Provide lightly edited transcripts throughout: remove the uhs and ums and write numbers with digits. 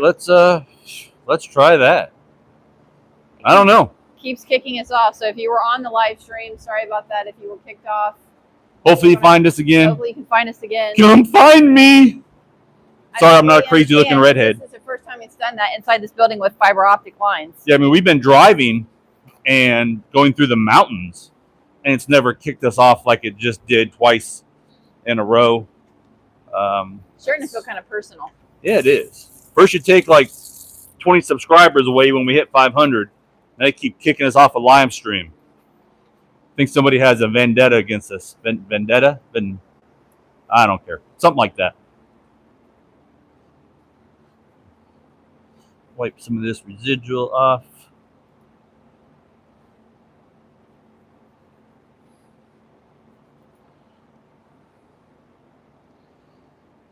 Let's try that. I don't know. Keeps kicking us off. So if you were on the live stream, sorry about that. If you were kicked off, hopefully you find us again. Hopefully you can find us again. Come find me. Sorry, I'm not a crazy looking redhead. This is the first time it's done that inside this building with fiber optic lines. Yeah, I mean, we've been driving and going through the mountains, and it's never kicked us off like it just did twice in a row. Starting to feel kind of personal. Yeah, it is. First, you take like 20 subscribers away when we hit 500, and they keep kicking us off a live stream. I think somebody has a vendetta against us. Vendetta? I don't care. Something like that. Wipe some of this residual off.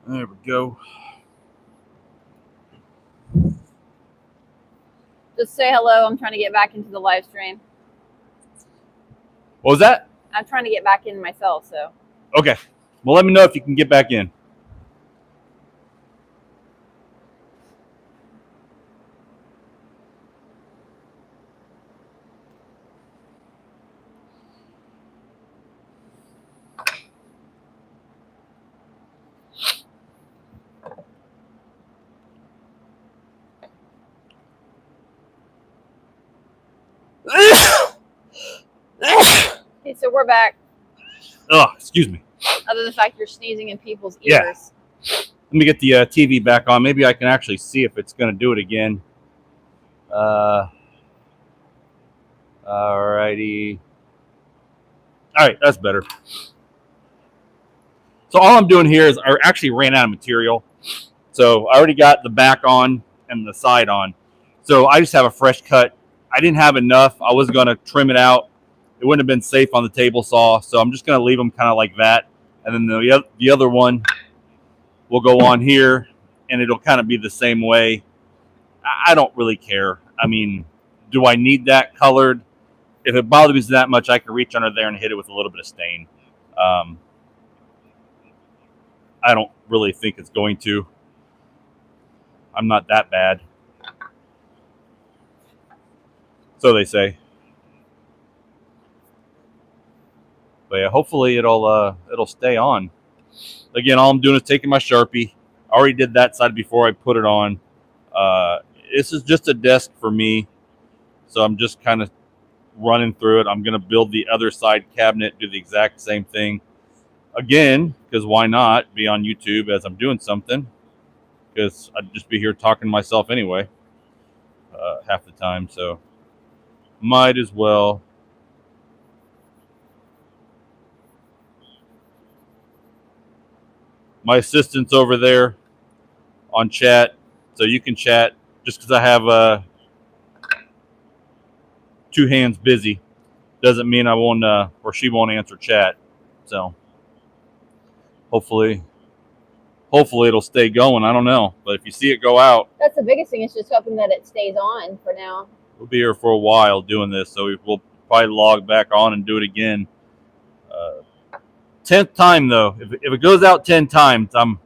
There we go. Just say hello. I'm trying to get back into the live stream. What was that? I'm trying to get back in myself, so. Okay. Well, let me know if you can get back in. Okay, so we're back. Oh, excuse me. Other than the fact you're sneezing in people's ears. Yeah. Let me get the TV back on. Maybe I can actually see if it's going to do it again. Alrighty. All right, that's better. So all I'm doing here is I actually ran out of material. So I already got the back on and the side on. So I just have a fresh cut. I didn't have enough. I was going to trim it out. It wouldn't have been safe on the table saw. So I'm just going to leave them kind of like that. And then the other one will go on here, and it'll kind of be the same way. I don't really care. I mean, do I need that colored? If it bothers me that much, I can reach under there and hit it with a little bit of stain. I don't really think it's going to. I'm not that bad. So they say. But yeah, hopefully it'll stay on. Again, all I'm doing is taking my Sharpie. I already did that side before I put it on. This is just a desk for me. So I'm just kind of running through it. I'm going to build the other side cabinet, do the exact same thing. Again, because why not be on YouTube as I'm doing something? Because I'd just be here talking to myself anyway, half the time. So might as well. My assistant's over there on chat, so you can chat. Just because I have two hands busy doesn't mean I won't or she won't answer chat. So hopefully it'll stay going. I don't know, but if you see it go out, that's the biggest thing. It's just hoping that it stays on for now. We'll be here for a while doing this, so we'll probably log back on and do it again. 10th time though, if it goes out 10 times, I'm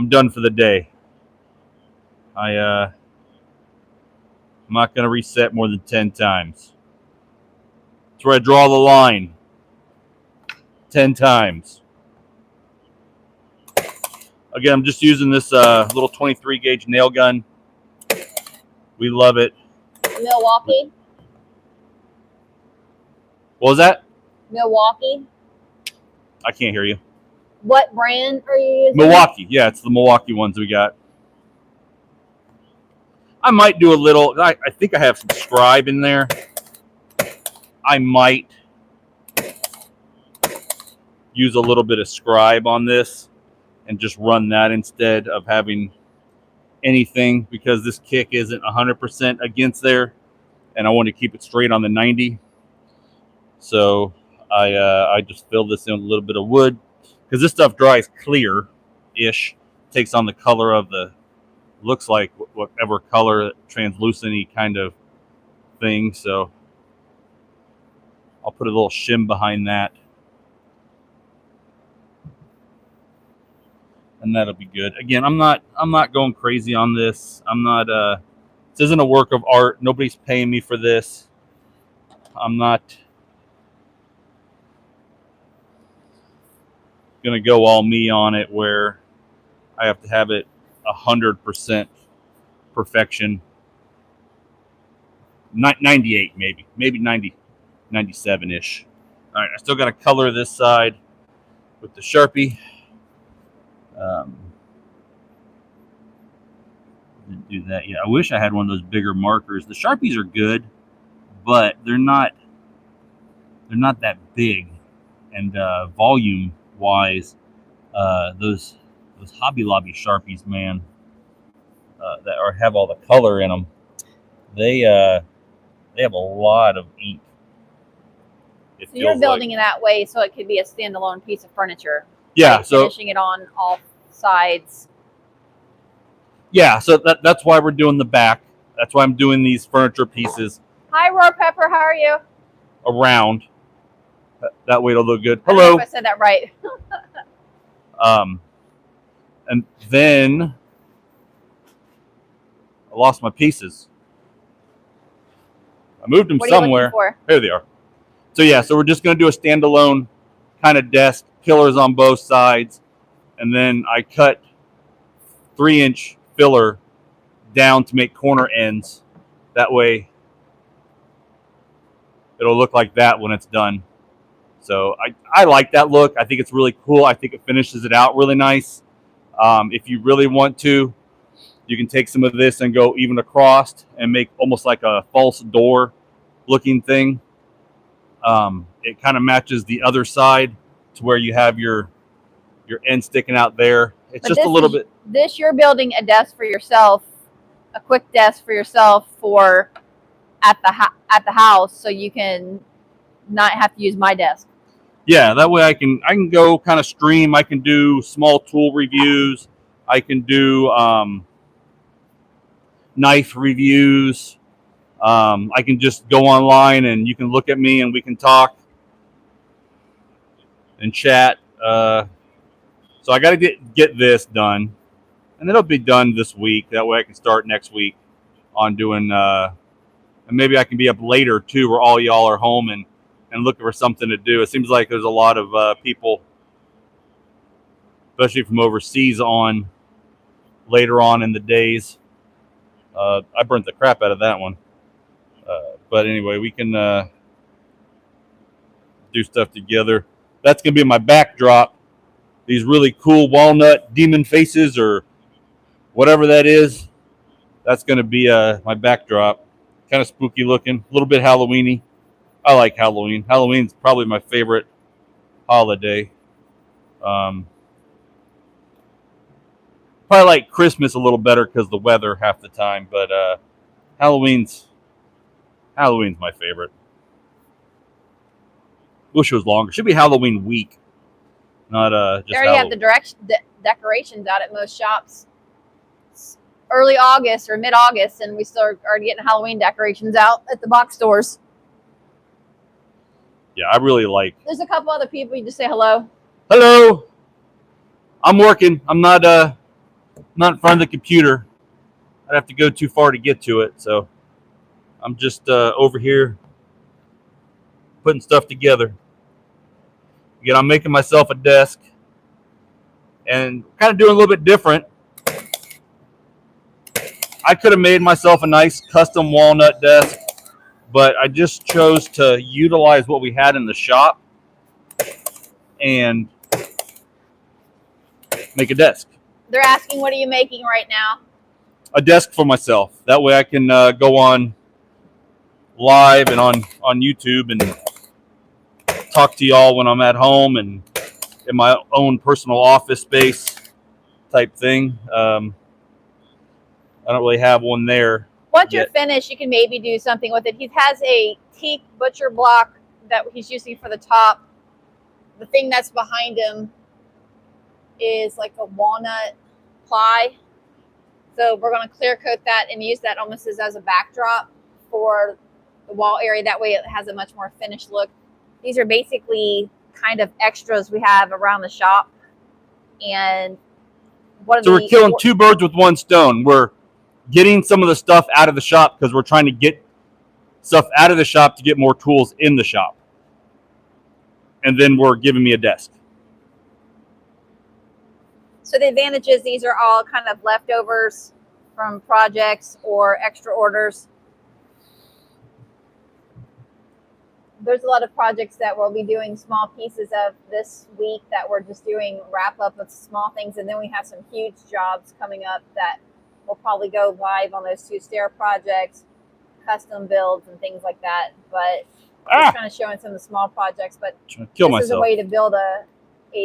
done for the day. I'm not going to reset more than 10 times. That's where I draw the line. 10 times. Again, I'm just using this little 23 gauge nail gun. We love it. Milwaukee. What was that? Milwaukee. I can't hear you. What brand are you using? Milwaukee. Yeah, it's the Milwaukee ones we got. I might do a little. I think I have some scribe in there. I might use a little bit of scribe on this and just run that instead of having anything, because this kick isn't 100% against there, and I want to keep it straight on the 90. So I just fill this in with a little bit of wood, because this stuff dries clear-ish, takes on the color of the, looks like whatever color, translucent-y kind of thing. So I'll put a little shim behind that. and that'll be good. Again, I'm not going crazy on this. I'm not. This isn't a work of art. Nobody's paying me for this. I'm not gonna go all me on it where I have to have it 100% perfection. 98 maybe 90, 97 ish. All right, I still got to color this side with the Sharpie. Didn't do that yet. I wish I had one of those bigger markers. The Sharpies are good, but they're not that big, and volume wise, those Hobby Lobby Sharpies, man, that have all the color in them, they have a lot of ink. So you're building it that way so it could be a standalone piece of furniture. Yeah, so finishing it on all sides. Yeah, so that's why we're doing the back. That's why I'm doing these furniture pieces. Hi, Roar Pepper. How are you? Around. That way it'll look good. I don't know if I said that right. And then I lost my pieces. I moved them somewhere. Here they are. So yeah, so we're just going to do a standalone kind of desk, pillars on both sides, and then I cut 3-inch filler down to make corner ends. That way it'll look like that when it's done. So I like that look. I think it's really cool. I think it finishes it out really nice. If you really want to, you can take some of this and go even across and make almost like a false door looking thing. It kind of matches the other side to where you have your end sticking out there. It's just a little bit. This, you're building a desk for yourself, a quick desk for yourself for at the house, so you can not have to use my desk. Yeah, that way I can go kind of stream. I can do small tool reviews. I can do knife reviews. I can just go online and you can look at me and we can talk and chat. So I got to get this done, and it'll be done this week. That way I can start next week on doing, and maybe I can be up later too, where all y'all are home and looking for something to do. It seems like there's a lot of people, especially from overseas, on later on in the days. I burnt the crap out of that one. But anyway, we can do stuff together. That's going to be my backdrop. These really cool walnut demon faces or whatever that is. That's going to be my backdrop. Kind of spooky looking, a little bit Halloween-y. I like Halloween. Halloween's probably my favorite holiday. Probably like Christmas a little better because the weather half the time, but Halloween's my favorite. Wish it was longer. Should be Halloween week, not just. They already have the decorations out at most shops. It's early August or mid-August, and we still are already getting Halloween decorations out at the box stores. Yeah, I really like. There's a couple other people. You just say hello. Hello. I'm working. I'm not in front of the computer. I'd have to go too far to get to it, so I'm just over here putting stuff together. Again, I'm making myself a desk and kind of doing a little bit different. I could have made myself a nice custom walnut desk, but I just chose to utilize what we had in the shop and make a desk. They're asking, what are you making right now? A desk for myself. That way I can go on live and on YouTube and talk to y'all when I'm at home and in my own personal office space type thing. I don't really have one there. Once you're finished, you can maybe do something with it. He has a teak butcher block that he's using for the top. The thing that's behind him is like a walnut ply. So we're going to clear coat that and use that almost as a backdrop for the wall area. That way it has a much more finished look. These are basically kind of extras we have around the shop. And one of So we're the killing two birds with one stone. We're getting some of the stuff out of the shop because we're trying to get stuff out of the shop to get more tools in the shop. And then we're giving me a desk. So the advantage is these are all kind of leftovers from projects or extra orders. There's a lot of projects that we'll be doing small pieces of this week that we're just doing wrap up of small things. And then we have some huge jobs coming up that will probably go live on those 2 stair projects, custom builds and things like that. But just kind of showing some of the small projects. But this is a way to build a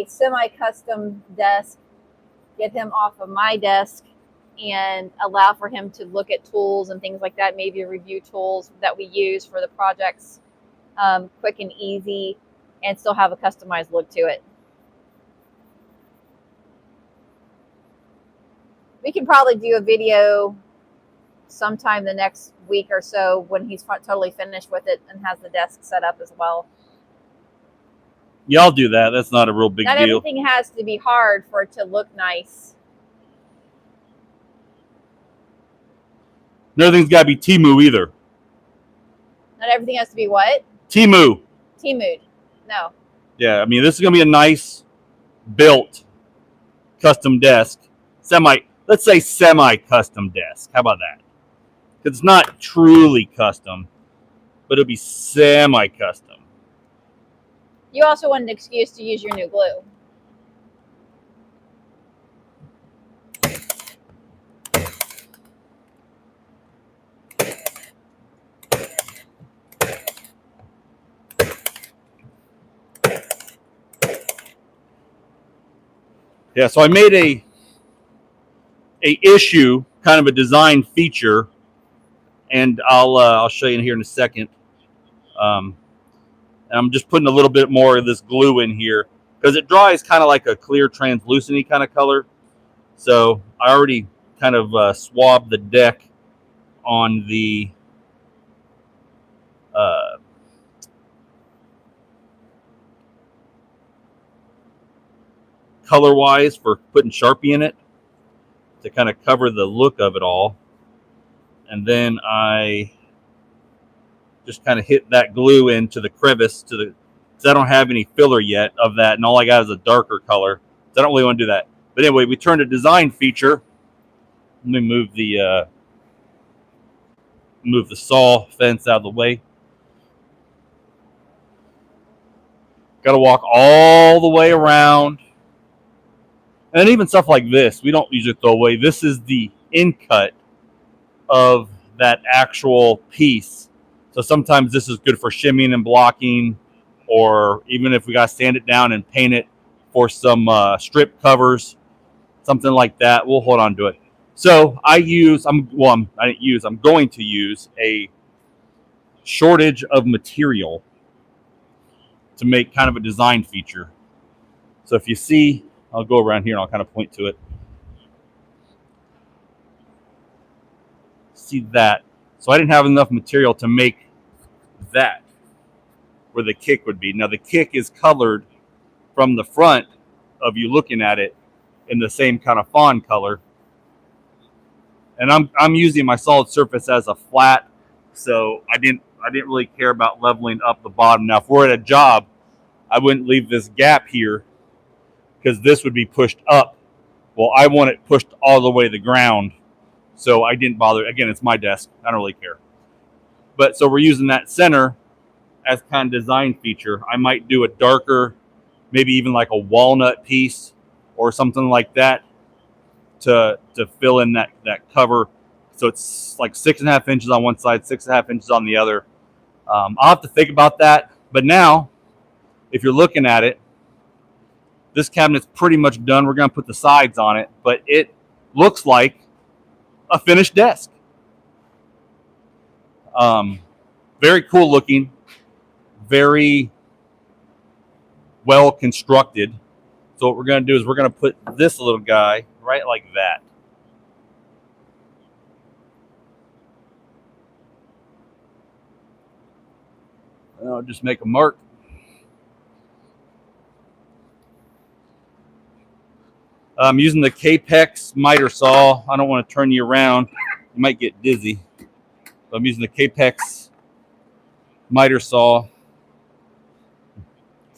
semi-custom desk, get him off of my desk, and allow for him to look at tools and things like that, maybe review tools that we use for the projects, quick and easy, and still have a customized look to it. We can probably do a video sometime the next week or so when he's totally finished with it and has the desk set up as well. Yeah, I'll do that. That's not a real big deal. Not everything has to be hard for it to look nice. Nothing's got to be Temu either. Not everything has to be what? Temu. Temu'd. No. Yeah, I mean, this is going to be a nice built custom desk. Let's say semi-custom desk. How about that? Because it's not truly custom, but it'll be semi-custom. You also want an excuse to use your new glue. Yeah, so I made a issue, kind of a design feature, and I'll show you in here in a second. And I'm just putting a little bit more of this glue in here because it dries kind of like a clear translucent kind of color. So I already kind of swabbed the deck on the color wise for putting Sharpie in it to kind of cover the look of it all. And then I just kind of hit that glue into the crevice because I don't have any filler yet of that, and all I got is a darker color, so I don't really want to do that. But anyway, we turned a design feature. Let me move the saw fence out of the way. Got to walk all the way around, and even stuff like this we don't usually throw away. This is the in cut of that actual piece. So sometimes this is good for shimmying and blocking, or even if we got to sand it down and paint it for some strip covers, something like that. We'll hold on to it. So I'm going to use a shortage of material to make kind of a design feature. So if you see, I'll go around here and I'll kind of point to it. See that? So I didn't have enough material to make that where the kick would be. Now the kick is colored from the front of you looking at it in the same kind of fawn color. And I'm using my solid surface as a flat, so I didn't really care about leveling up the bottom. Now if we're at a job, I wouldn't leave this gap here because this would be pushed up. Well, I want it pushed all the way to the ground, so I didn't bother. Again, it's my desk. I don't really care. But so we're using that center as kind of design feature. I might do a darker, maybe even like a walnut piece or something like that to fill in that cover. So it's like 6.5 inches on one side, 6.5 inches on the other. I'll have to think about that. But now, if you're looking at it, this cabinet's pretty much done. We're going to put the sides on it, but it looks like a finished desk. Very cool looking, very well constructed. So what we're going to do is we're going to put this little guy right like that. And I'll just make a mark. I'm using the Capex miter saw. I don't want to turn you around. You might get dizzy. But I'm using the Capex miter saw,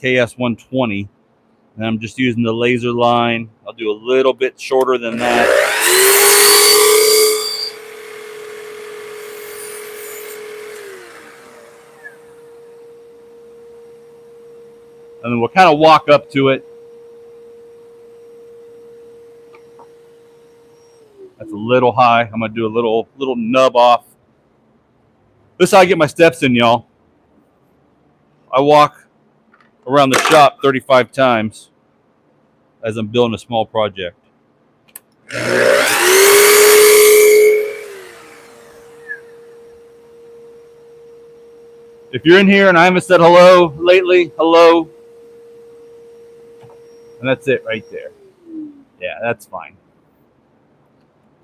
KS120. And I'm just using the laser line. I'll do a little bit shorter than that. And then we'll kind of walk up to it. That's a little high. I'm gonna do a little nub off. This is how I get my steps in, y'all. I walk around the shop 35 times as I'm building a small project. If you're in here and I haven't said hello lately, hello. And that's it right there. Yeah, that's fine.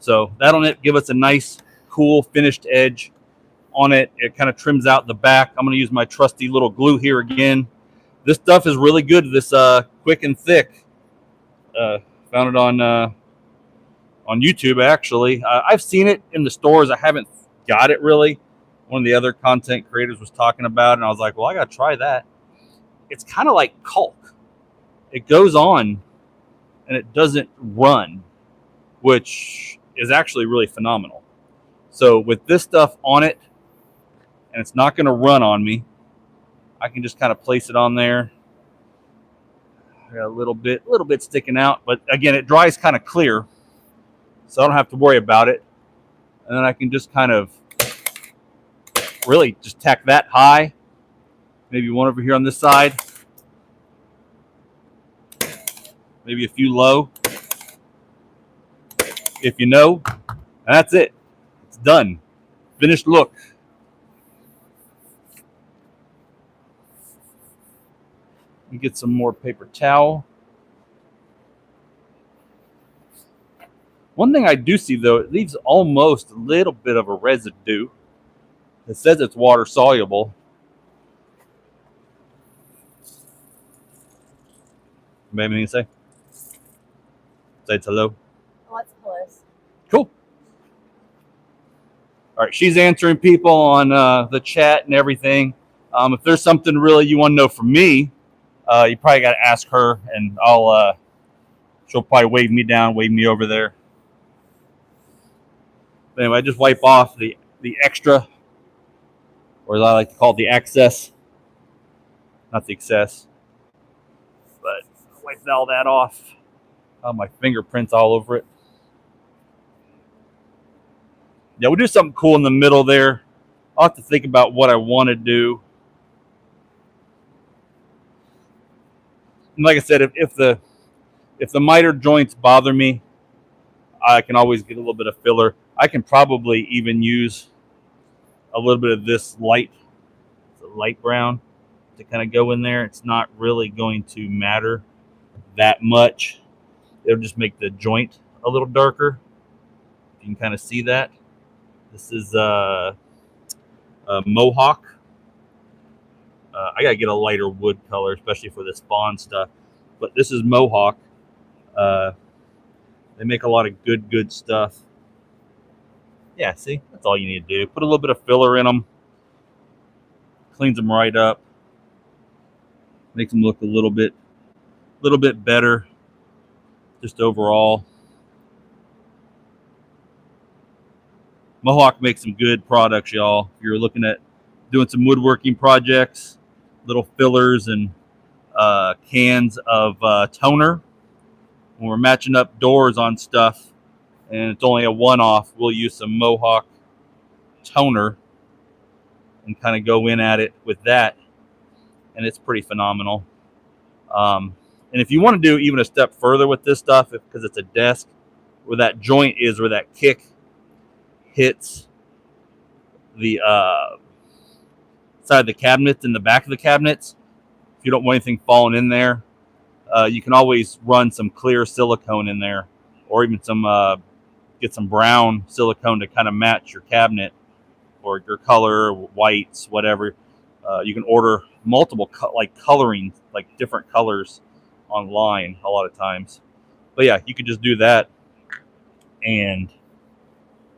So that'll give us a nice, cool, finished edge on it. It kind of trims out the back. I'm going to use my trusty little glue here again. This stuff is really good. This Quick and Thick. Found it on YouTube, actually. I've seen it in the stores. I haven't got it really. One of the other content creators was talking about it, and I was like, well, I got to try that. It's kind of like caulk. It goes on, and it doesn't run, which is actually really phenomenal. So with this stuff on it, and it's not going to run on me, I can just kind of place it on there. I got a little bit sticking out, but again, it dries kind of clear, so I don't have to worry about it. And then I can just kind of really just tack that high, maybe one over here on this side, maybe a few low, if you know, and that's it. It's done. Finished look. Let me get some more paper towel. One thing I do see, though, it leaves almost a little bit of a residue. It says it's water soluble. You have anything to say? Say it's hello. What's close? Cool. All right, she's answering people on the chat and everything. If there's something really you want to know from me, you probably got to ask her, and she'll probably wave me down, wave me over there. But anyway, I just wipe off the extra, or as I like to call it, the excess, not the excess. But wipe all that off. My fingerprints all over it. Yeah, we'll do something cool in the middle there. I'll have to think about what I want to do. And like I said, if the miter joints bother me, I can always get a little bit of filler. I can probably even use a little bit of this light brown to kind of go in there. It's not really going to matter that much. It'll just make the joint a little darker. You can kind of see that. This is a Mohawk. I gotta get a lighter wood color, especially for this fawn stuff. But this is Mohawk. They make a lot of good stuff. Yeah, see, that's all you need to do. Put a little bit of filler in them. Cleans them right up. Makes them look a little bit better. Just overall. Mohawk makes some good products, y'all. If you're looking at doing some woodworking projects, little fillers and cans of toner. When we're matching up doors on stuff and it's only a one-off, we'll use some Mohawk toner and kind of go in at it with that, and it's pretty phenomenal. And if you want to do even a step further with this stuff, because it's a desk, where that joint is, where that kick hits the side of the cabinets and the back of the cabinets, if you don't want anything falling in there, you can always run some clear silicone in there, or even get some brown silicone to kind of match your cabinet or your color, whites, whatever. You can order multiple coloring, like different colors online a lot of times. But yeah, you could just do that and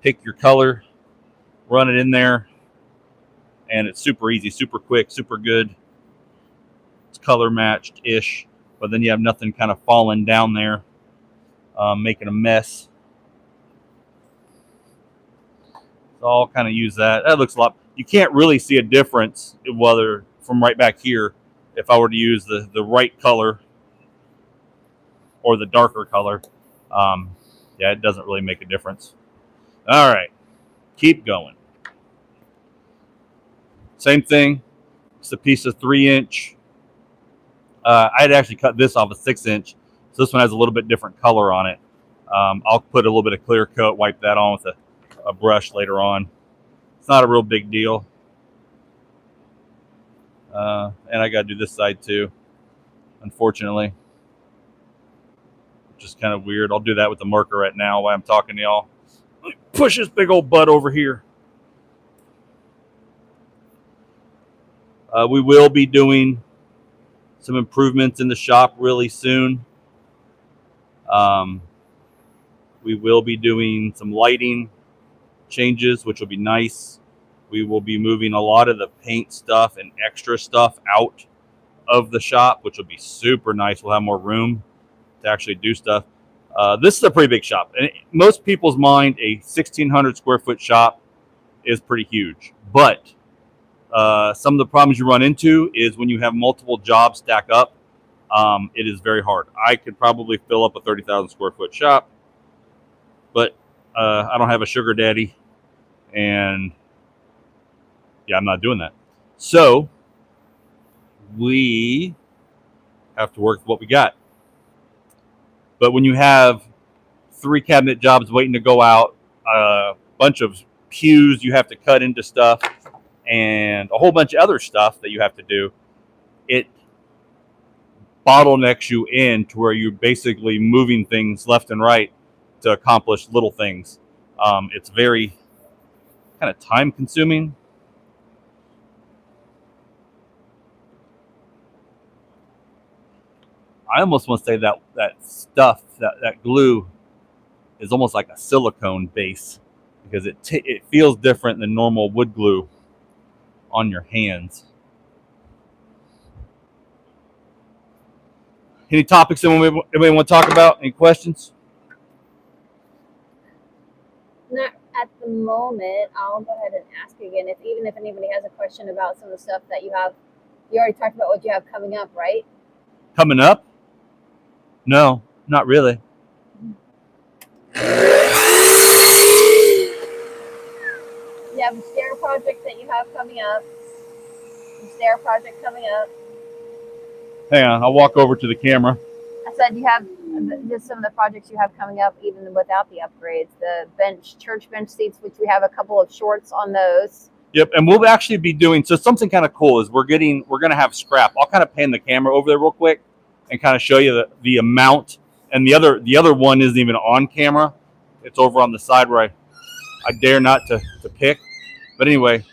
pick your color, run it in there, and it's super easy, super quick, super good. It's color matched ish, but then you have nothing kind of falling down there, making a mess. So I'll kind of use that. That looks a lot. You can't really see a difference whether from right back here if I were to use the right color or the darker color. Yeah, it doesn't really make a difference. All right, keep going. Same thing. It's a piece of 3-inch. I had actually cut this off a 6-inch, so this one has a little bit different color on it. I'll put a little bit of clear coat, wipe that on with a brush later on. It's not a real big deal. And I got to do this side too, unfortunately, which is kind of weird. I'll do that with the marker right now while I'm talking to y'all. Let me push this big old butt over here. We will be doing some improvements in the shop really soon. We will be doing some lighting changes, which will be nice. We will be moving a lot of the paint stuff and extra stuff out of the shop, which will be super nice. We'll have more room to actually do stuff. This is a pretty big shop. And in most people's mind, a 1,600 square foot shop is pretty huge. But some of the problems you run into is when you have multiple jobs stack up, it is very hard. I could probably fill up a 30,000 square foot shop, but I don't have a sugar daddy, and yeah, I'm not doing that. So we have to work with what we got. But when you have 3 cabinet jobs waiting to go out, a bunch of pews you have to cut into stuff, and a whole bunch of other stuff that you have to do, it bottlenecks you in to where you're basically moving things left and right to accomplish little things. It's very kind of time consuming. I almost want to say that stuff, that glue is almost like a silicone base, because it feels different than normal wood glue on your hands. Any topics that anybody want to talk about? Any questions? Not at the moment. I'll go ahead and ask again. Even if anybody has a question about some of the stuff that you have. You already talked about what you have coming up, right? Coming up? No, not really. You have a stair project that you have coming up. A stair project coming up. Hang on, I'll walk over to the camera. I said you have just some of the projects you have coming up, even without the upgrades. The church bench seats, which we have a couple of shorts on those. Yep, and we'll actually be doing something kind of cool. Is we're gonna have scrap. I'll kind of pan the camera over there real quick and kind of show you the amount. And the other one isn't even on camera. It's over on the side where I dare not to pick. But anyway,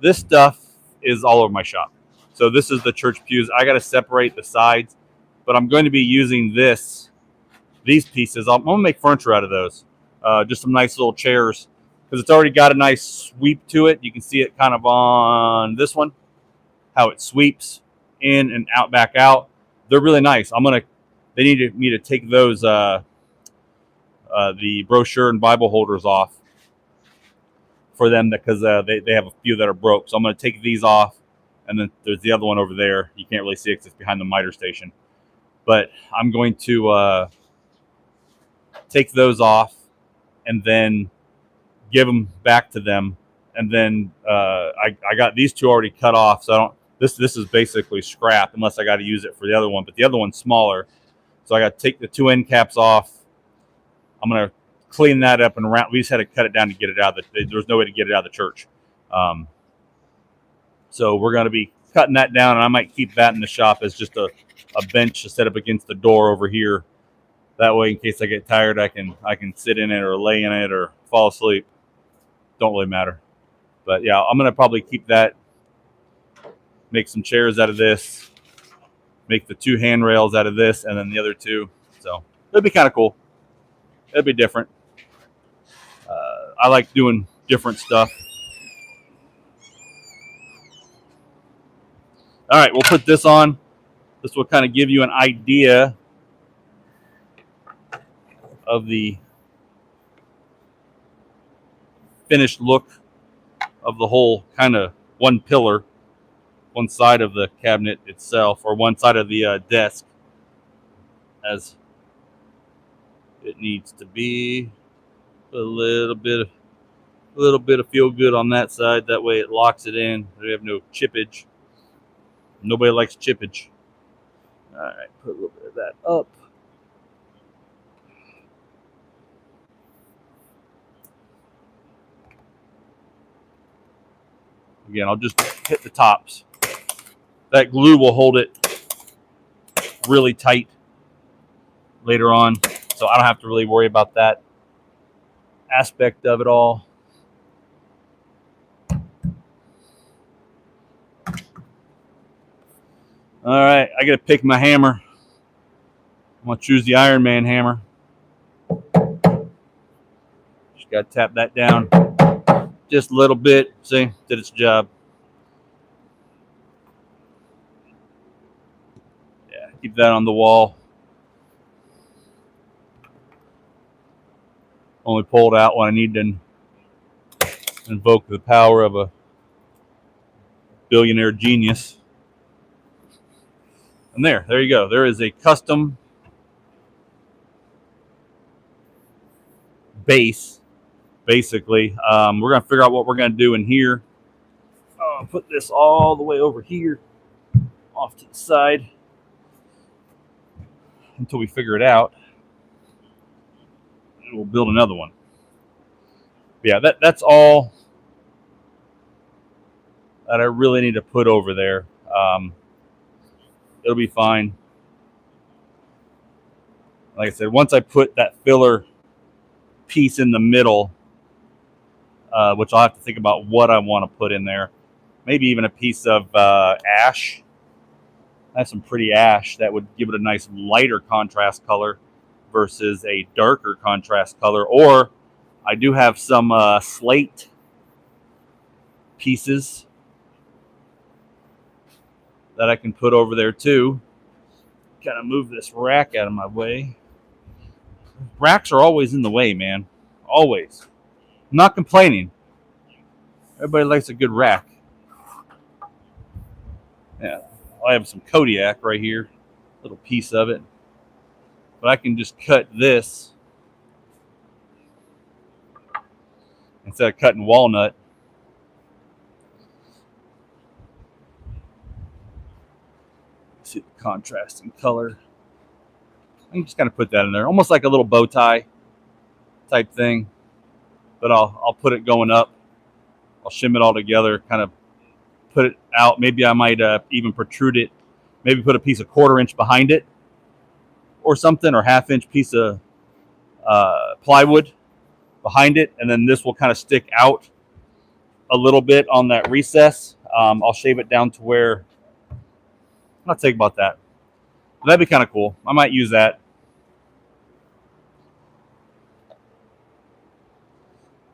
this stuff is all over my shop. So this is the church pews. I got to separate the sides, but I'm going to be using these pieces. I'm going to make furniture out of those. Just some nice little chairs, because it's already got a nice sweep to it. You can see it kind of on this one, how it sweeps in and out, back out. They're really nice. They need me to take those, the brochure and Bible holders off for them, because they have a few that are broke. So I'm going to take these off, and then there's the other one over there. You can't really see it because it's behind the miter station. But I'm going to take those off and then give them back to them. And then I got these 2 already cut off, so I don't. This is basically scrap unless I got to use it for the other one. But the other one's smaller, so I got to take the 2 end caps off. I'm gonna clean that up and round. We just had to cut it down to get it out. There was no way to get it out of the church. So we're gonna be cutting that down, and I might keep that in the shop as just a bench to set up against the door over here. That way, in case I get tired, I can sit in it or lay in it or fall asleep. Don't really matter. But yeah, I'm gonna probably keep that. Make some chairs out of this. Make the 2 handrails out of this, and then the other 2. So It'd be kind of cool. It'd be different. I like doing different stuff. All right, we'll put this on. This will kind of give you an idea of the finished look of the whole kind of one pillar, one side of the cabinet itself, or one side of the desk, as it needs to be. A little bit of feel good on that side. That way it locks it in. We have no chippage. Nobody likes chippage. All right, put a little bit of that up. Again, I'll just hit the tops. That glue will hold it really tight later on, so I don't have to really worry about that aspect of it all. All right, I gotta pick my hammer. I'm gonna choose the Iron Man hammer. Just gotta tap that down just a little bit. See, did its job. Yeah, keep that on the wall. Only pull it out when I need to invoke the power of a billionaire genius. And there you go. There is a custom base, basically. We're going to figure out what we're going to do in here. I'll put this all the way over here, off to the side, until we figure it out. And we'll build another one. But yeah, that's all that I really need to put over there. It'll be fine. Like I said, once I put that filler piece in the middle, which I'll have to think about what I want to put in there. Maybe even a piece of ash. I have some pretty ash that would give it a nice lighter contrast color versus a darker contrast color. Or I do have some slate pieces that I can put over there too. Kind of move this rack out of my way. Racks are always in the way, man. Always. I'm not complaining. Everybody likes a good rack. Yeah, I have some Kodiak right here. Little piece of it. But I can just cut this instead of cutting walnut. See the contrasting color. I can just kind of put that in there, almost like a little bow tie type thing. But I'll put it going up. I'll shim it all together, kind of put it out. Maybe I might even protrude it. Maybe put a piece of 1/4 inch behind it, or something, or 1/2 inch piece of plywood behind it, and then this will kind of stick out a little bit on that recess. I'll shave it down to where. I'll think about that. That'd be kind of cool. I might use that.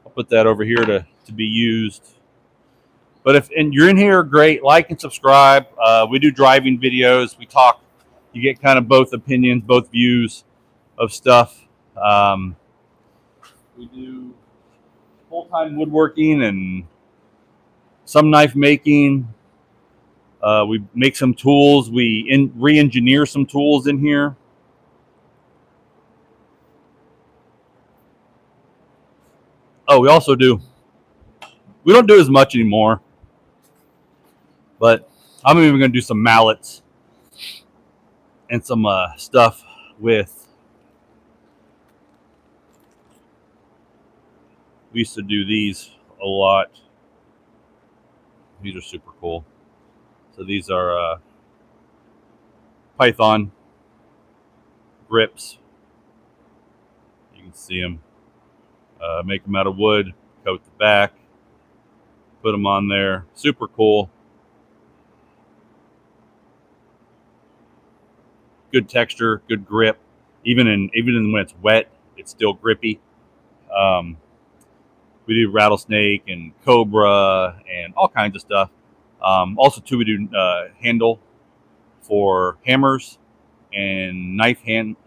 I'll put that over here to be used. But if you're in here, great. Like and subscribe. We do driving videos. We talk. You get kind of both opinions, both views of stuff. We do full-time woodworking and some knife making. We make some tools. We re-engineer some tools in here. Oh, we also do. We don't do as much anymore, but I'm even going to do some mallets and some stuff with. We used to do these a lot. These are super cool. So these are Python grips. You can see them. Make them out of wood, coat the back, put them on there. Super cool. Good texture, good grip. Even when it's wet, it's still grippy. Um, we do rattlesnake and cobra and all kinds of stuff. Also, too, we do handle for hammers and knife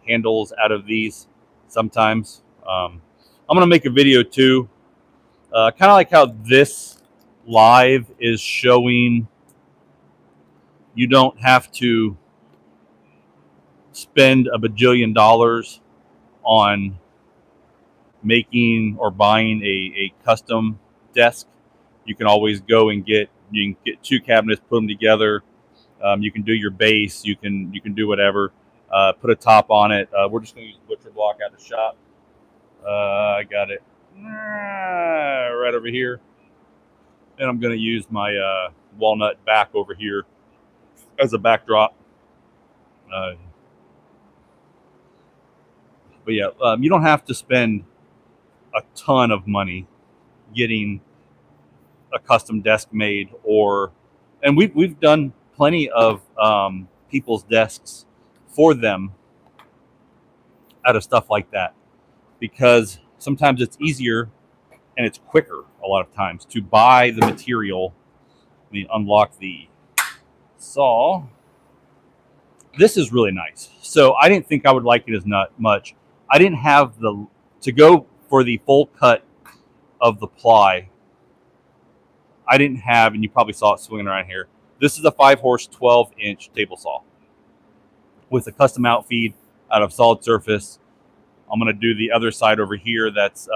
handles out of these sometimes. I'm gonna make a video too, kind of like how this live is showing. You don't have to spend a bajillion dollars on making or buying a custom desk. You can always go and you can get two cabinets, put them together. You can do your base. You can do whatever. Put a top on it. We're just going to use butcher block out of the shop. I got it right over here, and I'm going to use my walnut back over here as a backdrop. But yeah, you don't have to spend a ton of money getting a custom desk made, and we've done plenty of people's desks for them out of stuff like that, because sometimes it's easier and it's quicker a lot of times to buy the material. Let me unlock the saw. This is really nice. So I didn't think I would like it as much. I didn't have to go for the full cut of the ply. I didn't have, and you probably saw it swinging around here. This is a 5-horse, 12-inch table saw with a custom outfeed out of solid surface. I'm going to do the other side over here. That's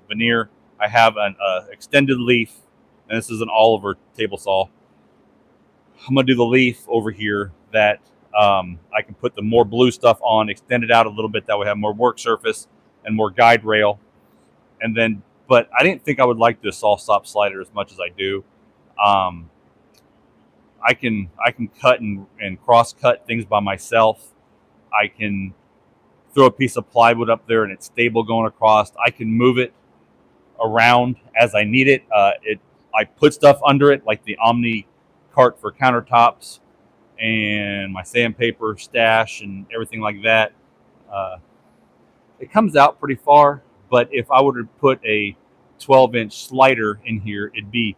veneer. I have an extended leaf, and this is an Oliver table saw. I'm going to do the leaf over here that I can put the more blue stuff on, extend it out a little bit. That way I have more work surface and more guide rail. And then, but I didn't think I would like the saw stop slider as much as I do. I can cut and cross cut things by myself. I can throw a piece of plywood up there and it's stable going across. I can move it around as I need it. I put stuff under it like the Omni cart for countertops and my sandpaper stash and everything like that. It comes out pretty far, but if I were to put a 12-inch slider in here, it'd be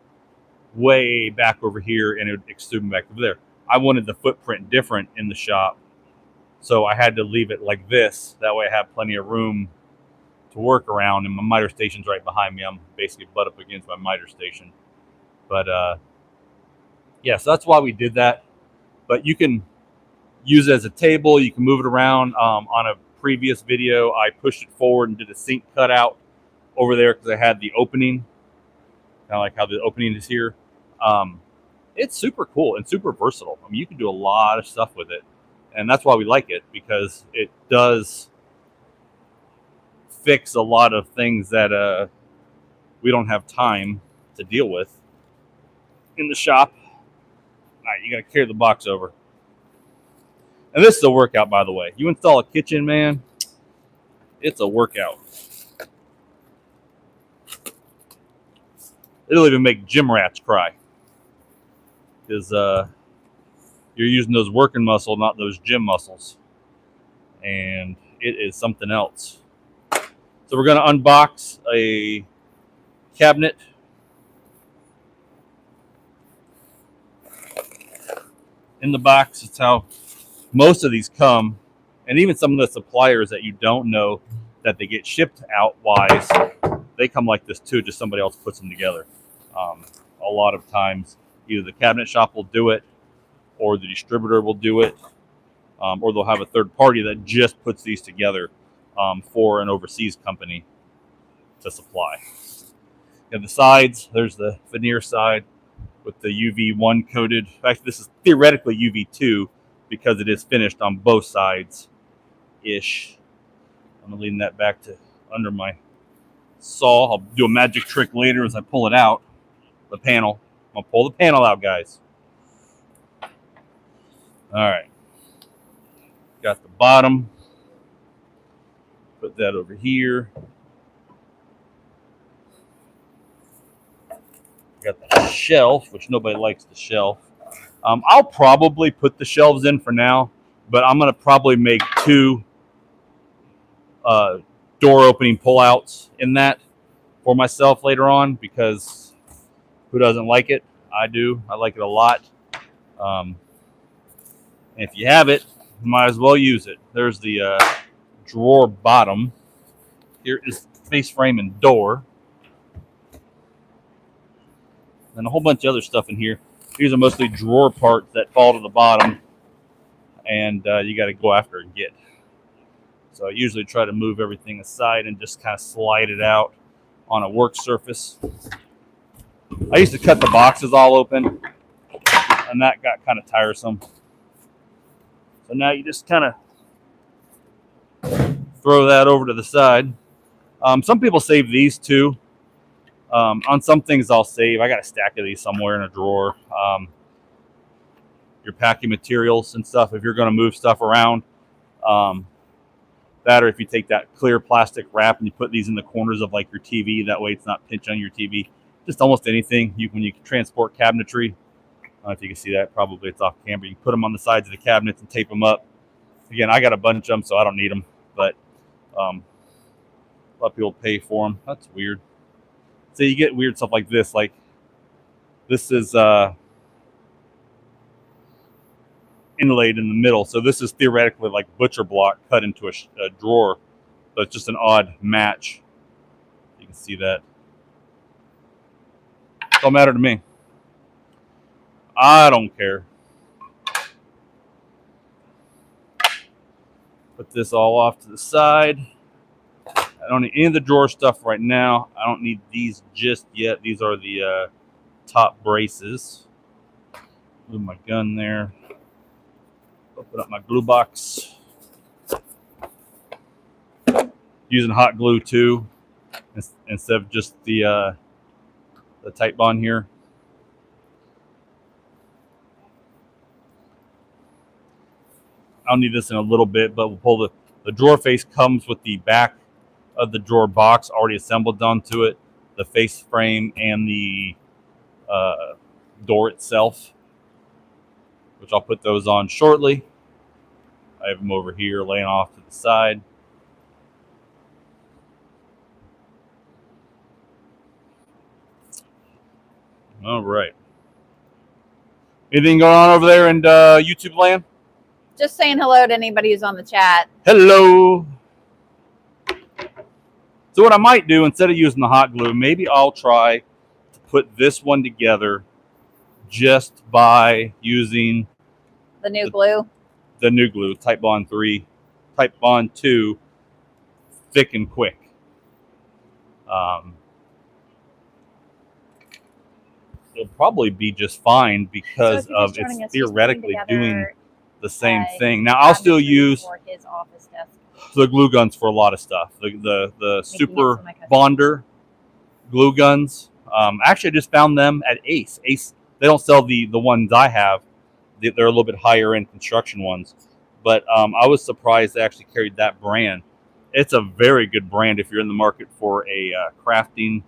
way back over here and it would extrude back over there. I wanted the footprint different in the shop, so I had to leave it like this. That way I have plenty of room to work around, and my miter station's right behind me. I'm basically butt up against my miter station. But yeah, so that's why we did that. But you can use it as a table. You can move it around. On a previous video, I pushed it forward and did a sink cutout over there because I had the opening, kind of like how the opening is here. It's super cool and super versatile. I mean, you can do a lot of stuff with it, and that's why we like it, because it does fix a lot of things that we don't have time to deal with in the shop. All right, you got to carry the box over. And this is a workout, by the way. You install a kitchen, man, it's a workout. It'll even make gym rats cry, because you're using those working muscle, not those gym muscles. And it is something else. So we're going to unbox a cabinet. In the box, it's how most of these come. And even some of the suppliers that you don't know that they get shipped out wise, they come like this too, just somebody else puts them together. A lot of times either the cabinet shop will do it, or the distributor will do it, or they'll have a third party that just puts these together for an overseas company to supply. You have the sides. There's the veneer side with the UV1 coated. In fact, this is theoretically UV2 because it is finished on both sides ish. I'm leaning that back to under my saw. I'll do a magic trick later as I pull it out, the panel. I'm gonna pull the panel out, guys. All right, got the bottom. Put that over here. Got the shelf, which nobody likes the shelf. I'll probably put the shelves in for now, but I'm gonna probably make two door opening pullouts in that for myself later on, because who doesn't like it? I do. I like it a lot. And if you have it, you might as well use it. There's the drawer bottom. Here is face frame and door. And a whole bunch of other stuff in here. These are mostly drawer parts that fall to the bottom, and you got to go after and get. So I usually try to move everything aside and just kind of slide it out on a work surface. I used to cut the boxes all open, and that got kind of tiresome. So now you just kind of throw that over to the side. Some people save these too. On some things I'll save. I got a stack of these somewhere in a drawer. Your packing materials and stuff, if you're going to move stuff around. That, or if you take that clear plastic wrap and you put these in the corners of like your TV, that way it's not pinching on your TV. Just almost anything. When you transport cabinetry, I don't know if you can see that. Probably it's off camera. You can put them on the sides of the cabinets and tape them up. Again, I got a bunch of them, so I don't need them. But a lot of people pay for them. That's weird. So you get weird stuff like this. Like this is inlaid in the middle. So this is theoretically like butcher block cut into a drawer. So it's just an odd match. You can see that. Don't matter to me. I don't care. Put this all off to the side. I don't need any of the drawer stuff right now. I don't need these just yet. These are the top braces. Move my gun there. Open up my glue box. Using hot glue too, instead of just the tight bond here. I'll need this in a little bit, but we'll pull the drawer face comes with the back of the drawer box already assembled onto it, the face frame and the door itself, which I'll put those on shortly. I have them over here laying off to the side. All right. Anything going on over there in YouTube land? Just saying hello to anybody who's on the chat. Hello. So what I might do, instead of using the hot glue, maybe I'll try to put this one together just by using the new glue. The new glue, Type Bond 3, Type Bond 2, thick and quick. It'll probably be just fine because of it's theoretically doing the same thing. Now I'll still use the glue guns for a lot of stuff. The super bonder glue guns. Actually, I just found them at Ace. Ace, they don't sell the ones I have. They're a little bit higher end construction ones, but I was surprised they actually carried that brand. It's a very good brand if you're in the market for a crafting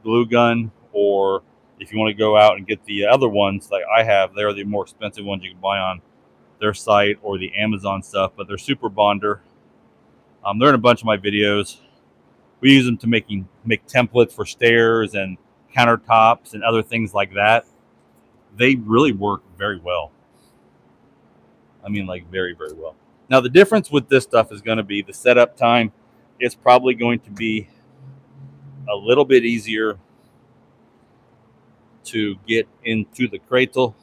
glue gun, or if you want to go out and get the other ones like I have. They're the more expensive ones you can buy on their site or the Amazon stuff, but they're super bonder. They're in a bunch of my videos. We use them to make templates for stairs and countertops and other things like that. They really work very well. I mean, like very, very well. Now, the difference with this stuff is going to be the setup time. It's probably going to be a little bit easier to get into the cradle,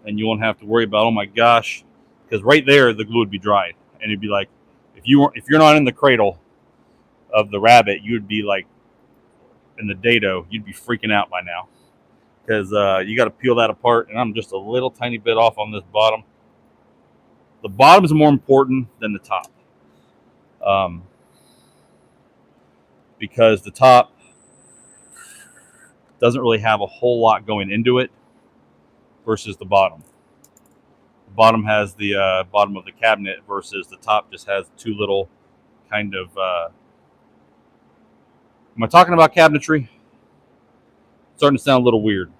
and you won't have to worry about, oh my gosh, because right there the glue would be dried, and it'd be like, if you're not in the cradle of the rabbit, you'd be like in the dado, you'd be freaking out by now, because you got to peel that apart, and I'm just a little tiny bit off on this bottom. The bottom is more important than the top, because the top doesn't really have a whole lot going into it versus the bottom. The bottom has the bottom of the cabinet versus the top just has two little kind of... am I talking about cabinetry? It's starting to sound a little weird.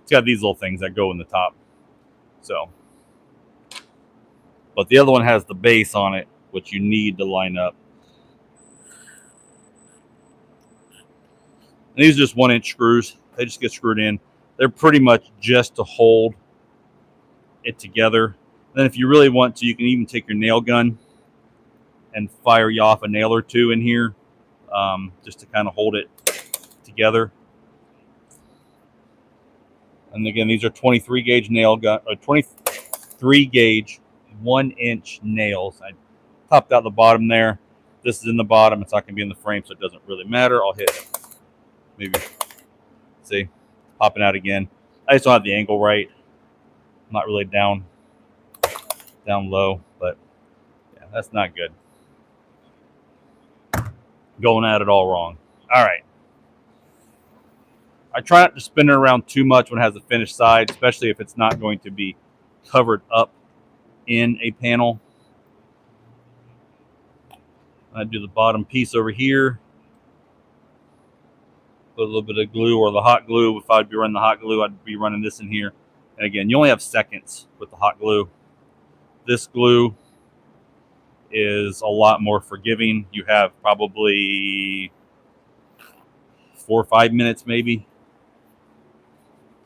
It's got these little things that go in the top. So, but the other one has the base on it, which you need to line up. And these are just 1-inch screws. They just get screwed in. They're pretty much just to hold it together. And then if you really want to, you can even take your nail gun and fire you off a nail or two in here, just to kind of hold it together. And again, these are 23 gauge nail gun, or 23 gauge 1-inch nails. I popped out the bottom there. This is in the bottom. It's not going to be in the frame, so it doesn't really matter. I'll hit, maybe, see, popping out again. I just don't have the angle right. I'm not really down low, but yeah, that's not good. Going at it all wrong. All right. I try not to spin it around too much when it has a finished side, especially if it's not going to be covered up in a panel. I do the bottom piece over here. Put a little bit of glue, or the hot glue. If I'd be running the hot glue, I'd be running this in here. And again, you only have seconds with the hot glue. This glue is a lot more forgiving. You have probably 4 or 5 minutes, maybe,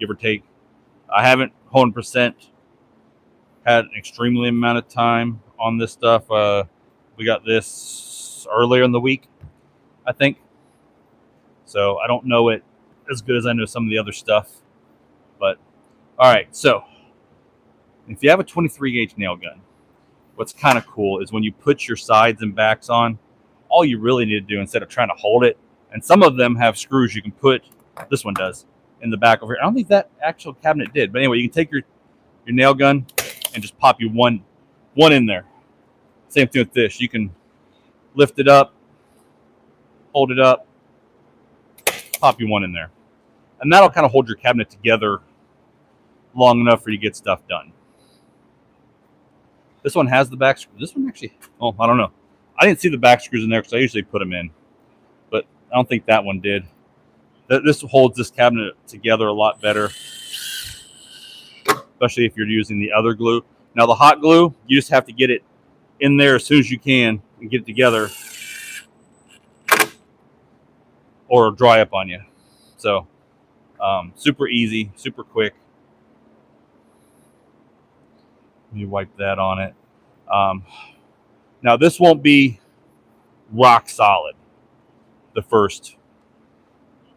give or take. I haven't 100% had an extremely amount of time on this stuff. We got this earlier in the week, I think. So I don't know it as good as I know some of the other stuff. But all right, so if you have a 23 gauge nail gun, what's kind of cool is when you put your sides and backs on, all you really need to do, instead of trying to hold it, and some of them have screws you can put, this one does, in the back over here. I don't think that actual cabinet did, but anyway, you can take your nail gun and just pop you one in there. Same thing with this. You can lift it up, hold it up, pop you one in there. And that'll kind of hold your cabinet together long enough for you to get stuff done. This one has the back screw. This one actually, oh, I don't know. I didn't see the back screws in there because I usually put them in. But I don't think that one did. This holds this cabinet together a lot better, especially if you're using the other glue. Now the hot glue, you just have to get it in there as soon as you can and get it together, or it'll dry up on you. So super easy, super quick. Let me wipe that on it. Now this won't be rock solid the first,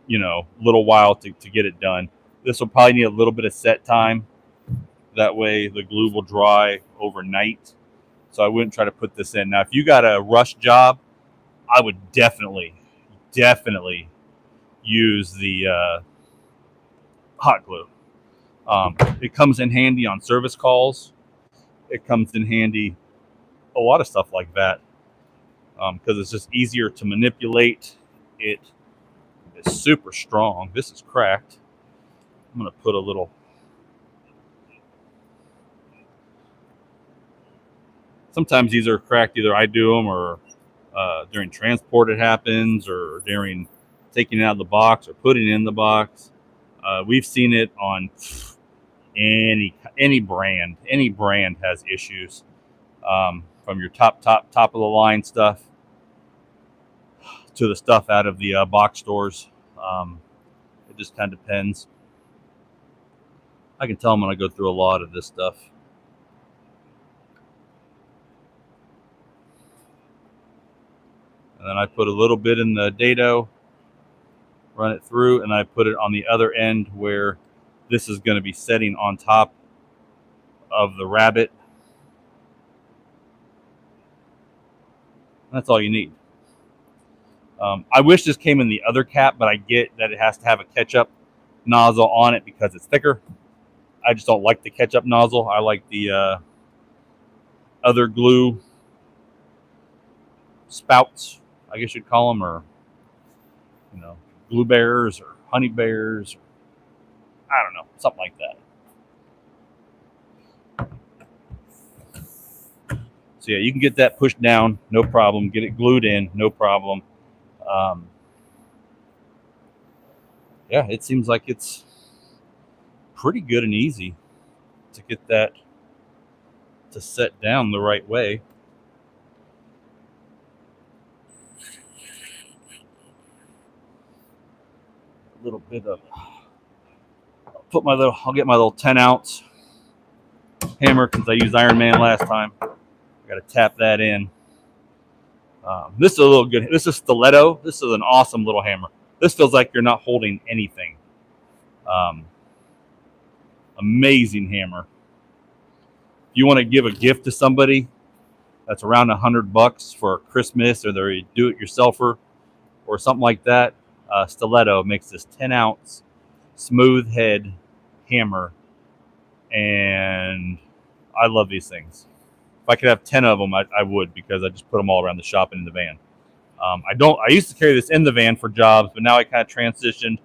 little while to get it done. This will probably need a little bit of set time. That way the glue will dry overnight. So I wouldn't try to put this in. Now, if you got a rush job, I would definitely use the hot glue. It comes in handy on service calls. It comes in handy a lot of stuff like that, because it's just easier to manipulate. It is super strong. This is cracked. I'm going to put a little. Sometimes these are cracked. Either I do them, or during transport it happens, or during taking it out of the box or putting it in the box. We've seen it on any brand. Any brand has issues, from your top of the line stuff to the stuff out of the box stores. It just kind of depends. I can tell them when I go through a lot of this stuff. And then I put a little bit in the dado, run it through, and I put it on the other end where this is going to be setting on top of the rabbet. That's all you need. I wish this came in the other cap, but I get that it has to have a ketchup nozzle on it because it's thicker. I just don't like the ketchup nozzle. I like the other glue spouts, I guess you'd call them, or glue bears or honey bears, or I don't know, something like that. So yeah, you can get that pushed down, no problem. Get it glued in, no problem. Yeah, it seems like it's pretty good and easy. to get that to set down the right way. A little bit of, I'll get my little 10-ounce hammer because I used Iron Man last time. I got to tap that in. This is a little good. This is stiletto. This is an awesome little hammer. This feels like you're not holding anything. Amazing hammer. If you want to give a gift to somebody that's around $100 for Christmas, or they're a do-it-yourselfer or something like that, Stiletto makes this 10-ounce smooth head hammer, and I love these things. If I could have 10 of them, I would, because I just put them all around the shop and in the van. I used to carry this in the van for jobs, but now I kind of transitioned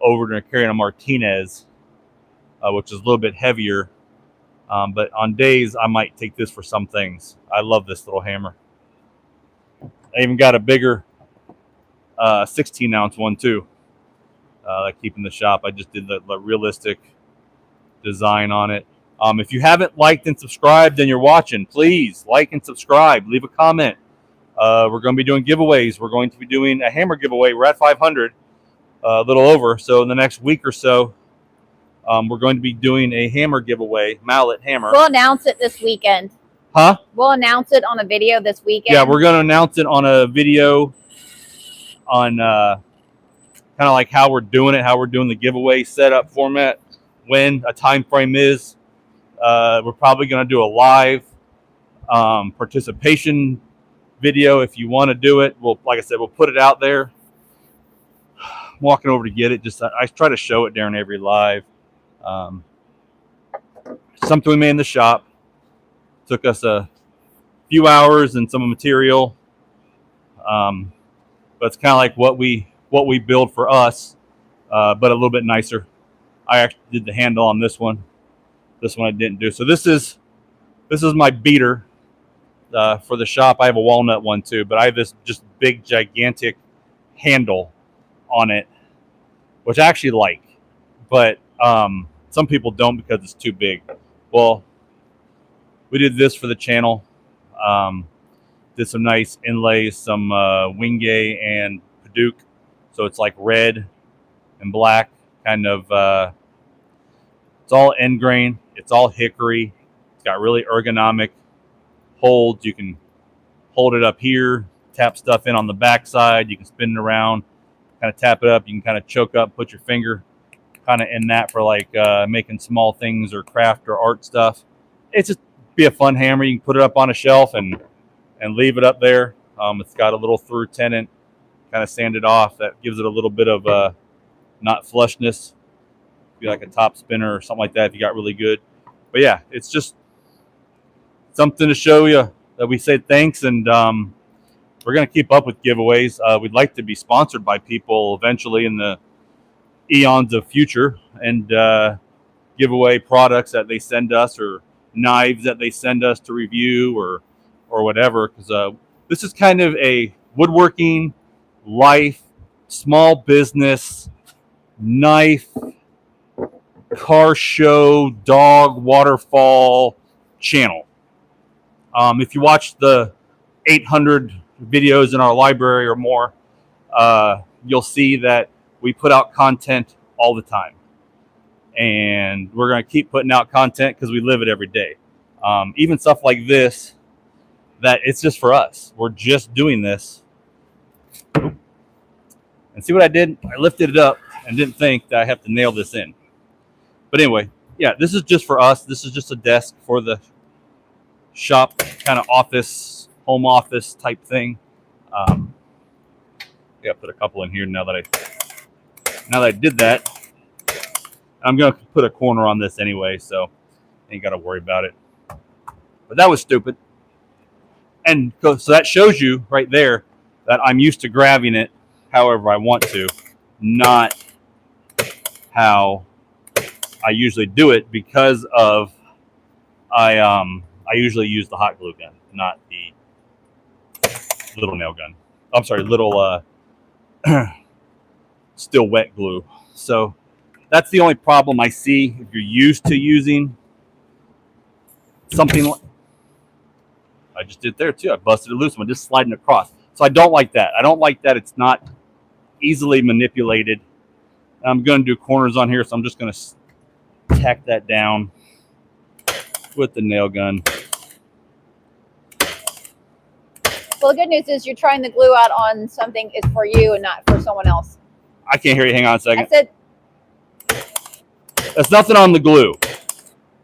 over to carrying a Martinez, which is a little bit heavier. But on days, I might take this for some things. I love this little hammer. I even got a bigger 16-ounce one too. I keep in the shop. I just did the realistic design on it. If you haven't liked and subscribed and you're watching, please like and subscribe. Leave a comment. We're going to be doing giveaways. We're going to be doing a hammer giveaway. We're at 500, a little over. So in the next week or so, we're going to be doing a hammer giveaway, mallet hammer. We'll announce it this weekend. Huh? We'll announce it on a video this weekend. Yeah, we're going to announce it on a video on kind of like how we're doing it, how we're doing the giveaway setup format, when a time frame is. We're probably going to do a live participation video if you want to do it. Like I said, we'll put it out there. I'm walking over to get it. I try to show it during every live. Something we made in the shop. Took us a few hours and some material. But it's kind of like what we build for us, but a little bit nicer. I actually did the handle on this one. This one I didn't do. So this is my beater for the shop. I have a walnut one too, but I have this just big, gigantic handle on it, which I actually like. But some people don't because it's too big. Well, we did this for the channel. Did some nice inlays, some Wingay and Paduke. So it's like red and black, kind of. It's all end grain. It's all hickory. It's got really ergonomic holds. You can hold it up here, tap stuff in on the back side. You can spin it around, kind of tap it up. You can kind of choke up, put your finger kind of in that for like making small things or craft or art stuff. It's just be a fun hammer. You can put it up on a shelf and leave it up there. It's got a little through tenon, kind of sanded off. That gives it a little bit of not flushness. Be like a top spinner or something like that if you got really good. But yeah, it's just something to show you that we say thanks, and we're going to keep up with giveaways. We'd like to be sponsored by people eventually in the eons of future, and give away products that they send us, or knives that they send us to review, or whatever, because this is kind of a woodworking, life, small business, knife, car show, dog, waterfall channel. If you watch the 800 videos in our library or more, you'll see that we put out content all the time. And we're going to keep putting out content because we live it every day. Even stuff like this, that it's just for us. We're just doing this. And see what I did? I lifted it up and didn't think that I have to nail this in. But anyway, yeah, this is just for us. This is just a desk for the shop, kind of office, home office type thing. Yeah, put a couple in here now that I did that. I'm going to put a corner on this anyway, so ain't got to worry about it. But that was stupid. And so that shows you right there that I'm used to grabbing it however I want to, not how I usually do it, because of I usually use the hot glue gun, not the little nail gun. I'm sorry, little still wet glue. So that's the only problem I see if you're used to using something. I just did there too. I busted it loose. I'm just sliding across. So I don't like that. I don't like that it's not easily manipulated. I'm going to do corners on here, so I'm just going to tack that down with the nail gun. Well, the good news is you're trying the glue out on something is for you and not for someone else. I can't hear you. Hang on a second. I said, That's nothing on the glue.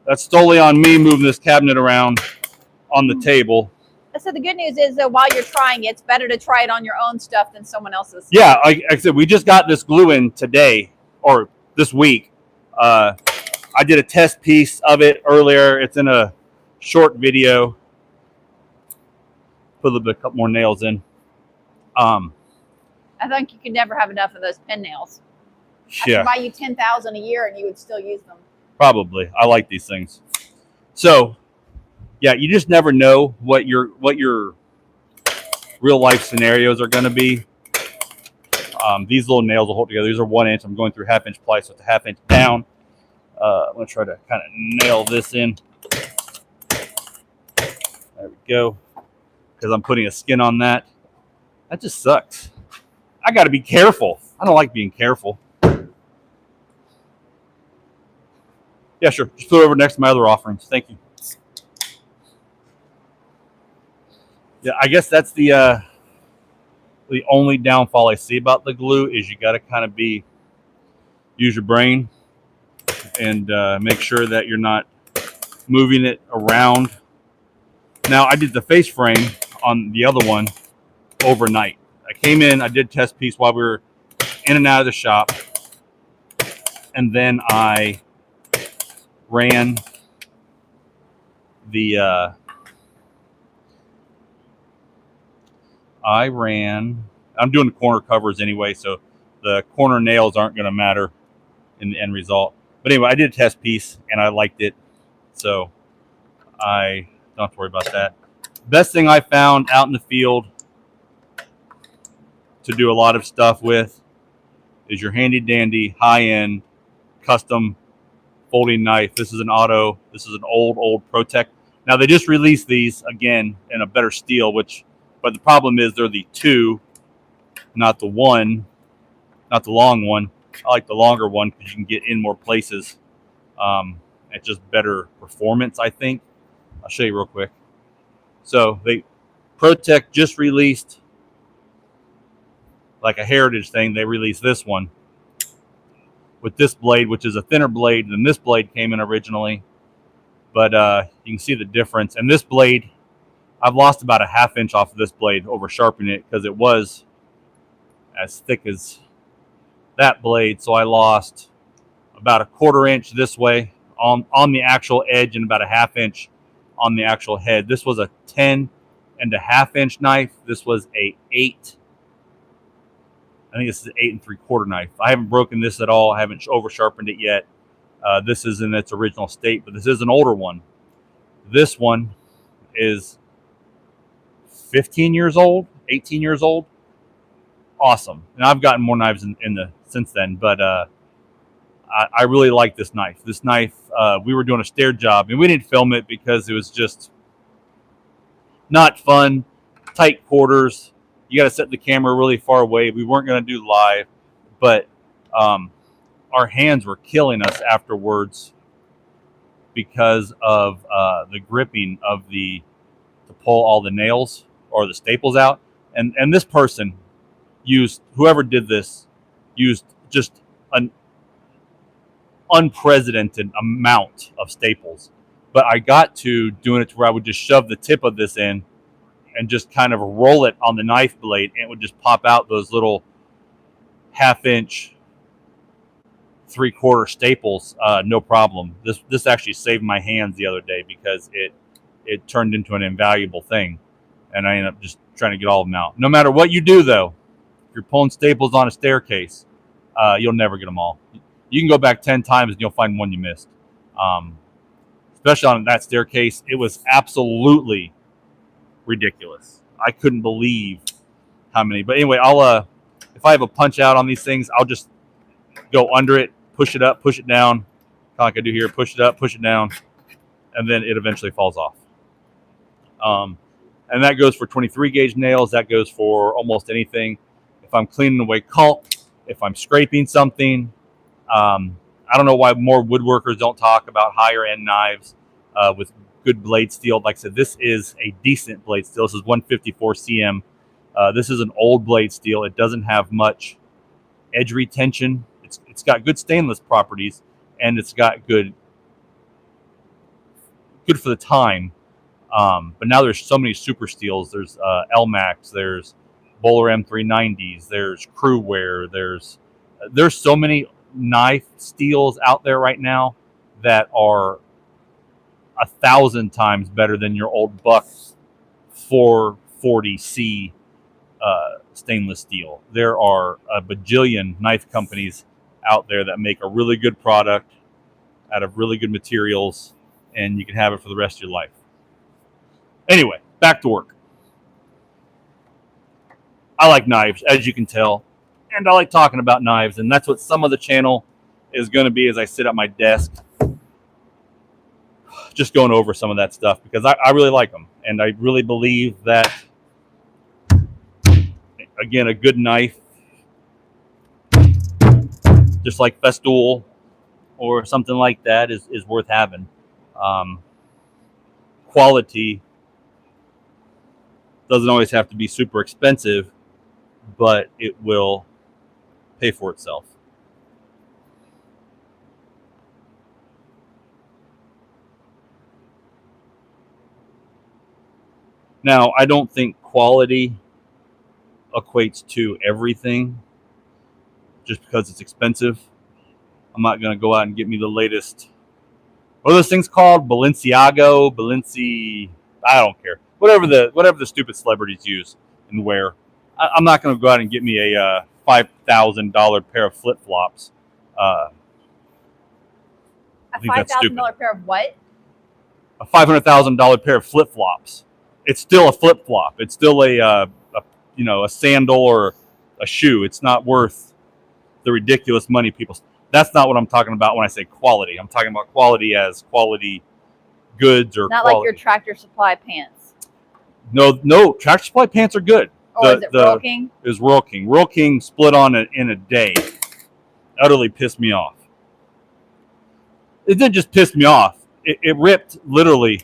That's solely on me moving this cabinet around on the table. I said the good news is that while you're trying it, it's better to try it on your own stuff than someone else's. Yeah, like I said, we just got this glue in today or this week. I did a test piece of it earlier. It's in a short video. Put a couple more nails in. I think you could never have enough of those pen nails. I could buy you 10,000 a year and you would still use them. Probably. I like these things. So, yeah, you just never know what your real life scenarios are going to be. These little nails will hold together. These are 1 inch. I'm going through 1/2 inch ply, so it's a 1/2 inch down. I'm going to try to kind of nail this in. There we go. Because I'm putting a skin on that. That just sucks. I got to be careful. I don't like being careful. Yeah, sure. Just put it over next to my other offerings. Thank you. Yeah, I guess that's the only downfall I see about the glue is you got to kind of use your brain and make sure that you're not moving it around. Now, I did the face frame on the other one overnight. I came in, I did test piece while we were in and out of the shop, and then I ran the I'm doing the corner covers anyway, so the corner nails aren't going to matter in the end result. But anyway, I did a test piece and I liked it, so I don't have to worry about that. Best thing I found out in the field to do a lot of stuff with is your handy dandy high-end custom folding knife. This is an auto. This is an old ProTech. Now they just released these again in a better steel, but the problem is they're the 2, not the 1, not the long one. I like the longer one because you can get in more places. It's just better performance, I think. I'll show you real quick. So ProTech just released like a heritage thing. They released this one with this blade, which is a thinner blade than this blade came in originally. But you can see the difference. And this blade, I've lost about a 1/2 inch off of this blade over sharpening it because it was as thick as that blade. So I lost about a 1/4 inch this way on the actual edge and about a 1/2 inch on the actual head. This was a 10.5 inch knife. This was a 8. I think this is an 8 3/4 knife. I haven't broken this at all. I haven't over sharpened it yet. This is in its original state, but this is an older one. This one is 15 years old, 18 years old. Awesome. And I've gotten more knives since then, but I really like this knife. This knife, we were doing a stair job, and we didn't film it because it was just not fun. Tight quarters. You got to set the camera really far away. We weren't going to do live, but our hands were killing us afterwards because of the gripping of to pull all the nails or the staples out. And this person whoever did this used just an unprecedented amount of staples. But I got to doing it to where I would just shove the tip of this in and just kind of roll it on the knife blade, and it would just pop out those little 1/2 inch, 3/4 staples, no problem. This actually saved my hands the other day because it turned into an invaluable thing, and I ended up just trying to get all of them out. No matter what you do, though, if you're pulling staples on a staircase, you'll never get them all. You can go back 10 times and you'll find one you missed. Especially on that staircase, it was absolutely ridiculous. I couldn't believe how many. But anyway, if I have a punch out on these things, I'll just go under it, push it up, push it down, kind of like I do here. Push it up, push it down, and then it eventually falls off. And that goes for 23 gauge nails. That goes for almost anything. If I'm cleaning away caulk, if I'm scraping something, I don't know why more woodworkers don't talk about higher end knives with good blade steel. Like I said, this is a decent blade steel. This is 154 cm. This is an old blade steel. It doesn't have much edge retention. It's got good stainless properties, and it's got good for the time. But now there's so many super steels. There's LMAX, there's Bowler M390s, there's Crewware, there's so many knife steels out there right now that are 1,000 times better than your old Buck 440C stainless steel. There are a bajillion knife companies out there that make a really good product out of really good materials, and you can have it for the rest of your life. Anyway, back to work. I like knives, as you can tell, and I like talking about knives, and that's what some of the channel is going to be as I sit at my desk just going over some of that stuff, because I really like them, and I really believe that, again, a good knife, just like Festool or something like that, is worth having. Quality doesn't always have to be super expensive, but it will pay for itself. Now, I don't think quality equates to everything just because it's expensive. I'm not going to go out and get me the latest, what are those things called? Balenci, I don't care. Whatever the stupid celebrities use and wear. I'm not going to go out and get me a $5,000 pair of flip-flops. A $5,000 pair of what? A $500,000 pair of flip-flops. It's still a flip-flop. It's still a sandal or a shoe. It's not worth the ridiculous money people. That's not what I'm talking about when I say quality. I'm talking about quality as quality goods or not quality. Like your Tractor Supply pants. No, Tractor Supply pants are good. Or is it Rural King? It was Rural King. Rural King split on it in a day. Utterly pissed me off. It didn't just piss me off. It ripped literally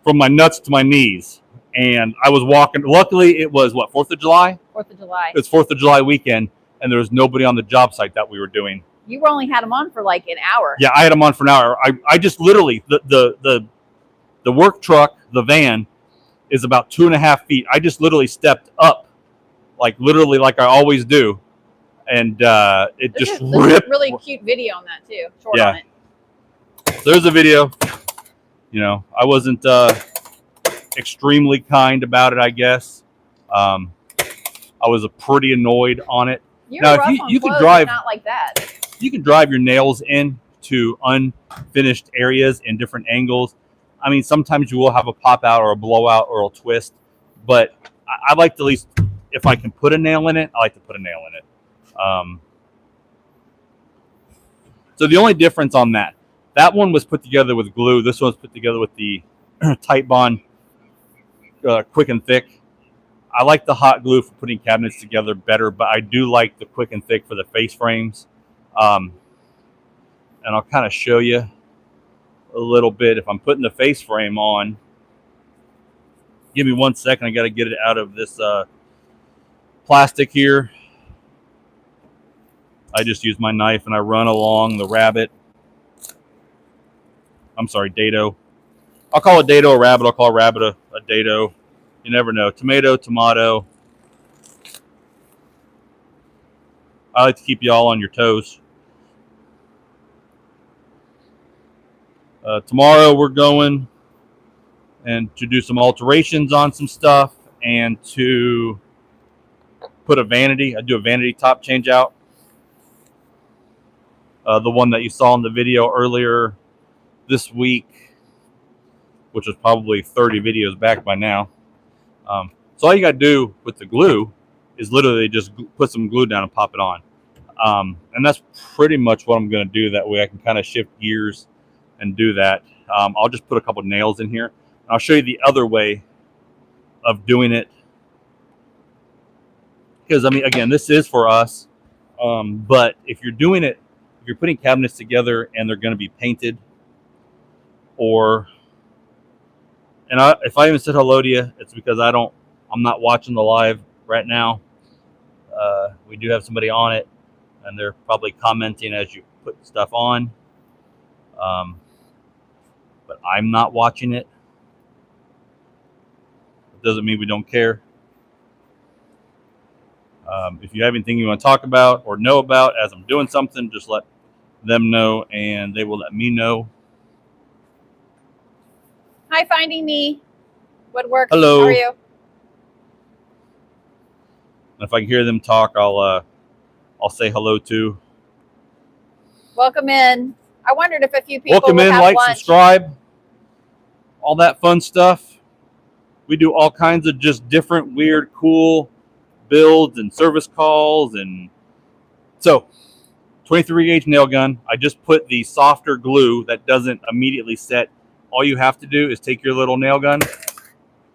from my nuts to my knees. And I was walking. Luckily, it was, 4th of July? 4th of July. It was 4th of July weekend, and there was nobody on the job site that we were doing. You only had them on for like an hour. Yeah, I had them on for an hour. I just literally, the work truck, the van, is about 2.5 feet. I just literally stepped up, like I always do, and it just ripped. There's a really cute video on that too. Short on it. So there's a video. I wasn't extremely kind about it, I guess. I was pretty annoyed on it. Now, if you can drive, not like that. You can drive your nails in to unfinished areas in different angles. I mean, sometimes you will have a pop out or a blowout or a twist, but I like to, at least, if I can put a nail in it, I like to put a nail in it. So the only difference on that one was put together with glue. This one was put together with the Tight Bond Quick and Thick. I like the hot glue for putting cabinets together better, but I do like the Quick and Thick for the face frames. And I'll kind of show you a little bit. If I'm putting the face frame on, give me 1 second. I got to get it out of this plastic here. I just use my knife and I run along the rabbit. I'm sorry, dado. I'll call a dado a rabbit. I'll call a rabbit a dado. You never know. Tomato. I like to keep you all on your toes. Tomorrow we're going and to do some alterations on some stuff and to put a vanity. I do a vanity top change out. The one that you saw in the video earlier this week, which was probably 30 videos back by now. So all you got to do with the glue is literally just put some glue down and pop it on. And that's pretty much what I'm going to do. That way I can kind of shift gears and do that. I'll just put a couple nails in here. I'll show you the other way of doing it, because I mean, again, this is for us. But if you're doing it, if you're putting cabinets together and they're going to be painted, or if I even said hello to you, it's because I'm not watching the live right now. We do have somebody on it, and they're probably commenting as you put stuff on. But I'm not watching it. It doesn't mean we don't care. If you have anything you want to talk about or know about as I'm doing something, just let them know, and they will let me know. Hi, Finding Me. Woodworking. Hello. How are you? If I can hear them talk, I'll say hello too. Welcome in. I wondered if a few people Welcome would in, have like, lunch. subscribe, all that fun stuff. We do all kinds of just different, weird, cool builds and service calls. And so 23 gauge nail gun. I just put the softer glue that doesn't immediately set. All you have to do is take your little nail gun,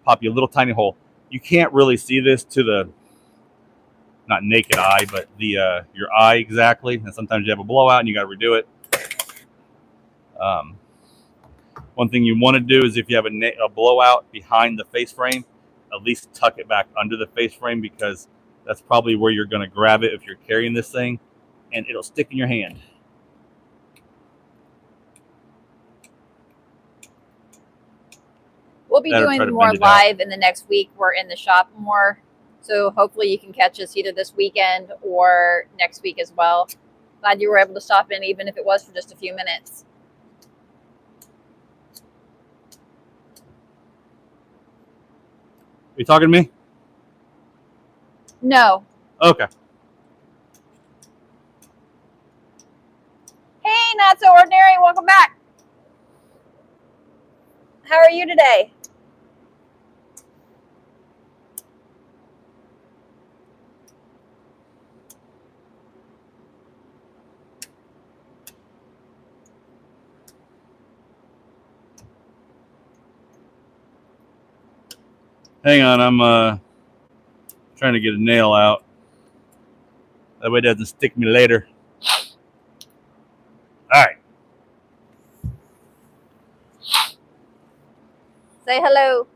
pop you a little tiny hole. You can't really see this to the, not naked eye, but the your eye exactly. And sometimes you have a blowout and you got to redo it. One thing you want to do is if you have a blowout behind the face frame, at least tuck it back under the face frame, because that's probably where you're going to grab it if you're carrying this thing, and it'll stick in your hand. We'll be doing more live in the next week. We're in the shop more, so hopefully you can catch us either this weekend or next week as well. Glad you were able to stop in, even if it was for just a few minutes. Are you talking to me? No. Okay. Hey, Not So Ordinary. Welcome back. How are you today? Hang on, I'm trying to get a nail out. That way it doesn't stick me later. All right. Say hello.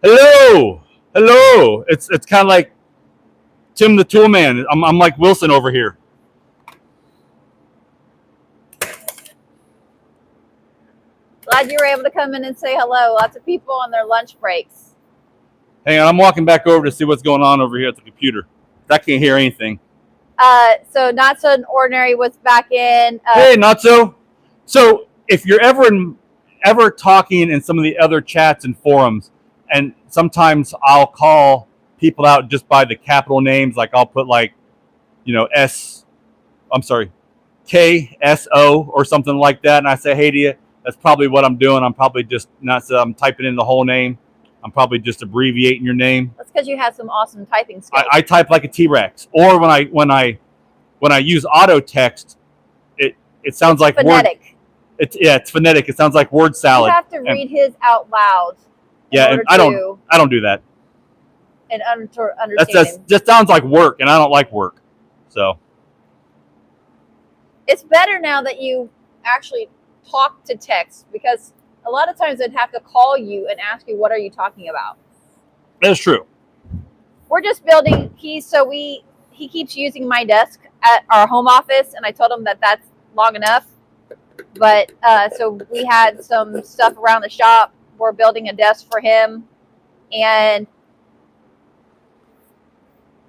Hello. Hello. It's kind of like Tim the Tool Man. I'm like Wilson over here. Glad you were able to come in and say hello. Lots of people on their lunch breaks. Hang on, I'm walking back over to see what's going on over here at the computer. I can't hear anything. So Not So Ordinary was back in. Hey, Not So. So if you're ever talking in some of the other chats and forums, and sometimes I'll call people out just by the capital names, like I'll put like, KSO or something like that, and I say hey to you. That's probably what I'm doing. I'm probably just I'm typing in the whole name. I'm probably just abbreviating your name. That's because you have some awesome typing skills. I type like a T-Rex, or when I use auto text, it sounds like phonetic. It's phonetic. It sounds like word salad. You have to read his out loud. Yeah, and I don't do that. And understand. That sounds like work, and I don't like work. So it's better now that you actually talk to text, because a lot of times I'd have to call you and ask you, what are you talking about? That's true. We're just building keys, so he keeps using my desk at our home office, and I told him that that's long enough. But so we had some stuff around the shop. We're building a desk for him, and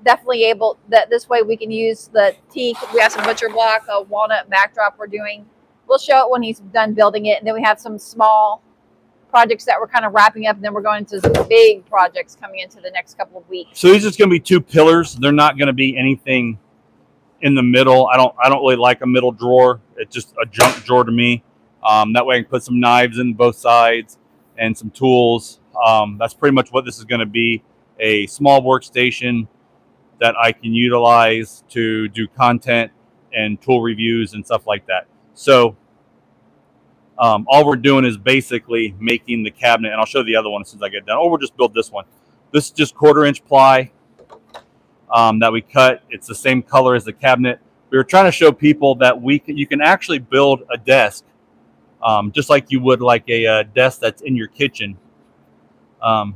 definitely able that this way we can use the teak. We have some butcher block, a walnut backdrop we're doing. We'll show it when he's done building it, and then we have some small projects that we're kind of wrapping up, and then we're going to some big projects coming into the next couple of weeks. So these are just going to be two pillars. They're not going to be anything in the middle. I don't really like a middle drawer. It's just a junk drawer to me. That way I can put some knives in both sides and some tools. That's pretty much what this is going to be, a small workstation that I can utilize to do content and tool reviews and stuff like that. So All we're doing is basically making the cabinet, and I'll show the other one as soon as I get done. Or we'll just build this one. This is just 1/4-inch ply that we cut. It's the same color as the cabinet. We were trying to show people that you can actually build a desk just like you would like a desk that's in your kitchen out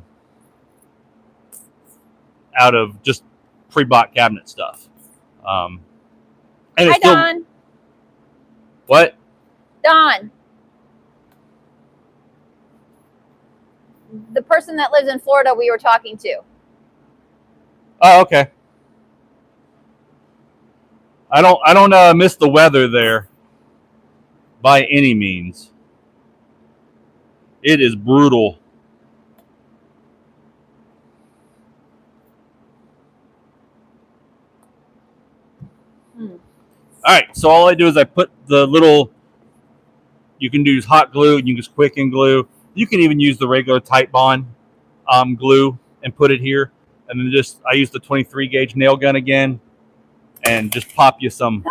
of just pre-bought cabinet stuff. And Hi, it's still, Don. what? Don. The person that lives in Florida we were talking to. Oh, okay. I don't miss the weather there by any means. It is brutal. All right, so all I do is I put the little, you can use hot glue, you can use Quicken glue. You can even use the regular Titebond glue and put it here. And then I use the 23 gauge nail gun again and just pop you some.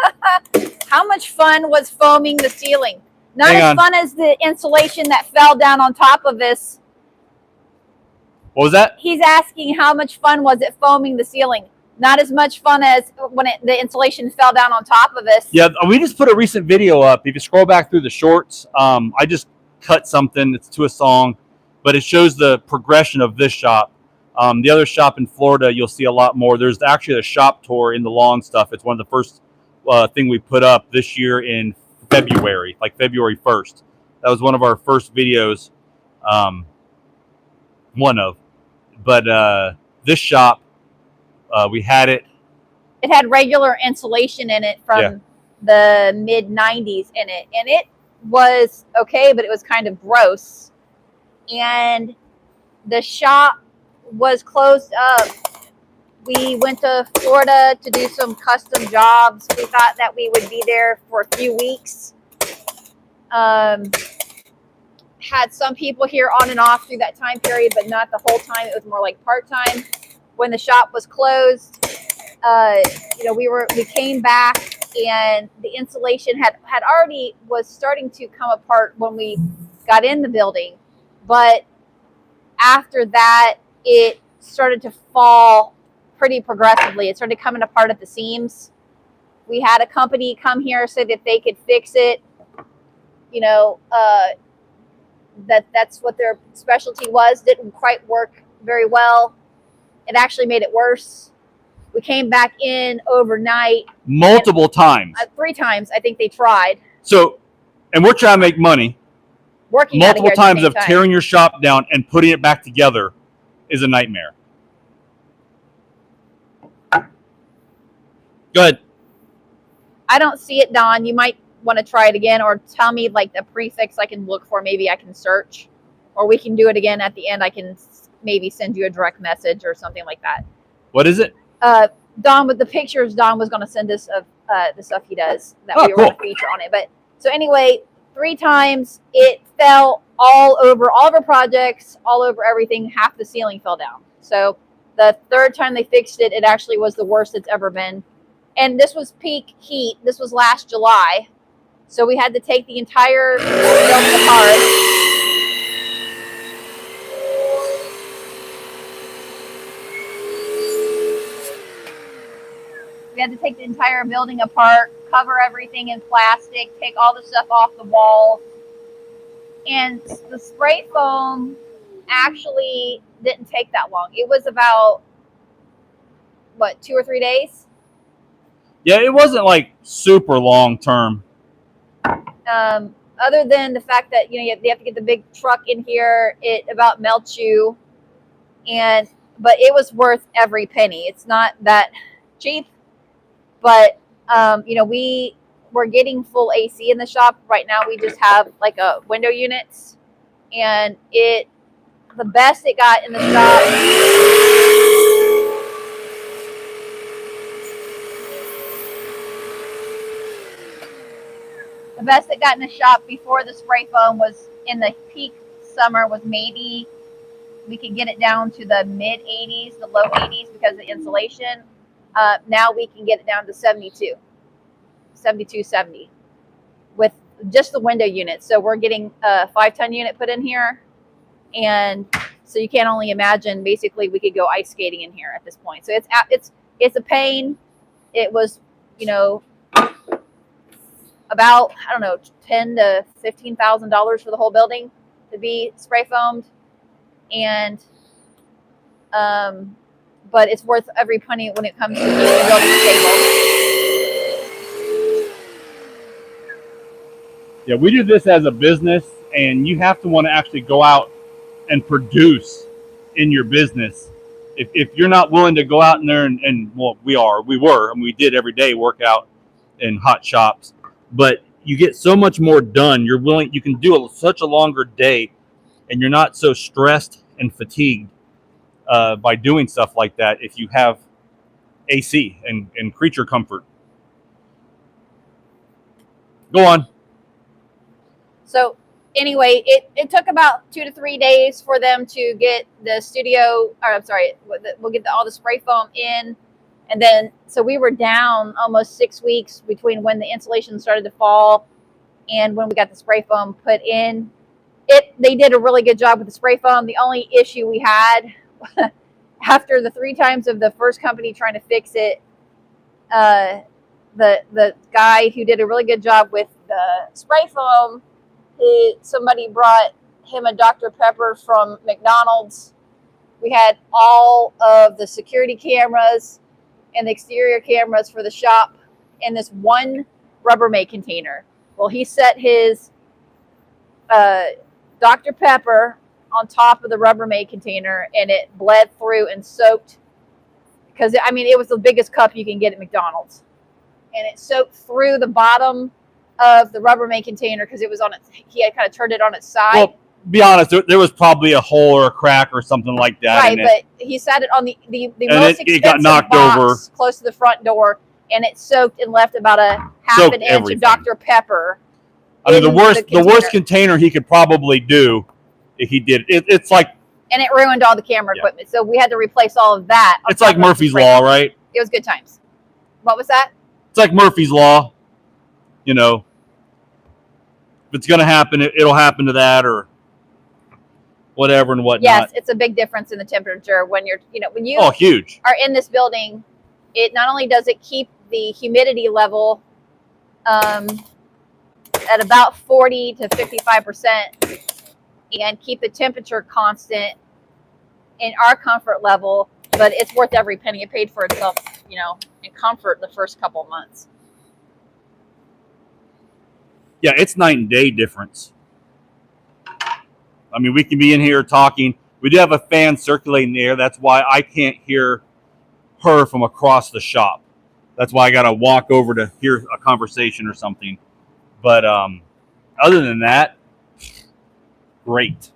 How much fun was foaming the ceiling? Not Hang as on. fun as the insulation that fell down on top of this. What was that? He's asking how much fun was it foaming the ceiling? Not as much fun as when the insulation fell down on top of us. Yeah, we just put a recent video up. If you scroll back through the shorts, I just cut something. It's to a song, but it shows the progression of this shop. The other shop in Florida, you'll see a lot more. There's actually a shop tour in the lawn stuff. It's one of the first thing we put up this year in February, like February 1st. That was one of our first videos. One of. But this shop, we had it. It had regular insulation in it from the mid 90s in it. And it was okay, but it was kind of gross. And the shop was closed up. We went to Florida to do some custom jobs. We thought that we would be there for a few weeks. Had some people here on and off through that time period, but not the whole time. It was more like part-time. When the shop was closed, we came back and the insulation had already was starting to come apart when we got in the building. But after that, it started to fall pretty progressively. It started coming apart at the seams. We had a company come here so that they could fix it. That's what their specialty was. Didn't quite work very well. It actually made it worse. We came back in overnight. Multiple times. 3 times, I think they tried. So, and we're trying to make money. Working multiple times of tearing your shop down and putting it back together is a nightmare. Go ahead. I don't see it, Don. You might want to try it again, or tell me like the prefix I can look for. Maybe I can search, or we can do it again at the end. I can maybe send you a direct message or something like that. What is it? Don, with the pictures, Don was going to send us of the stuff he does that we were cool. going to feature on it. But so anyway, 3 times it fell all over all of our projects, all over everything. Half the ceiling fell down. So the 3rd time they fixed it, it actually was the worst it's ever been. And this was peak heat. This was last July. So we had to take the entire building apart. We had to take the entire building apart, cover everything in plastic, take all the stuff off the walls. And the spray foam actually didn't take that long. It was about, 2 or 3 days? Yeah, it wasn't like super long term. Other than the fact that you have to get the big truck in here, it about melts you. But it was worth every penny. It's not that cheap, but we were getting full AC in the shop. Right now we just have like a window units, and the best it got in the shop. The best it got in the shop before the spray foam was in the peak summer was maybe we could get it down to the mid 80s, the low 80s because of the insulation. Now we can get it down to 72, 70 with just the window units. So we're getting a 5-ton unit put in here, and so you can only imagine. Basically, we could go ice skating in here at this point. So it's a pain. It was, about, I don't know, $10,000 to $15,000 for the whole building to be spray foamed, and but it's worth every penny when it comes to keeping the building stable. Yeah, we do this as a business, and you have to want to actually go out and produce in your business. If you're not willing to go out in there and well, we were, and we did every day work out in hot shops, but you get so much more done. You can do such a longer day, and you're not so stressed and fatigued by doing stuff like that if you have AC and creature comfort. Go on. So anyway, it took about 2 to 3 days for them to get the studio, or I'm sorry, we'll get all the spray foam in. And then, so we were down almost 6 weeks between when the insulation started to fall and when we got the spray foam put in. They did a really good job with the spray foam. The only issue we had after the 3 times of the first company trying to fix it, the guy who did a really good job with the spray foam, somebody brought him a Dr. Pepper from McDonald's. We had all of the security cameras and the exterior cameras for the shop in this one Rubbermaid container. Well, he set his Dr. Pepper on top of the Rubbermaid container, and it bled through and soaked, because it was the biggest cup you can get at McDonald's, and it soaked through the bottom of the Rubbermaid container because it was on its. He had kind of turned it on its side. Well, be honest, there was probably a hole or a crack or something like that. Right, but he sat it on the most expensive got knocked box over close to the front door, and it soaked and left about a half an inch of Dr. Pepper. I mean, the worst container he could probably do if he did. It's like, and it ruined all the camera equipment, so we had to replace all of that. It's like Murphy's Law, right? It was good times. What was that? It's like Murphy's Law. If it's going to happen, it'll happen to that or whatever and whatnot. Yes, it's a big difference in the temperature when you're, when you huge. are in this building. It not only does it keep the humidity level at about 40 to 55% and keep the temperature constant in our comfort level, but it's worth every penny. It paid for itself, in comfort the first couple of months. Yeah, it's night and day difference. I mean, we can be in here talking. We do have a fan circulating the air. That's why I can't hear her from across the shop. That's why I got to walk over to hear a conversation or something. But other than that, great.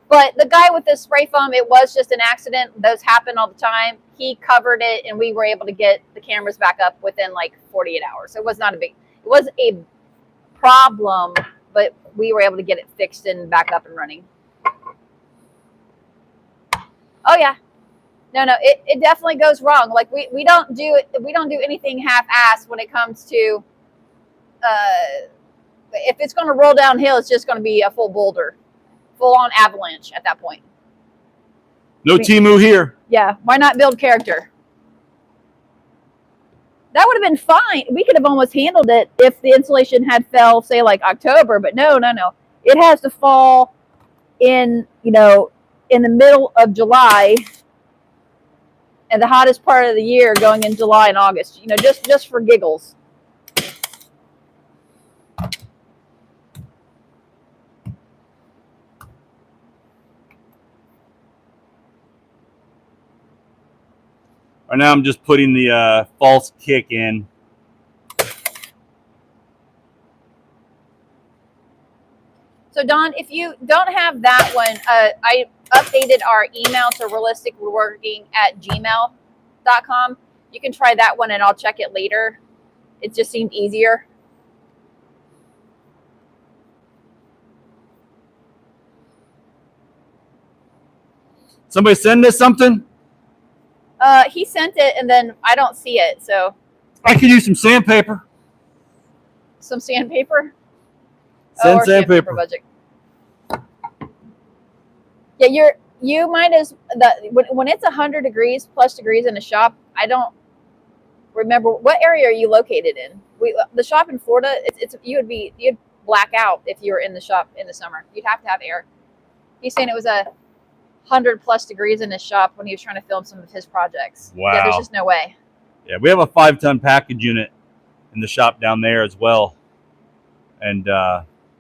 But the guy with the spray foam, it was just an accident. Those happen all the time. He covered it, and we were able to get the cameras back up within like 48 hours. So it was not it was a problem, but we were able to get it fixed and back up and running. Oh yeah, no, it definitely goes wrong. Like we don't do anything half-assed when it comes to if it's going to roll downhill, it's just going to be a full boulder, full-on avalanche at that point. No Temu here. Yeah, why not build character? That would have been fine. We could have almost handled it if the insulation had fell, say, like October. But no. It has to fall in the middle of July, and the hottest part of the year going in July and August. Just for giggles. Right now I'm just putting the false kick in. So Dawn, if you don't have that one, I updated our email to realisticwoodworking@gmail.com. You can try that one and I'll check it later. It just seemed easier. Somebody send us something? He sent it and then I don't see it, so. I could use some sandpaper. Some sandpaper? Or sandpaper budget. Yeah, you might as when it's 100 degrees plus degrees in a shop. I don't remember what area are you located in. The shop in Florida, you'd black out if you were in the shop in the summer. You'd have to have air. He's saying it was 100+ degrees in his shop when he was trying to film some of his projects. Wow. Yeah, there's just no way. Yeah, we have a 5-ton package unit in the shop down there as well. And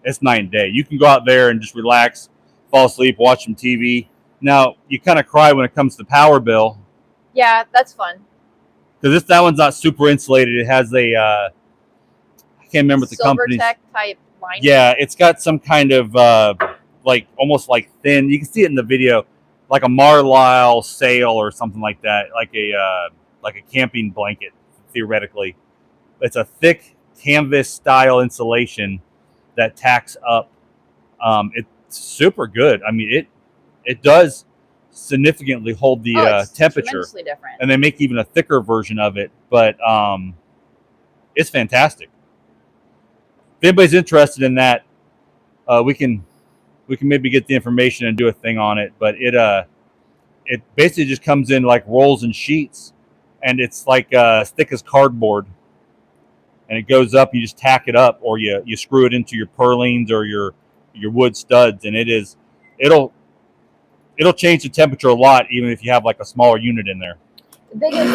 it's night and day. You can go out there and just relax, fall asleep, watch some TV. Now, you kind of cry when it comes to power bill. Yeah, that's fun. Because that one's not super insulated. It has I can't remember the company. Silvertech type lining. Yeah, it's got some kind of almost like thin. You can see it in the video, like a Marlisle sail or something like that, like a camping blanket theoretically. It's a thick canvas style insulation that tacks up. It's super good. I mean, it does significantly hold the temperature. Tremendously different. And they make even a thicker version of it, but it's fantastic. If anybody's interested in that, we can maybe get the information and do a thing on it. But it basically just comes in like rolls and sheets, and it's like as thick as cardboard. And it goes up. You just tack it up, or you screw it into your purlins or your wood studs, and it'll change the temperature a lot, even if you have like a smaller unit in there. The biggest.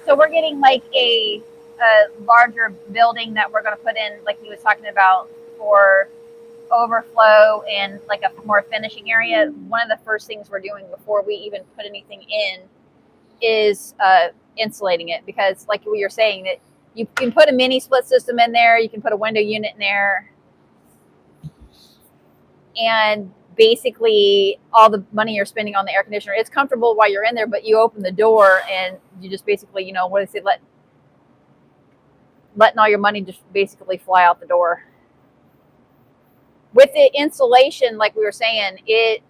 So we're getting like a larger building that we're going to put in, like he was talking about, for overflow and like a more finishing area. One of the first things we're doing before we even put anything in is insulating it, because like we were saying, that you can put a mini split system in there, you can put a window unit in there, and basically all the money you're spending on the air conditioner, it's comfortable while you're in there, but you open the door and you just basically, what is it, letting all your money just basically fly out the door. With the insulation, like we were saying, it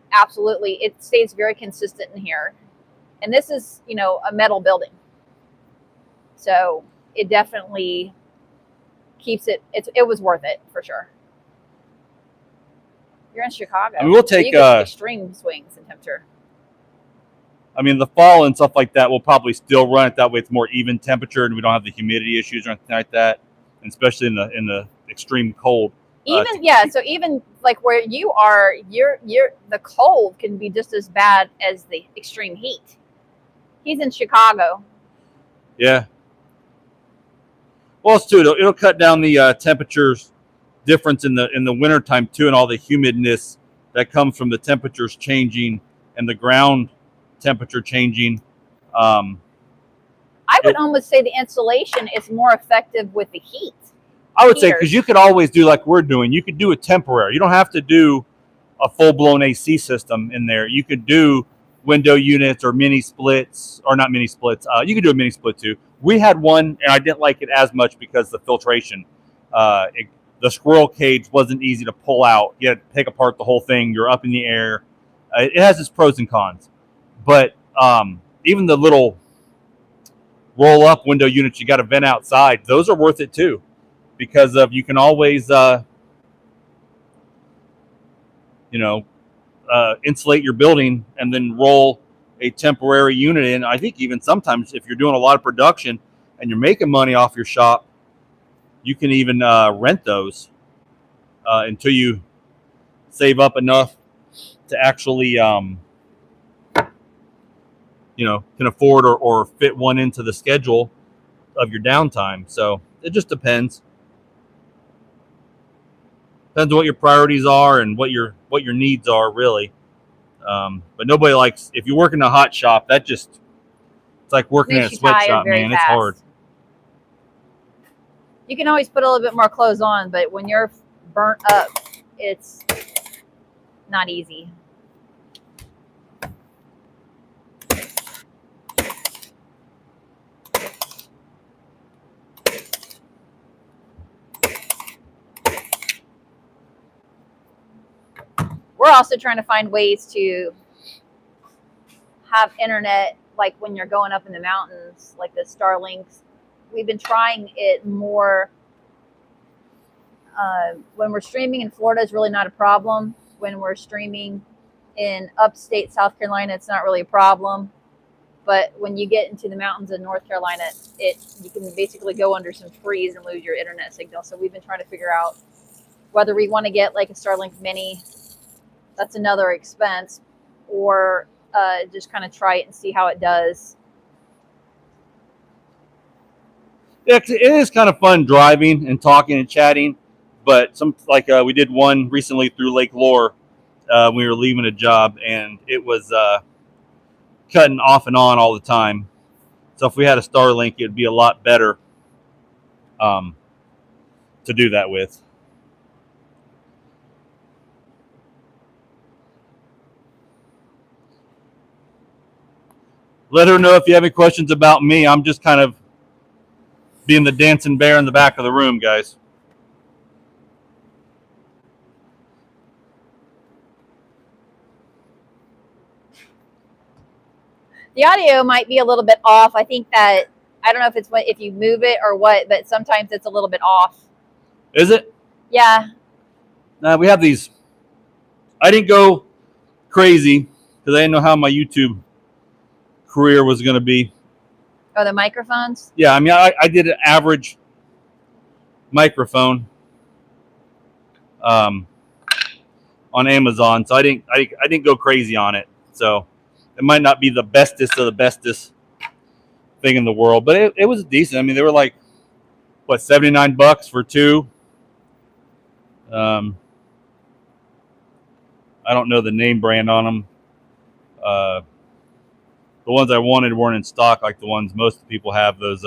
stays very consistent in here. And this is, a metal building. So it definitely keeps it was worth it for sure. You're in Chicago. I mean, we'll take extreme swings in temperature. I mean, the fall and stuff like that, we'll probably still run it that way. It's more even temperature, and we don't have the humidity issues or anything like that, and especially in the extreme cold. So even like where you are, the cold can be just as bad as the extreme heat. He's in Chicago. Yeah. Well, it's too. It'll cut down the temperatures difference in the wintertime too, and all the humidness that comes from the temperatures changing and the ground temperature changing. I would almost say the insulation is more effective with the heat. I would say, because you could always do like we're doing. You could do a temporary. You don't have to do a full-blown AC system in there. You could do window units or mini splits, or not mini splits. You could do a mini split too. We had one, and I didn't like it as much because the filtration. The squirrel cage wasn't easy to pull out. You had to take apart the whole thing. You're up in the air. It has its pros and cons. But even the little roll-up window units you got to vent outside, those are worth it too, because you can always insulate your building and then roll a temporary unit in. I think even sometimes if you're doing a lot of production and you're making money off your shop, you can even rent those until you save up enough to actually, can afford or fit one into the schedule of your downtime. So it just depends. Depends on what your priorities are and what your needs are, really. But nobody likes, if you work in a hot shop, it's like working in a sweatshop, man. It's hard. You can always put a little bit more clothes on, but when you're burnt up, it's not easy. We're also trying to find ways to have internet, like when you're going up in the mountains, like the Starlinks. we've been trying it more. When we're streaming in Florida, it's really not a problem. When we're streaming in upstate South Carolina, it's not really a problem. But when you get into the mountains of North Carolina, you can basically go under some trees and lose your internet signal. So we've been trying to figure out whether we want to get like a Starlink Mini. That's another expense, or just kind of try it and see how it does. Yeah, it is kind of fun driving and talking and chatting. But we did one recently through Lake Lore. We were leaving a job, and it was cutting off and on all the time. So if we had a Starlink, it'd be a lot better to do that with. Let her know if you have any questions about me. I'm just kind of being the dancing bear in the back of the room, guys. The audio might be a little bit off. I think that, I don't know if it's if you move it or what, but sometimes it's a little bit off. Is it? Yeah. We have these. I didn't go crazy because I didn't know how my YouTube career was going to be. Oh, the microphones? Yeah, I mean, I did an average microphone on Amazon, so I didn't go crazy on it. So it might not be the bestest of the bestest thing in the world, but it was decent. I mean, they were like, what, $79 for two. I don't know the name brand on them. The ones I wanted weren't in stock, like the ones most people have. Those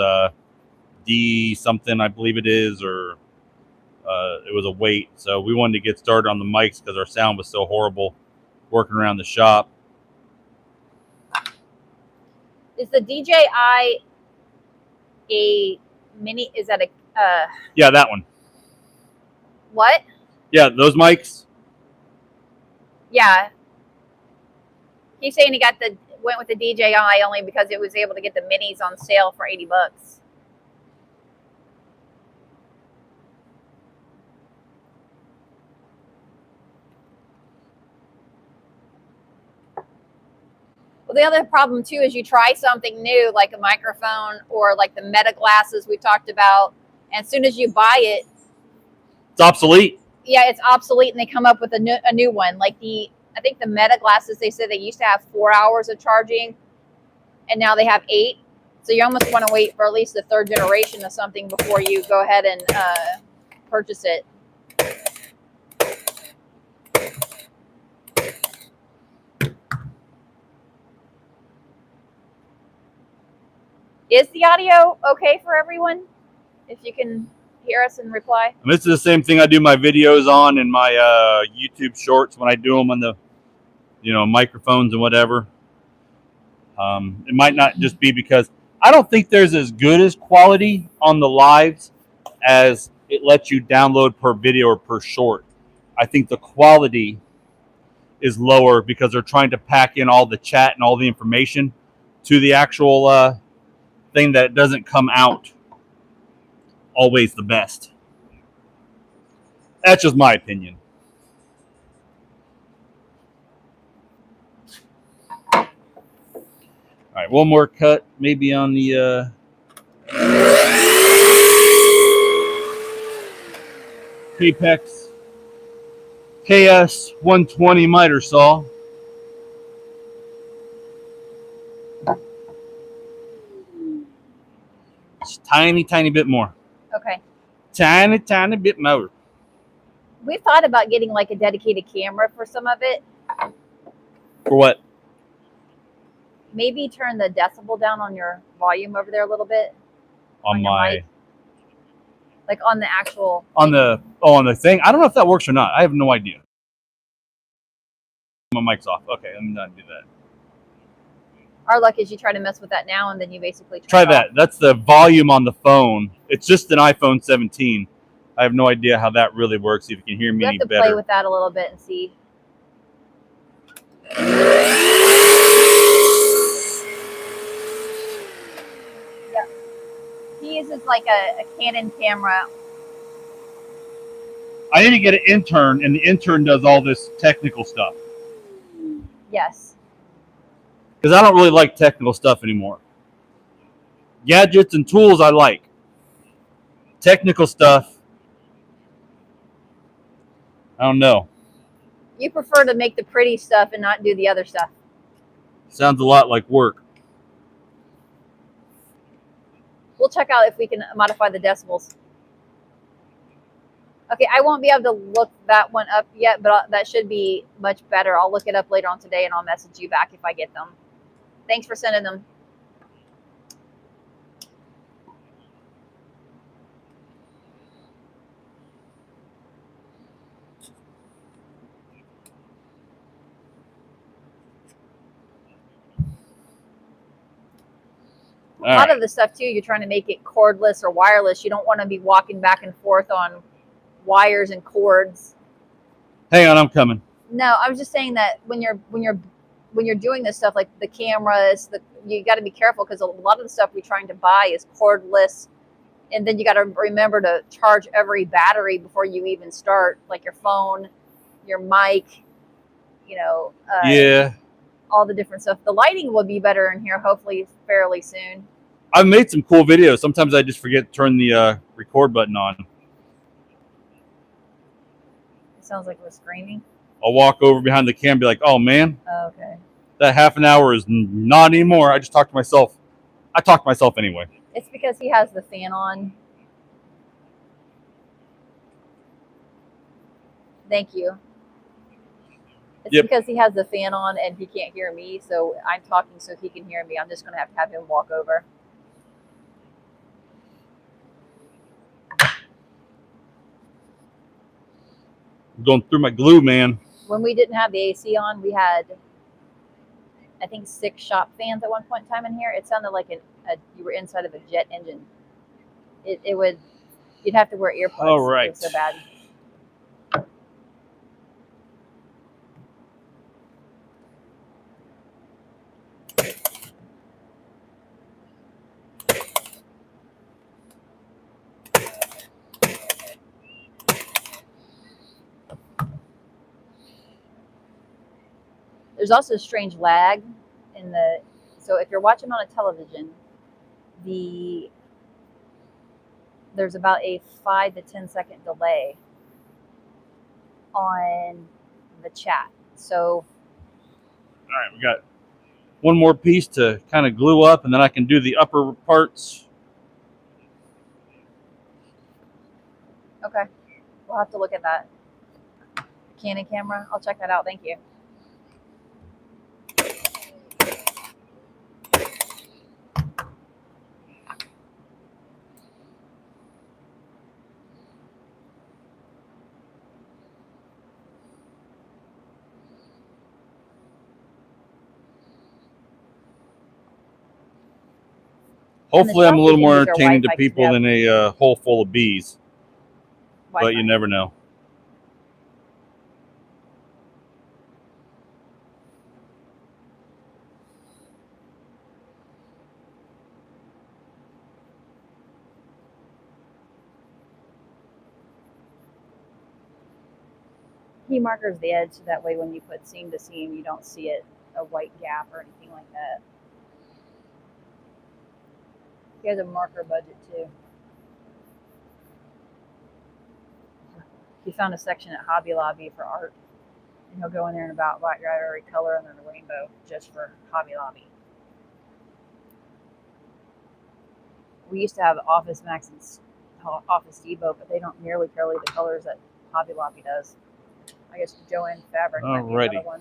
D something, I believe it is, or it was a weight. So we wanted to get started on the mics because our sound was so horrible working around the shop. Is the DJI a mini? Is that a yeah, that one. What? Yeah, those mics. Yeah. He's saying he went with the DJI only because it was able to get the minis on sale for $80. Well, the other problem too is you try something new like a microphone or like the Meta glasses we talked about, and as soon as you buy it, it's obsolete. Yeah, it's obsolete, and they come up with a new one. Like I think the Meta glasses, they said they used to have 4 hours of charging, and now they have 8. So you almost want to wait for at least the 3rd generation of something before you go ahead and purchase it. Is the audio okay for everyone? If you can hear us and reply. And this is the same thing I do my videos on in my YouTube shorts when I do them on the, microphones and whatever. It might not just be because I don't think there's as good as quality on the lives as it lets you download per video or per short. I think the quality is lower because they're trying to pack in all the chat and all the information to the actual thing that doesn't come out always the best. That's just my opinion. All right, one more cut, maybe on the Apex KS 120 miter saw. Just tiny bit more. Okay. Tiny bit more. We've thought about getting like a dedicated camera for some of it. For what? Maybe turn the decibel down on your volume over there a little bit. On my mic. Like on the actual on the thing. I don't know if that works or not. I have no idea. My mic's off. Okay, let me not do that. Our luck is you try to mess with that now and then you basically try that. That's the volume on the phone. It's just an iPhone 17. I have no idea how that really works. If you can hear me any better. You have to play with that a little bit and see. Yeah. He uses like a Canon camera. I need to get an intern, and the intern does all this technical stuff. Yes. Because I don't really like technical stuff anymore. Gadgets and tools I like. Technical stuff, I don't know. You prefer to make the pretty stuff and not do the other stuff. Sounds a lot like work. We'll check out if we can modify the decibels. Okay, I won't be able to look that one up yet, but that should be much better. I'll look it up later on today, and I'll message you back if I get them. Thanks for sending them. A lot of the stuff too, you're trying to make it cordless or wireless. You don't want to be walking back and forth on wires and cords. Hang on, I'm coming. No, I was just saying that when you're doing this stuff like the cameras, you got to be careful because a lot of the stuff we're trying to buy is cordless, and then you got to remember to charge every battery before you even start, like your phone, your mic, yeah. all the different stuff. The lighting will be better in here, hopefully, fairly soon. I've made some cool videos. Sometimes I just forget to turn the record button on. It sounds like we're screaming. I'll walk over behind the camera and be like, oh, man. Okay. That half an hour is not anymore. I just talk to myself. I talk to myself anyway. It's because he has the fan on. Thank you. It's because he has the fan on and he can't hear me, so I'm talking so he can hear me. I'm just going to have him walk over. I'm going through my glue, man. When we didn't have the AC on, we had, I think, 6 shop fans at one point in time in here. It sounded like you were inside of a jet engine. You'd have to wear earplugs. All right. It was so bad. There's also a strange lag so if you're watching on a television, there's about a 5 to 10 second delay on the chat. So, all right, we got one more piece to kind of glue up, and then I can do the upper parts. Okay, we'll have to look at that. Canon camera, I'll check that out. Thank you. Hopefully, I'm a little more entertaining to people than a hole full of bees. Wi-Fi. But you never know. He markers the edge so that way when you put seam to seam, you don't see a white gap or anything like that. He has a marker budget too. He found a section at Hobby Lobby for art, and he'll go in there and about buy every color under the rainbow just for Hobby Lobby. We used to have Office Max and Office Depot, but they don't nearly carry the colors that Hobby Lobby does. I guess Joanne Fabric might be another one.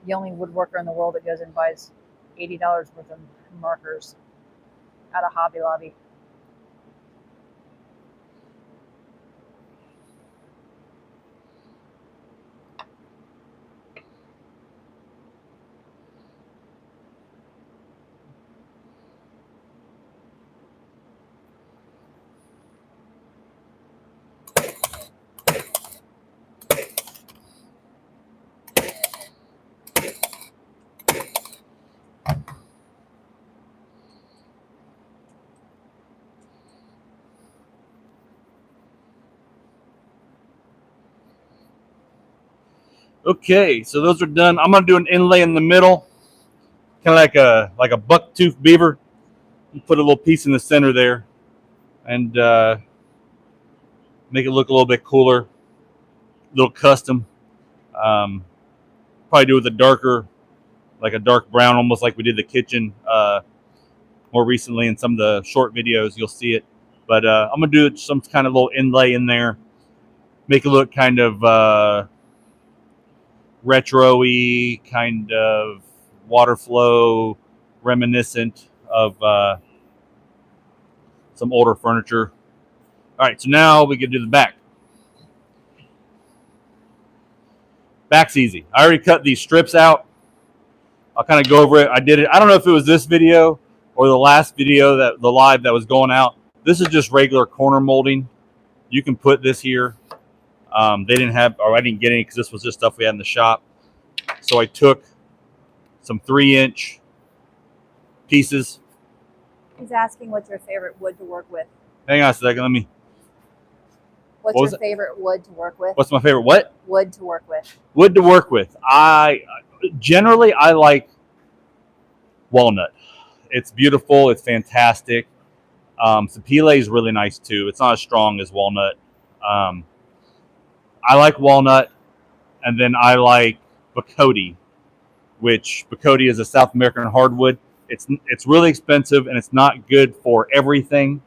The only woodworker in the world that goes and buys $80 worth of markers out of Hobby Lobby. Okay, so those are done. I'm gonna do an inlay in the middle, kind of like a buck tooth beaver. Put a little piece in the center there, and make it look a little bit cooler, a little custom. Um, Probably do with a darker, like a dark brown, almost like we did the kitchen more recently in some of the short videos. You'll see it, but I'm gonna do some kind of little inlay in there, make it look kind of retro-y, kind of water flow, reminiscent of some older furniture. All right, so now we can do the back. Back's easy. I already cut these strips out. I'll kind of go over it. I did it. I don't know if it was this video or the last video, that the live that was going out. This is just regular corner molding. You can put this here. They didn't have, or I didn't get any because this was just stuff we had in the shop. So I took some 3-inch pieces. He's asking what's your favorite wood to work with. Hang on a second. Let me. What's What was your favorite wood to work with? What's my favorite? What? Wood to work with. Wood to work with. I like walnut. It's beautiful. It's fantastic. Sapele is really nice too. It's not as strong as walnut. I like walnut, and then I like Bacote, which Bacote is a South American hardwood. It's really expensive, and it's not good for everything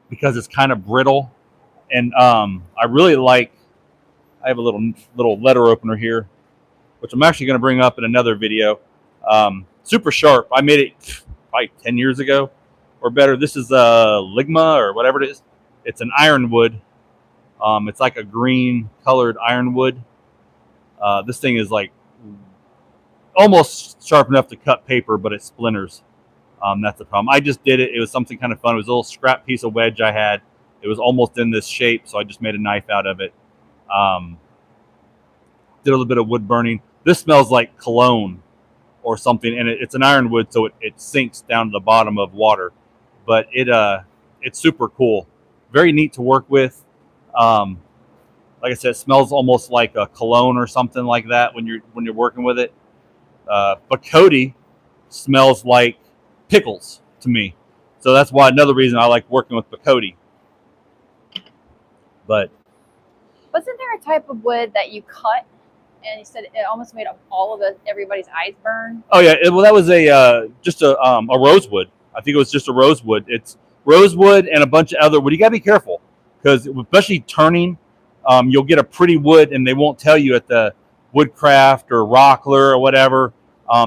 because it's kind of brittle. And I really like. I have a little letter opener here, which I'm actually going to bring up in another video. Super sharp. I made it probably 10 years ago or better. This is Ligma or whatever it is. It's an ironwood. It's like a green colored ironwood. This thing is like almost sharp enough to cut paper, but it splinters. That's the problem. I just did it. It was something kind of fun. It was a little scrap piece of wedge I had. It was almost in this shape, so I just made a knife out of it. Did a little bit of wood burning. This smells like cologne or something, and it's an ironwood, so it sinks down to the bottom of water. But it's super cool, very neat to work with. Like I said, it smells almost like a cologne or something like that when you're working with it. Bacote smells like pickles to me, so that's why another reason I like working with Bacote. But wasn't there a type of wood that you cut and you said it almost made all of everybody's eyes burn? Oh yeah, well that was just a rosewood. I think it was just a rosewood. It's rosewood and a bunch of other wood. You gotta be careful because especially turning, you'll get a pretty wood and they won't tell you at the Woodcraft or Rockler or whatever.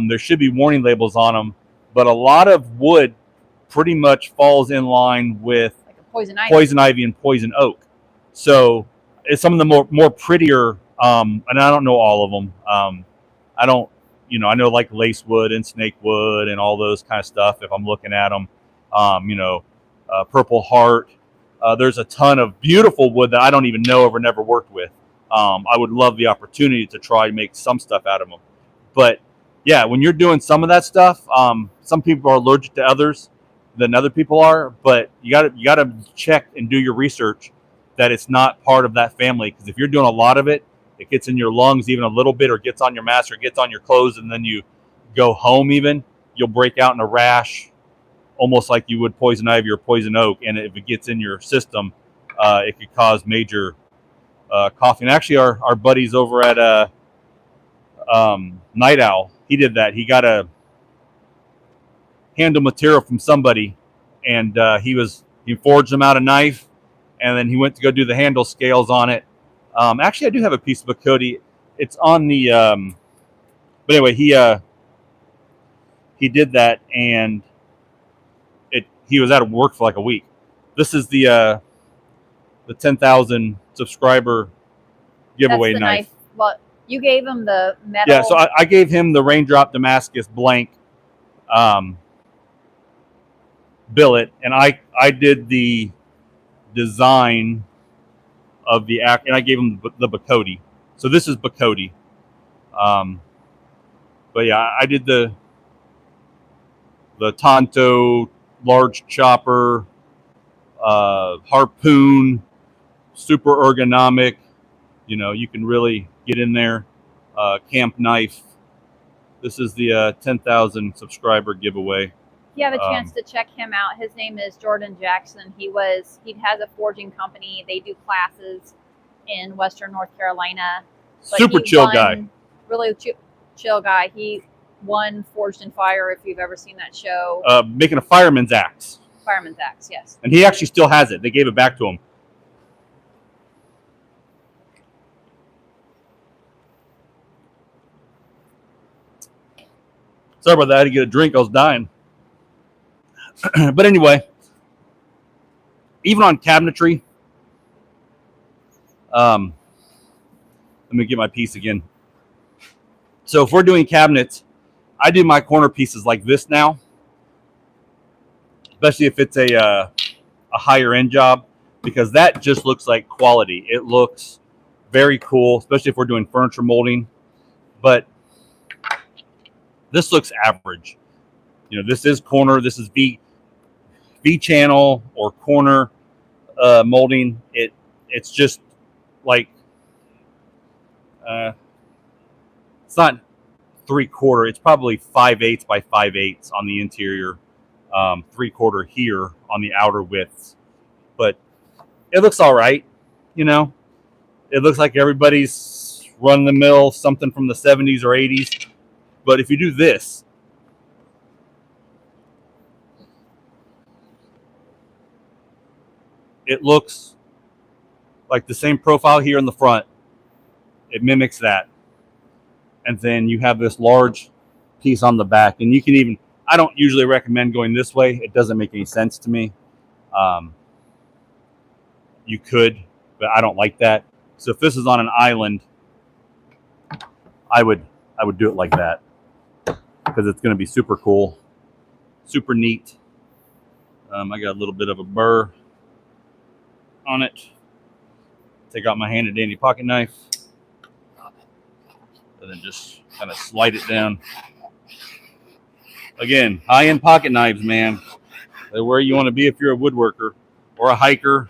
There should be warning labels on them, but a lot of wood pretty much falls in line with like a poison ivy and poison oak. So it's some of the more prettier. And I don't know all of them. I don't, I know like lacewood and snakewood and all those kind of stuff if I'm looking at them. Purple heart. There's a ton of beautiful wood that I don't even know or never worked with. I would love the opportunity to try to make some stuff out of them. But yeah, when you're doing some of that stuff, some people are allergic to others than other people are. But you gotta check and do your research that it's not part of that family. Because if you're doing a lot of it, it gets in your lungs even a little bit, or gets on your mask, or gets on your clothes, and then you go home even, you'll break out in a rash, almost like you would poison ivy or poison oak. And if it gets in your system, it could cause major coughing. Actually, our buddies over at Night Owl, he did that. He got a handle material from somebody, and he forged them out a knife, and then he went to go do the handle scales on it. Actually, I do have a piece of Bacote. It's on the. But anyway, he did that, and he was out of work for like a week. This is the 10,000 subscriber giveaway knife. Well, you gave him the metal. Yeah, so I gave him the Raindrop Damascus blank billet, and I did the design of the act, and I gave him the Bacote. So this is Bacote. But yeah, I did the Tonto large chopper, harpoon, super ergonomic, You know, you can really get in there. Camp Knife. This is the 10,000 subscriber giveaway. If you have a chance to check him out, his name is Jordan Jackson. He has a forging company. They do classes in Western North Carolina. Super chill guy. Really chill guy. He won Forged in Fire, if you've ever seen that show. Making a fireman's axe. Fireman's axe, yes. And he actually still has it. They gave it back to him. Sorry about that. I had to get a drink. I was dying. But anyway, even on cabinetry, let me get my piece again. So if we're doing cabinets, I do my corner pieces like this now, especially if it's a higher end job, because that just looks like quality. It looks very cool, especially if we're doing furniture molding. But this looks average. You know, this is corner. This is V channel or corner molding. It's just like it's not 3/4. It's probably 5/8 by 5/8 on the interior, 3/4 here on the outer widths. But it looks all right. You know, it looks like everybody's run the mill, something from the 70s or 80s. But if you do this, it looks like the same profile here in the front. It mimics that. And then you have this large piece on the back. And you can even, I don't usually recommend going this way. It doesn't make any sense to me. You could, but I don't like that. So if this is on an island, I would do it like that, because it's going to be super cool, super neat. I got a little bit of a burr on it. Take out my handy dandy pocket knife, and then just kind of slide it down. Again, high-end pocket knives, man. They're where you want to be if you're a woodworker or a hiker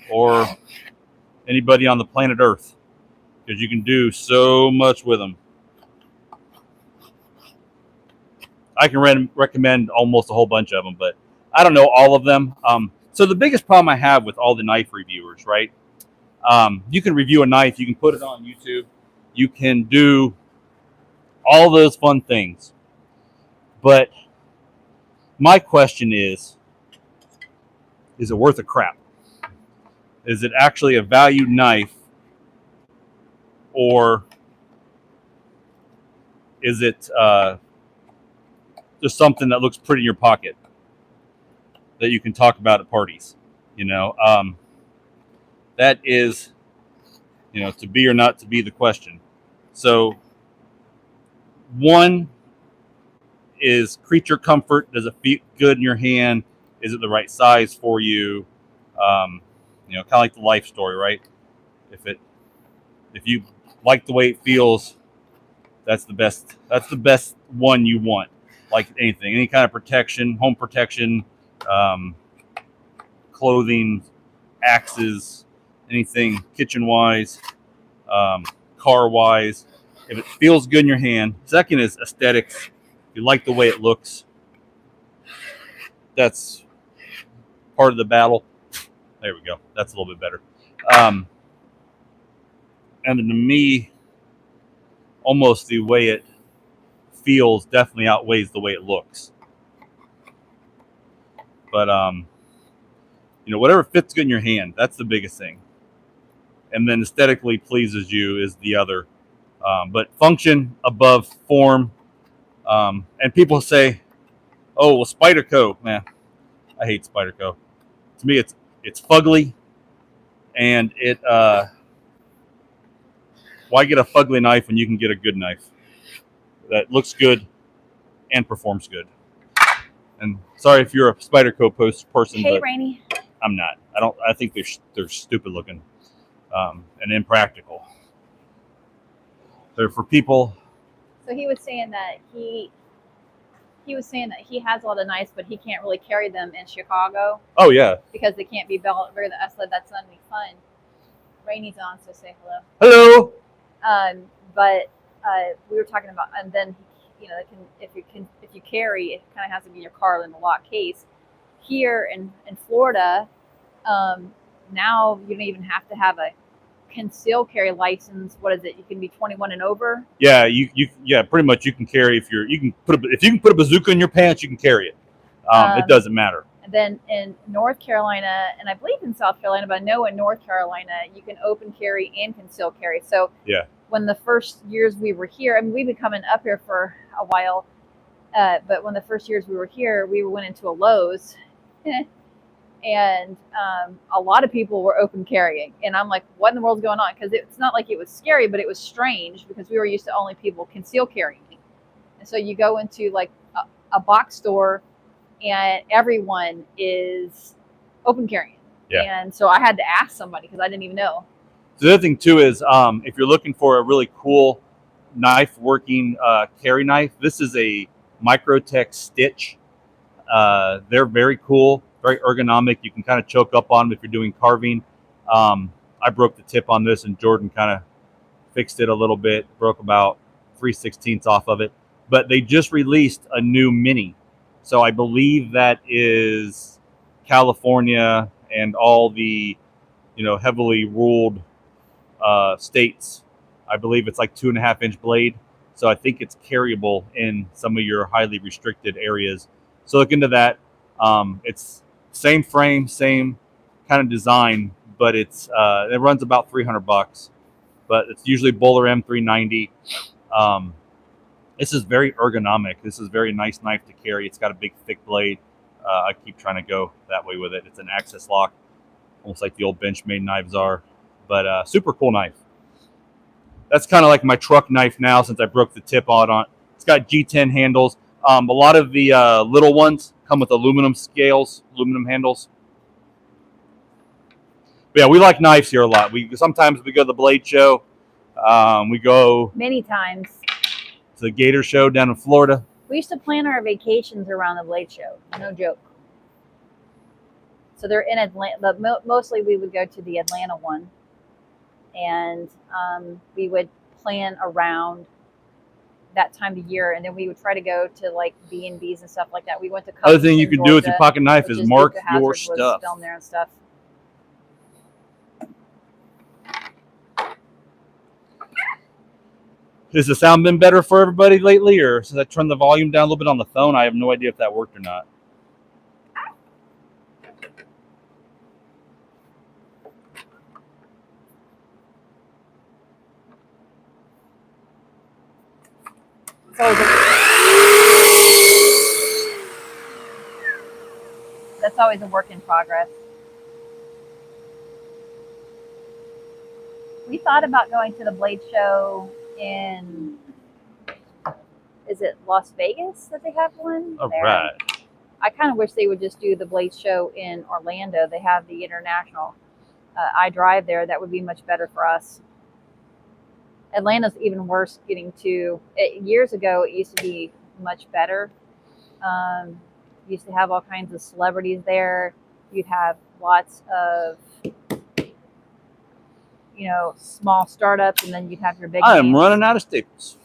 or anybody on the planet Earth, because you can do so much with them. I can recommend almost a whole bunch of them, but I don't know all of them. So the biggest problem I have with all the knife reviewers, right? You can review a knife, you can put it on YouTube, you can do all those fun things. But my question is it worth a crap? Is it actually a valued knife, or is it just something that looks pretty in your pocket that you can talk about at parties? You know, that is, you know, to be or not to be the question. So one is creature comfort. Does it feel good in your hand? Is it the right size for you? You know, kind of like the life story, right? If you like the way it feels, that's the best one you want. Like anything, any kind of protection, home protection, clothing, axes, anything kitchen wise, car wise. If it feels good in your hand. Second is aesthetics. If you like the way it looks, that's part of the battle. There we go. That's a little bit better. And then to me, almost the way it feels definitely outweighs the way it looks. But you know, whatever fits good in your hand, that's the biggest thing. And then aesthetically pleases you is the other. But function above form. And people say, "Oh, well, Spyderco, man, I hate Spyderco." To me, it's fugly, and it. Why get a fugly knife when you can get a good knife that looks good and performs good? And sorry if you're a Spyderco person, Hey, but Rainey. I'm not. I think they're stupid looking and impractical. They're for people. So he was saying that he has a lot of knives, but he can't really carry them in Chicago Oh yeah, because they can't be built. I said that's not any fun. Rainy's on, so say hello. Hello. But we were talking about, and then if you carry, it kind of has to be in your car in the lock case. Here in Florida, now you don't even have to have a concealed carry license. What is it? You can be 21 and over. Yeah, pretty much you can carry if you can put a bazooka in your pants, you can carry it. It doesn't matter. And then in North Carolina, and I believe in South Carolina, but I know in North Carolina you can open carry and concealed carry. So yeah, when the first years we were here, I mean, we've been coming up here for a while, but when the first years we were here, we went into a Lowe's, and a lot of people were open carrying, and I'm like, what in the world's going on? Because it's not like it was scary, but it was strange because we were used to only people conceal carrying, and so you go into like a box store, and everyone is open carrying. Yeah. And so I had to ask somebody because I didn't even know. So the other thing too is if you're looking for a really cool knife working carry knife, this is a Microtech Stitch. They're very cool, very ergonomic. You can kind of choke up on them if you're doing carving. I broke the tip on this, and Jordan kind of fixed it a little bit, broke about 3/16 off of it. But they just released a new mini. So I believe that is California and all the, heavily ruled states. I believe it's like 2.5-inch blade. So I think it's carryable in some of your highly restricted areas. So look into that. It's same frame, same kind of design, but it runs about $300. But it's usually Bowler M390. This is very ergonomic. This is a very nice knife to carry. It's got a big, thick blade. I keep trying to go that way with it. It's an access lock, almost like the old Benchmade knives are. But super cool knife. That's kind of like my truck knife now since I broke the tip on it. It's got G10 handles. A lot of the little ones come with aluminum scales, aluminum handles. But yeah, we like knives here a lot. Sometimes we go to the Blade Show. We go many times to the Gator Show down in Florida. We used to plan our vacations around the Blade Show. No joke. So they're in Atlanta. Mostly we would go to the Atlanta one. And we would plan around that time of year. And then we would try to go to like B&Bs and stuff like that. We went to Other thing you can do with your pocket knife is mark your stuff. Down there and stuff. Has the sound been better for everybody lately, or since I turned the volume down a little bit on the phone? I have no idea if that worked or not. That's always a work in progress. We thought about going to the Blade Show in, is it Las Vegas that they have one? All right. I kind of wish they would just do the Blade Show in Orlando. They have the international. I drive there. That would be much better for us. Atlanta's even worse getting to. Years ago, it used to be much better. Used to have all kinds of celebrities there. You'd have lots of, small startups, and then you'd have your big I am running out of staples.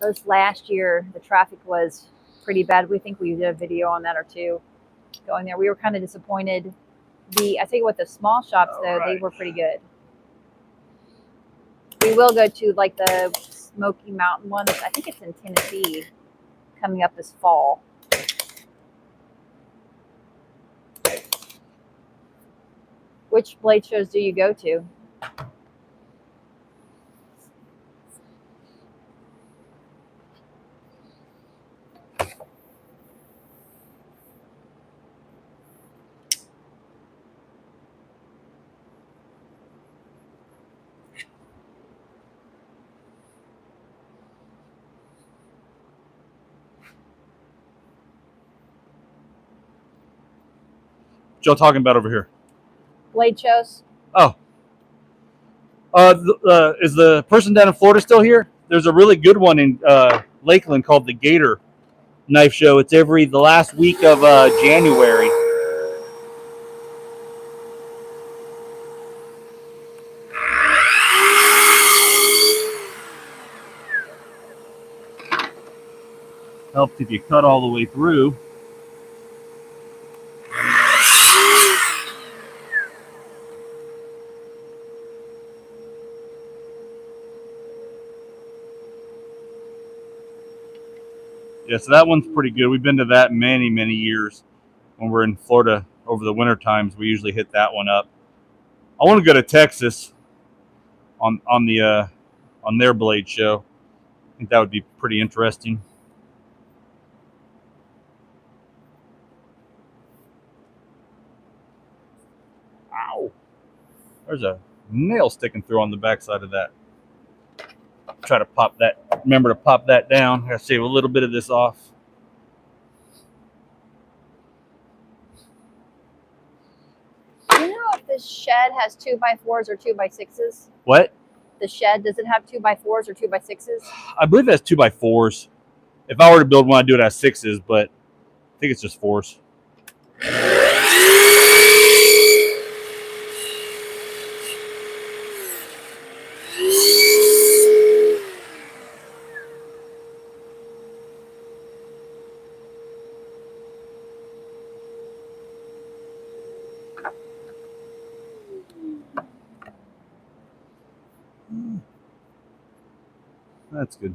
Those last year, the traffic was pretty bad. We think we did a video on that or two going there. We were kind of disappointed. I tell you what, the small shops, though, they were pretty good. We will go to like the Smoky Mountain one. I think it's in Tennessee coming up this fall. Which Blade shows do you go to? What y'all talking about over here? Blade shows. Oh. Is the person down in Florida still here? There's a really good one in Lakeland called the Gator Knife Show. It's the last week of January. Helps if you cut all the way through. Yeah, so that one's pretty good. We've been to that many, many years. When we're in Florida over the winter times, we usually hit that one up. I want to go to Texas on their blade show. I think that would be pretty interesting. Ow! There's a nail sticking through on the backside of that. Try to pop that. Remember to pop that down. I gotta shave a little bit of this off. Do you know if this shed has 2x4s or 2x6s? What? The shed, does it have 2x4s or 2x6s? I believe that's 2x4s. If I were to build one, I'd do it as 6s, but I think it's just 4s. That's good.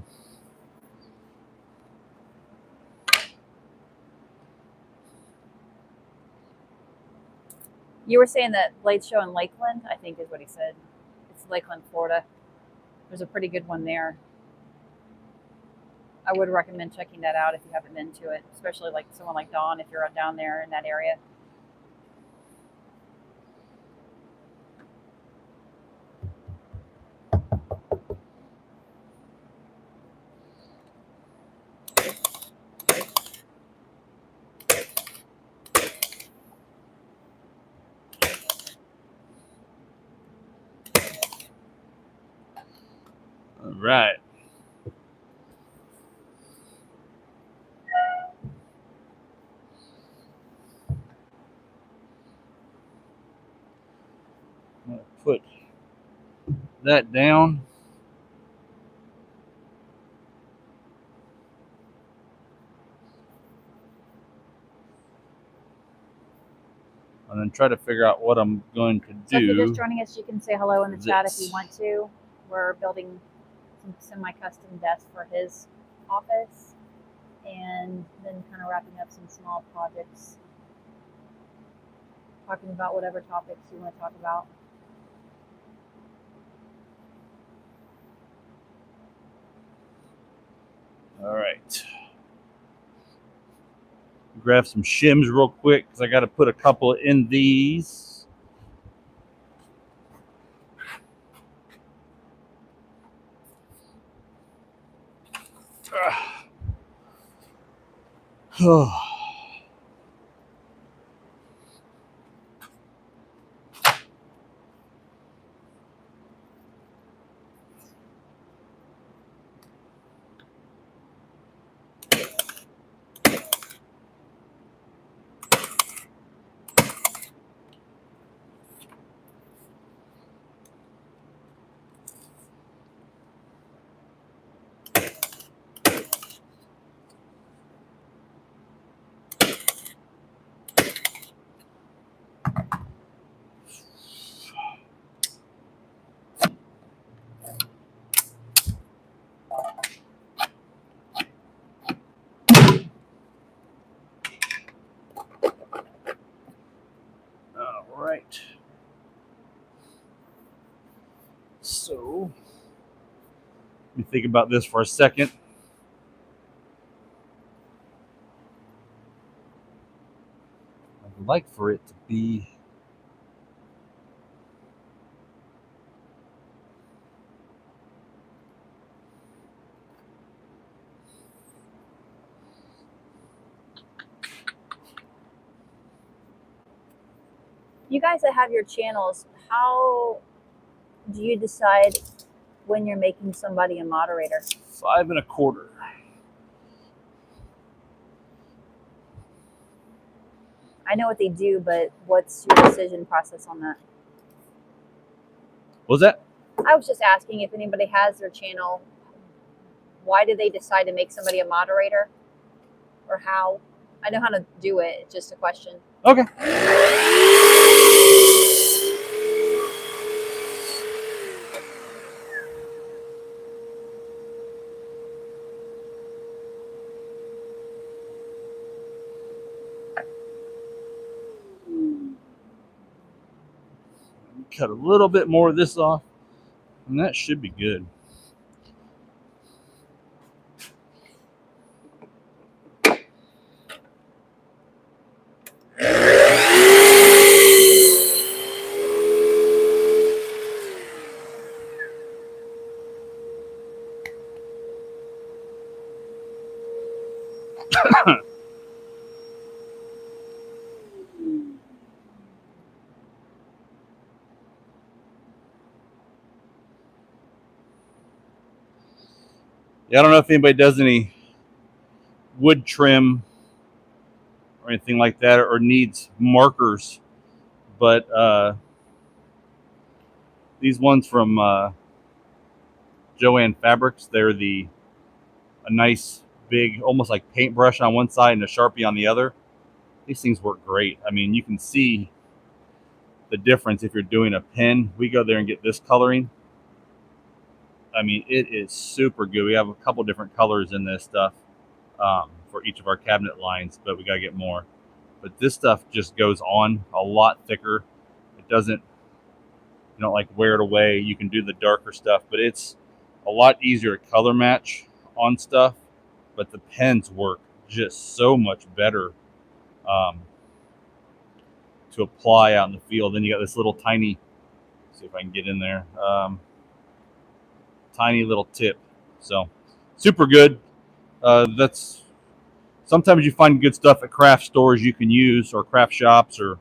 You were saying that blade show in Lakeland, I think is what he said. It's Lakeland, Florida. There's a pretty good one there. I would recommend checking that out if you haven't been to it, especially like someone like Dawn, if you're down there in that area. All right. I'm going to put that down. And then try to figure out what I'm going to do. So if you're just joining us, you can say hello in the chat if you want to. We're building some semi-custom desks for his office and then kind of wrapping up some small projects, talking about whatever topics you want to talk about. All right. Grab some shims real quick because I got to put a couple in these. All right. So, let me think about this for a second. I'd like for it to be You guys that have your channels, how do you decide when you're making somebody a moderator? 5 1/4. I know what they do, but what's your decision process on that? What was that? I was just asking if anybody has their channel, why do they decide to make somebody a moderator? or how. I know how to do it. It's just a question. Okay. Cut a little bit more of this off, and that should be good. Yeah, I don't know if anybody does any wood trim or anything like that, or needs markers, but these ones from Joann Fabrics, they're a nice big, almost like paintbrush on one side and a Sharpie on the other. These things work great. I mean, you can see the difference if you're doing a pen. We go there and get this coloring. I mean, it is super good. We have a couple different colors in this stuff for each of our cabinet lines, but we got to get more. But this stuff just goes on a lot thicker. It doesn't, you don't like wear it away. You can do the darker stuff, but it's a lot easier to color match on stuff. But the pens work just so much better to apply out in the field. Then you got this little tiny, see if I can get in there, tiny little tip. So super good. That's sometimes you find good stuff at craft stores you can use, or craft shops, or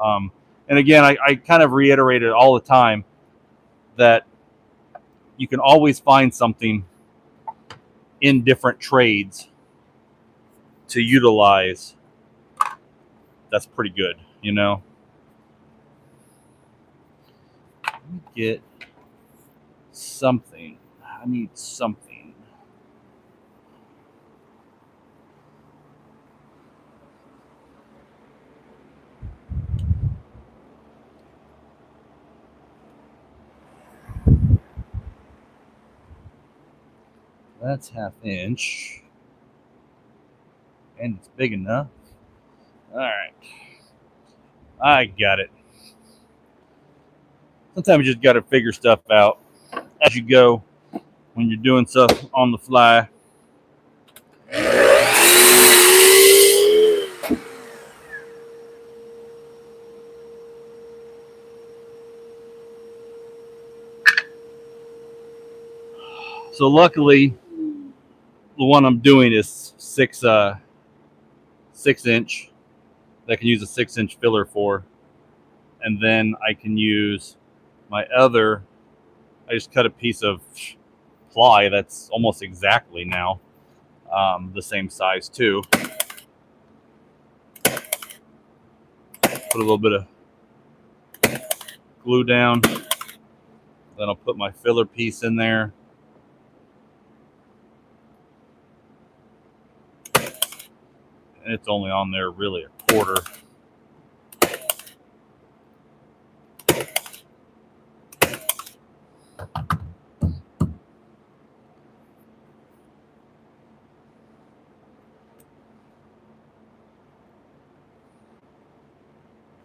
and again, I kind of reiterate it all the time that you can always find something in different trades to utilize. That's pretty good, you know. Let me get something. I need something. That's 1/2 inch. And it's big enough. All right. I got it. Sometimes you just got to figure stuff out as you go when you're doing stuff on the fly. So luckily, the one I'm doing is 6-inch. That I can use a 6-inch filler for, and then I can use my other. I just cut a piece of ply that's almost exactly now the same size too. Put a little bit of glue down. Then I'll put my filler piece in there. And it's only on there really 1/4.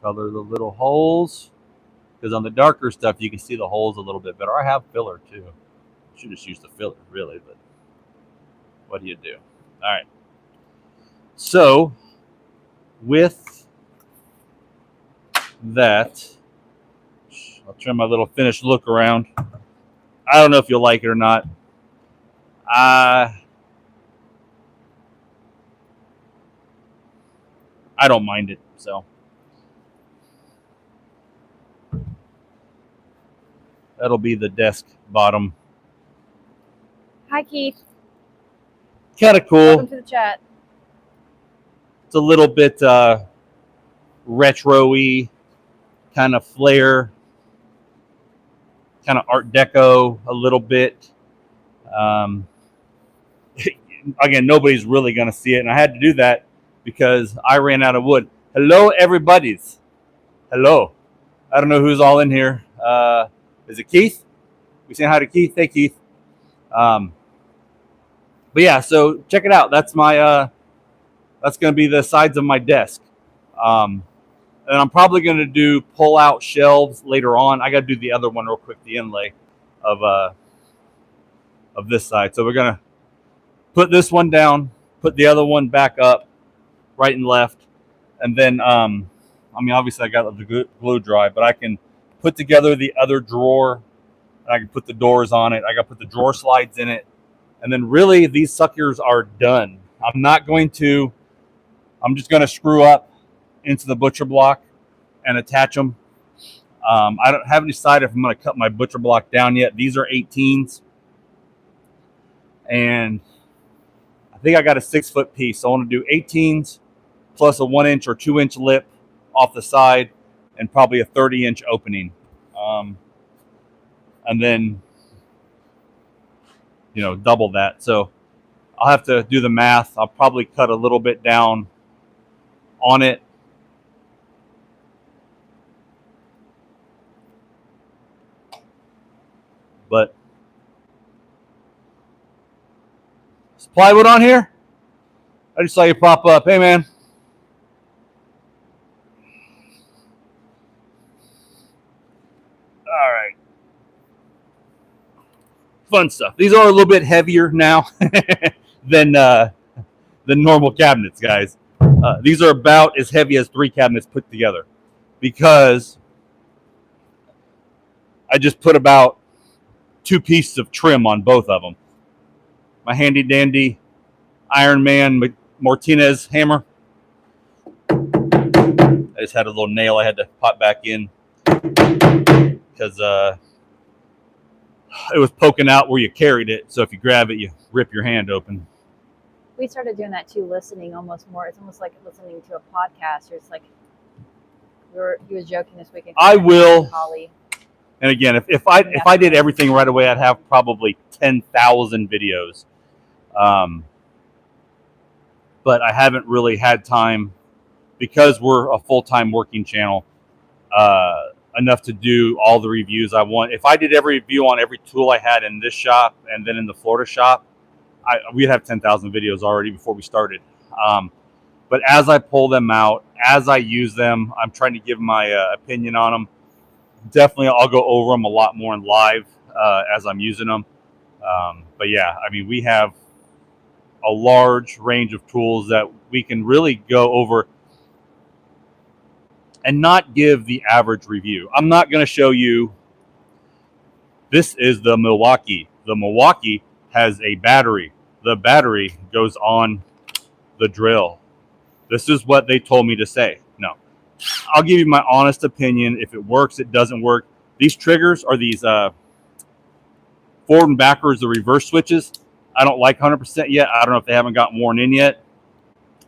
Color the little holes, because on the darker stuff you can see the holes a little bit better. I have filler too. Should just use the filler really, but what do you do? All right. So with that, I'll turn my little finished look around. I don't know if you'll like it or not. I don't mind it. So that'll be the desk bottom. Hi, Keith. Kind of cool. Welcome to the chat. It's a little bit retro-y, kind of flair, kind of Art Deco a little bit. again, nobody's really going to see it. And I had to do that because I ran out of wood. Hello, everybody's. Hello. I don't know who's all in here. Is it Keith? We saying hi to Keith? Hey, Keith. But yeah, so check it out. That's my that's going to be the sides of my desk. And I'm probably going to do pull out shelves later on. I got to do the other one real quick, the inlay of this side. So we're going to put this one down, put the other one back up, right and left, and then I mean, obviously I got the glue dry, but I can put together the other drawer, and I can put the doors on it. I got to put the drawer slides in it, and then really these suckers are done. I'm just going to screw up into the butcher block and attach them. I haven't decided if I'm going to cut my butcher block down yet. These are 18s, and I think I got a 6-foot piece. So I want to do 18s plus a 1-inch or 2-inch lip off the side, and probably a 30-inch opening. And then, double that. So I'll have to do the math. I'll probably cut a little bit down on it. But is plywood on here? I just saw you pop up. Hey, man. All right. Fun stuff. These are a little bit heavier now than normal cabinets, guys. These are about as heavy as 3 cabinets put together, because I just put about 2 pieces of trim on both of them. My handy dandy Iron Man Martinez hammer. I just had a little nail I had to pop back in because it was poking out where you carried it. So if you grab it, you rip your hand open. We started doing that too, listening almost more. It's almost like listening to a podcast. Or it's like he was joking this weekend. I will. Holly. And again, if I did everything right away, I'd have probably 10,000 videos. But I haven't really had time, because we're a full-time working channel, enough to do all the reviews I want. If I did every review on every tool I had in this shop and then in the Florida shop, we'd have 10,000 videos already before we started. But as I pull them out, as I use them, I'm trying to give my opinion on them. Definitely, I'll go over them a lot more in live as I'm using them. But yeah, I mean, we have a large range of tools that we can really go over and not give the average review. I'm not going to show you, this is the Milwaukee. The Milwaukee has a battery. The battery goes on the drill. This is what they told me to say. No. I'll give you my honest opinion. If it works, it doesn't work. These triggers are these forward and backwards, the reverse switches. I don't like 100% yet. I don't know if they haven't gotten worn in yet.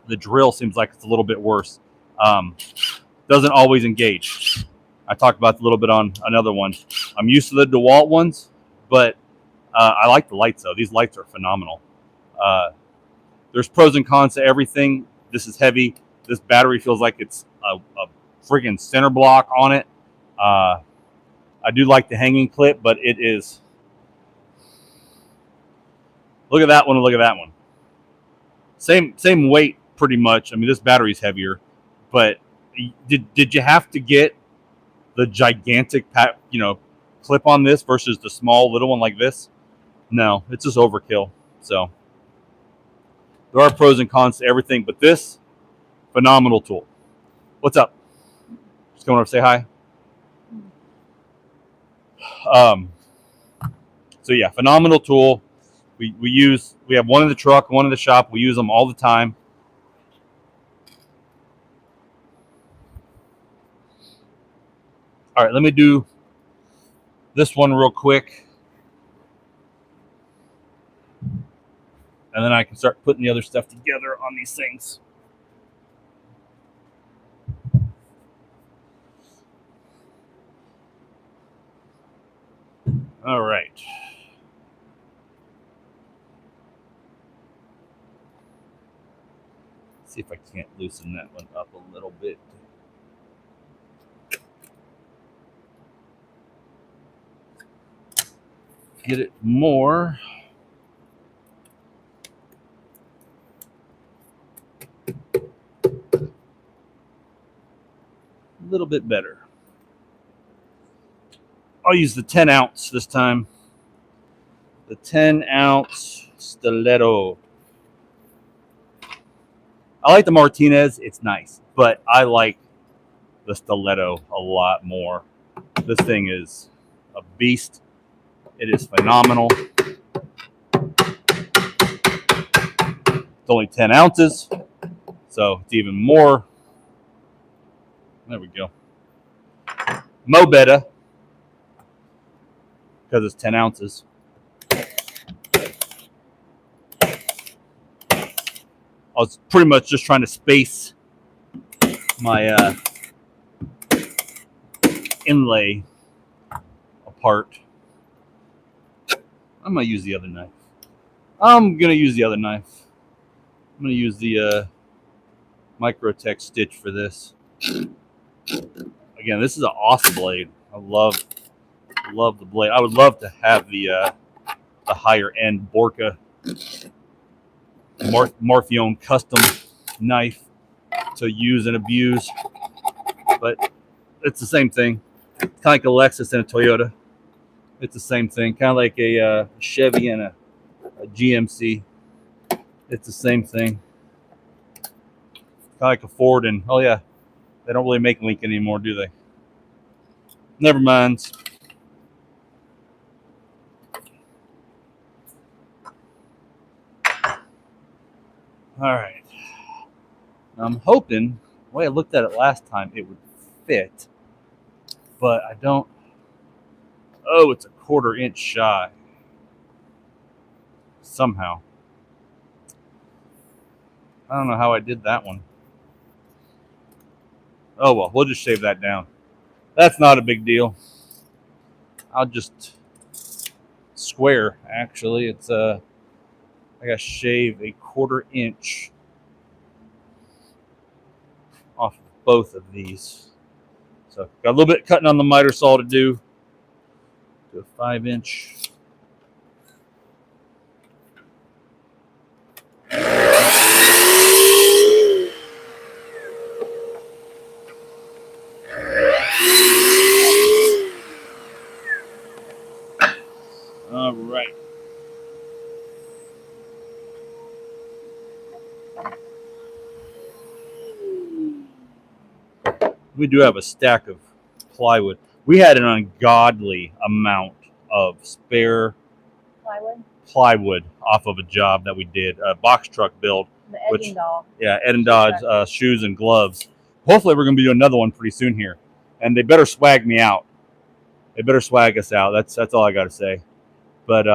The drill seems like it's a little bit worse. Doesn't always engage. I talked about it a little bit on another one. I'm used to the DeWalt ones, but I like the lights though. These lights are phenomenal. There's pros and cons to everything. This is heavy. This battery feels like it's a friggin' center block on it. I do like the hanging clip, but it is. Look at that one and look at that one. Same weight pretty much. I mean, this battery's heavier, but did you have to get the gigantic clip on this versus the small little one like this? No, it's just overkill. So there are pros and cons to everything, but this, phenomenal tool. What's up? Just coming over to say hi. So yeah, phenomenal tool. We have one in the truck, one in the shop. We use them all the time. All right, let me do this one real quick, and then I can start putting the other stuff together on these things. All right. See if I can't loosen that one up a little bit. Get it more. A little bit better. I'll use the 10 ounce this time. The 10 ounce stiletto. I like the Martinez. It's nice, but I like the stiletto a lot more. This thing is a beast. It is phenomenal. It's only 10 ounces, so it's even more. There we go. Mo better because it's 10 ounces. I was pretty much just trying to space my inlay apart. I'm going to use the other knife. I'm going to use the Microtech stitch for this. Again, this is an awesome blade. I love the blade. I would love to have the higher end Borka Morpheone custom knife to use and abuse, but it's the same thing. It's kind of like a Lexus and a Toyota. It's the same thing, kind of like a Chevy and a GMC. It's the same thing. Kind of like a Ford and, oh yeah, they don't really make Lincoln anymore, do they? Never mind. All right. I'm hoping, the way I looked at it last time, it would fit, but I don't. Oh, it's a 1/4 inch shy. Somehow. I don't know how I did that one. Oh well, we'll just shave that down. That's not a big deal. I'll just square, actually. It's I gotta shave a 1/4 inch off of both of these. So got a little bit cutting on the miter saw to do. Do a 5 inch. All right. We do have a stack of plywood. We had an ungodly amount of spare plywood off of a job that we did, a box truck build. The Edindahl. Yeah, Ed and Dodge shoes and gloves. Hopefully we're going to be doing another one pretty soon here. And they better swag me out. They better swag us out. That's all I got to say. But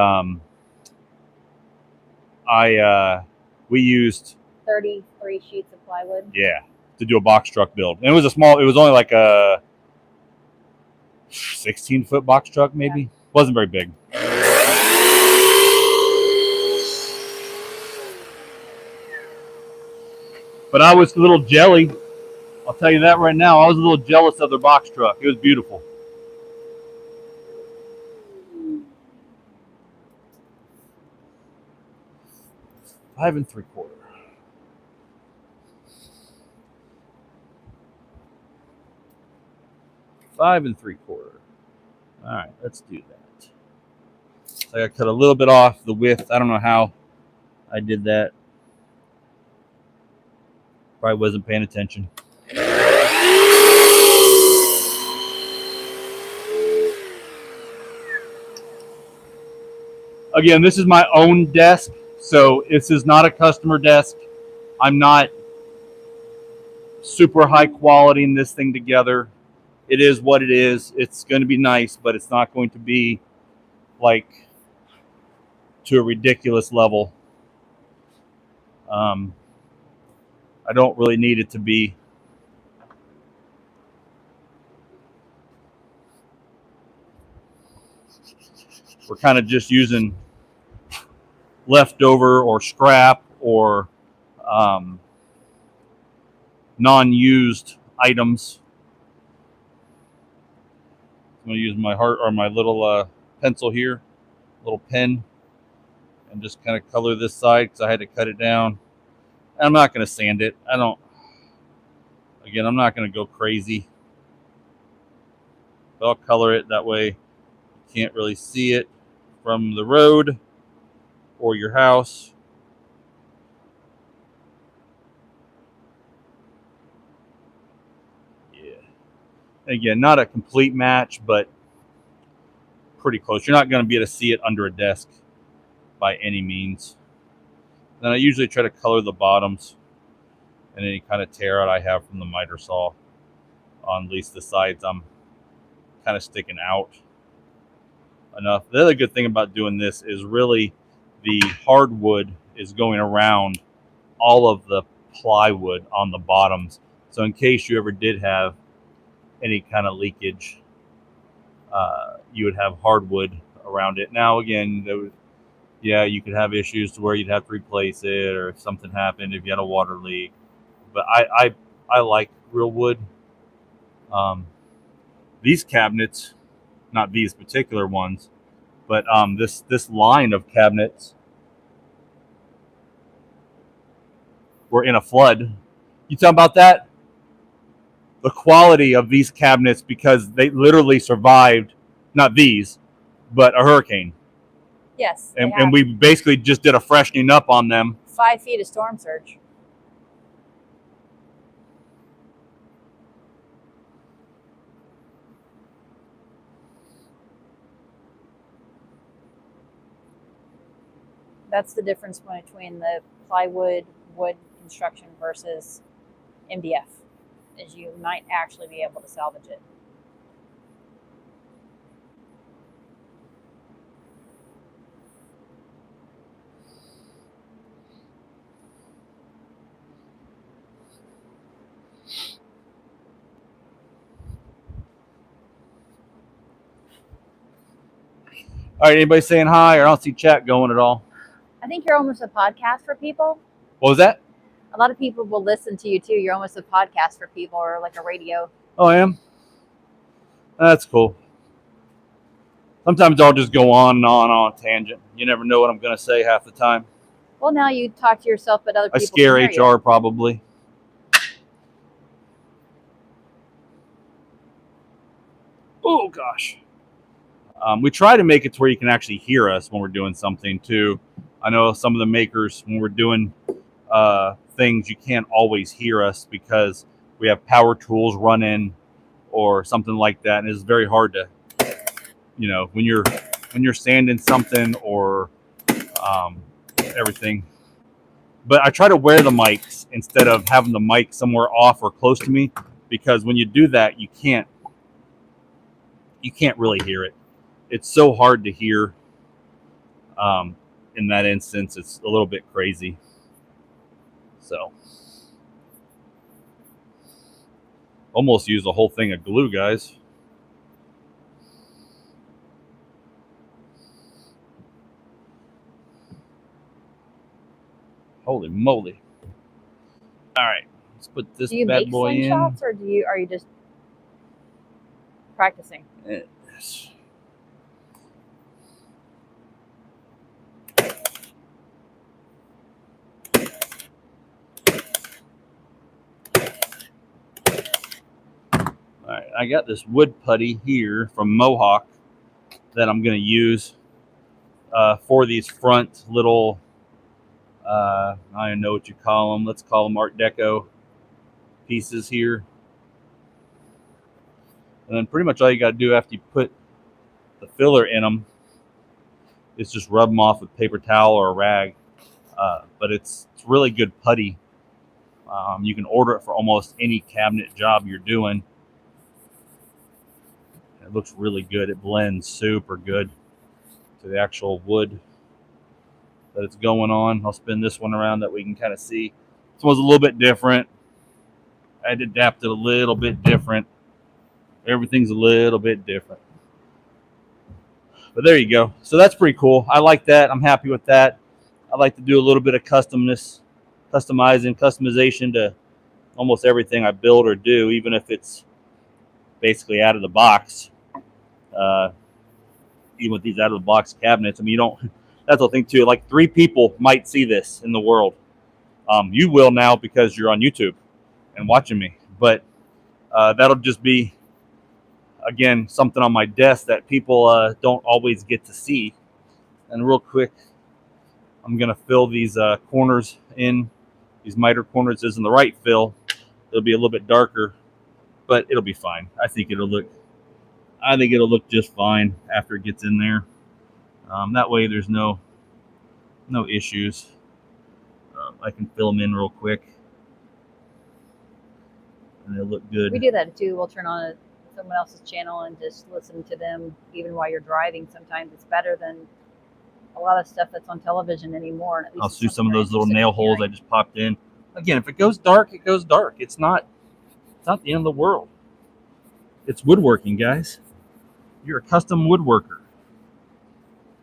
we used 33 sheets of plywood. Yeah, to do a box truck build. And it was only like a 16-foot box truck maybe. Yeah. Wasn't very big. But I was a little jelly. I'll tell you that right now. I was a little jealous of their box truck. It was beautiful. Five and 3/4. Five and 3/4. All right, let's do that. So I got to cut a little bit off the width. I don't know how I did that. Probably wasn't paying attention. Again, this is my own desk, so this is not a customer desk. I'm not super high quality in this thing together. It is what it is. It's going to be nice, but it's not going to be like to a ridiculous level. I don't really need it to be. We're kind of just using leftover or scrap or non-used items. I'm going to use my my little pencil here, little pen, and just kind of color this side because I had to cut it down. And I'm not going to sand it. Again, I'm not going to go crazy. But I'll color it that way you can't really see it from the road or your house. Yeah. Again, not a complete match, but pretty close. You're not going to be able to see it under a desk by any means. Then I usually try to color the bottoms and any kind of tear out I have from the miter saw on at least the sides I'm kind of sticking out enough. The other good thing about doing this is really the hardwood is going around all of the plywood on the bottoms. So in case you ever did have any kind of leakage, you would have hardwood around it. Now again, you could have issues to where you'd have to replace it, or if something happened, if you had a water leak. But I like real wood. These cabinets, not these particular ones, but this line of cabinets were in a flood. You talking about that? The quality of these cabinets, because they literally survived, not these, but a hurricane. Yes. And we basically just did a freshening up on them. 5 feet of storm surge. That's the difference between the plywood wood construction versus MDF, is you might actually be able to salvage it. All right, anybody saying hi? Or I don't see chat going at all. I think you're almost a podcast for people. What was that? A lot of people will listen to you too. You're almost a podcast for people, or like a radio. Oh, I am? That's cool. Sometimes I'll just go on and on a tangent. You never know what I'm going to say half the time. Well, now you talk to yourself, but other people I scare can hear HR you. probably. Oh, gosh. We try to make it to where you can actually hear us when we're doing something, too. I know some of the makers, when we're doing things, you can't always hear us because we have power tools running or something like that. And it's very hard to, when you're sanding something or everything. But I try to wear the mics instead of having the mic somewhere off or close to me, because when you do that, you can't really hear it. It's so hard to hear. In that instance, it's a little bit crazy. So, almost used the whole thing of glue, guys. Holy moly! All right, let's put this bad boy in. Do you make slingshots, or are you just practicing? Yes. All right, I got this wood putty here from Mohawk that I'm going to use for these front little, I don't know what you call them. Let's call them Art Deco pieces here. And then pretty much all you got to do after you put the filler in them is just rub them off with paper towel or a rag. But it's really good putty. You can order it for almost any cabinet job you're doing. It looks really good. It blends super good to the actual wood that it's going on. I'll spin this one around that we can kind of see. This one's a little bit different. I had to adapt it a little bit different. Everything's a little bit different. But there you go. So that's pretty cool. I like that. I'm happy with that. I like to do a little bit of customization to, almost everything I build or do, even if it's basically out of the box. Even with these out of the box cabinets, I mean, you don't. That's the thing too. Like 3 people might see this in the world. You will now because you're on YouTube and watching me. But that'll just be, again, something on my desk that people don't always get to see. And real quick, I'm gonna fill these corners in. These miter corners isn't the right fill. It'll be a little bit darker, but it'll be fine. I think it'll look just fine after it gets in there. That way there's no issues. I can fill them in real quick and they'll look good. We do that too. We'll turn on someone else's channel and just listen to them even while you're driving. Sometimes it's better than a lot of stuff that's on television anymore. And at least I'll do some of those little nail holes I just popped in. Again, if it goes dark, it goes dark. It's not the end of the world. It's woodworking, guys. You're a custom woodworker.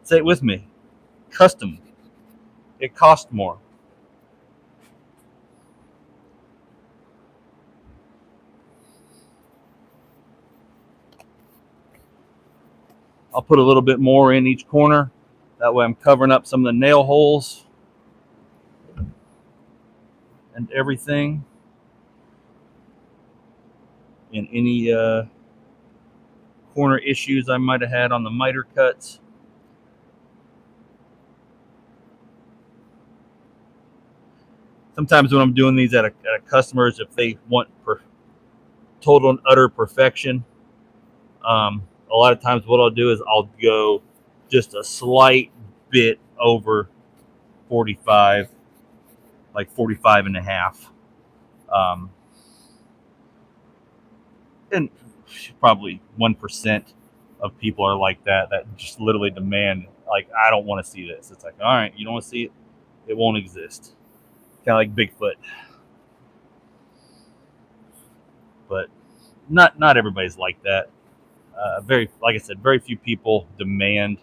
Say it with me. Custom. It costs more. I'll put a little bit more in each corner. That way I'm covering up some of the nail holes and everything. And any corner issues I might have had on the miter cuts. Sometimes when I'm doing these at a customers, if they want total and utter perfection, a lot of times what I'll do is I'll go just a slight bit over 45, like 45 and a half. And probably 1% of people are like that just literally demand, like, I don't want to see this. It's like, all right, you don't want to see it, it won't exist. Kind of like Bigfoot. But not everybody's like that. Like I said, very few people demand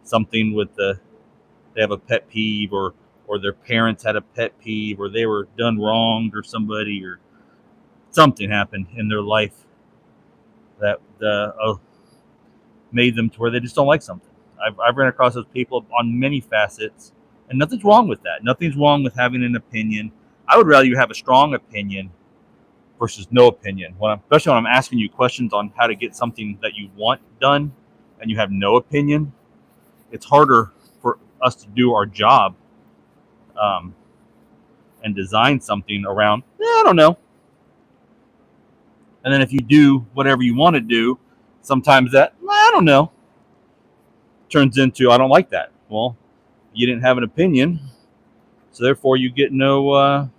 something they have a pet peeve or their parents had a pet peeve or they were done wrong or somebody or something happened in their life that made them to where they just don't like something. I've run across those people on many facets, and nothing's wrong with that. Nothing's wrong with having an opinion. I would rather you have a strong opinion versus no opinion. Especially when I'm asking you questions on how to get something that you want done and you have no opinion, it's harder for us to do our job and design something around, I don't know. And then if you do whatever you want to do, sometimes that, I don't know, turns into, I don't like that. Well, you didn't have an opinion, so therefore you get no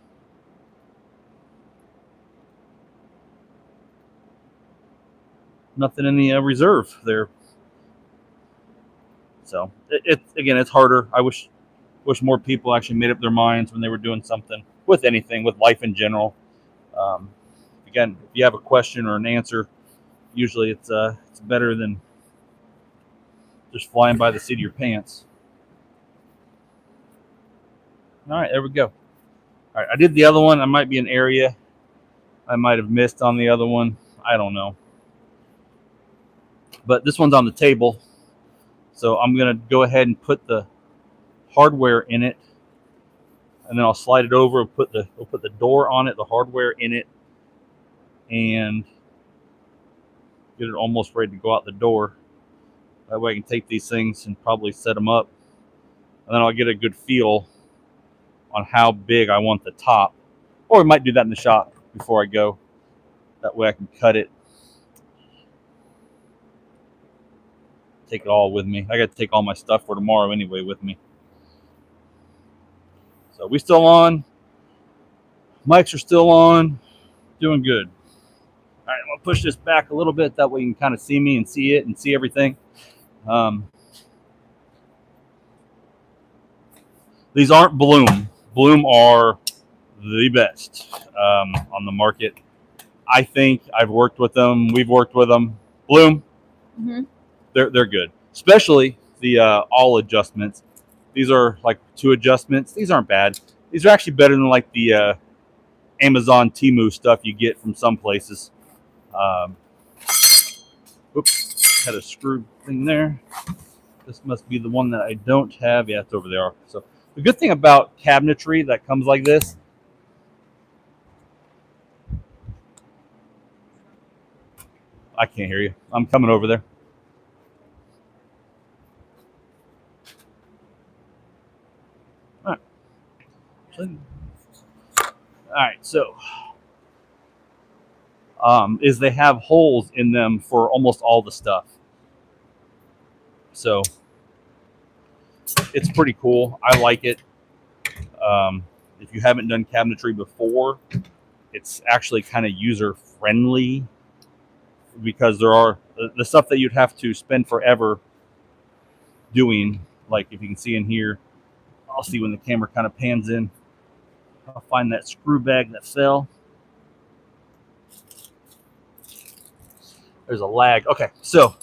nothing in the reserve there. So it's harder. I wish more people actually made up their minds when they were doing something with anything, with life in general. Again, if you have a question or an answer, usually it's better than just flying by the seat of your pants. All right, there we go. All right, I did the other one. I might be an area I might have missed on the other one. I don't know. But this one's on the table. So I'm going to go ahead and put the hardware in it. And then I'll slide it over and we'll put the door on it, the hardware in it, and get it almost ready to go out the door. That way I can take these things and probably set them up. And then I'll get a good feel on how big I want the top. Or we might do that in the shop before I go. That way I can cut it. Take it all with me. I got to take all my stuff for tomorrow anyway with me. So we still on. Mics are still on. Doing good. All right, I'm going to push this back a little bit. That way you can kind of see me and see it and see everything. These aren't Bloom. Bloom are the best on the market. I think I've worked with them. We've worked with them. Bloom, they're good. Especially the all adjustments. These are like 2 adjustments. These aren't bad. These are actually better than like the Amazon Temu stuff you get from some places. Oops, had a screw thing there. This must be the one that I don't have. Yeah, it's over there. So the good thing about cabinetry that comes like this, I can't hear you. I'm coming over there. All right. So is they have holes in them for almost all the stuff. So it's pretty cool. I like it. If you haven't done cabinetry before, it's actually kind of user friendly because there are the stuff that you'd have to spend forever doing. Like if you can see in here, I'll see when the camera kind of pans in. I'll find that screw bag that fell. There's a lag. Okay, so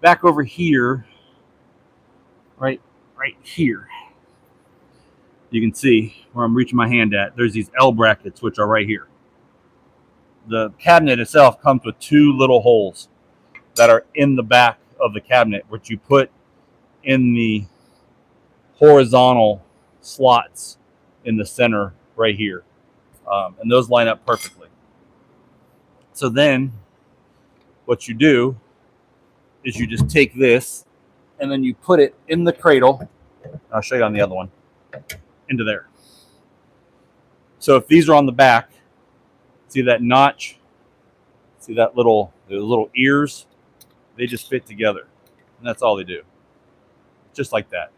back over here, right here, you can see where I'm reaching my hand at. There's these L brackets, which are right here. The cabinet itself comes with two little holes that are in the back of the cabinet, which you put in the horizontal slots in the center right here. And those line up perfectly. So then what you do is you just take this and then you put it in the cradle. I'll show you on the other one. Into there. So if these are on the back, see that notch? See that the little ears? They just fit together. And that's all they do. Just like that.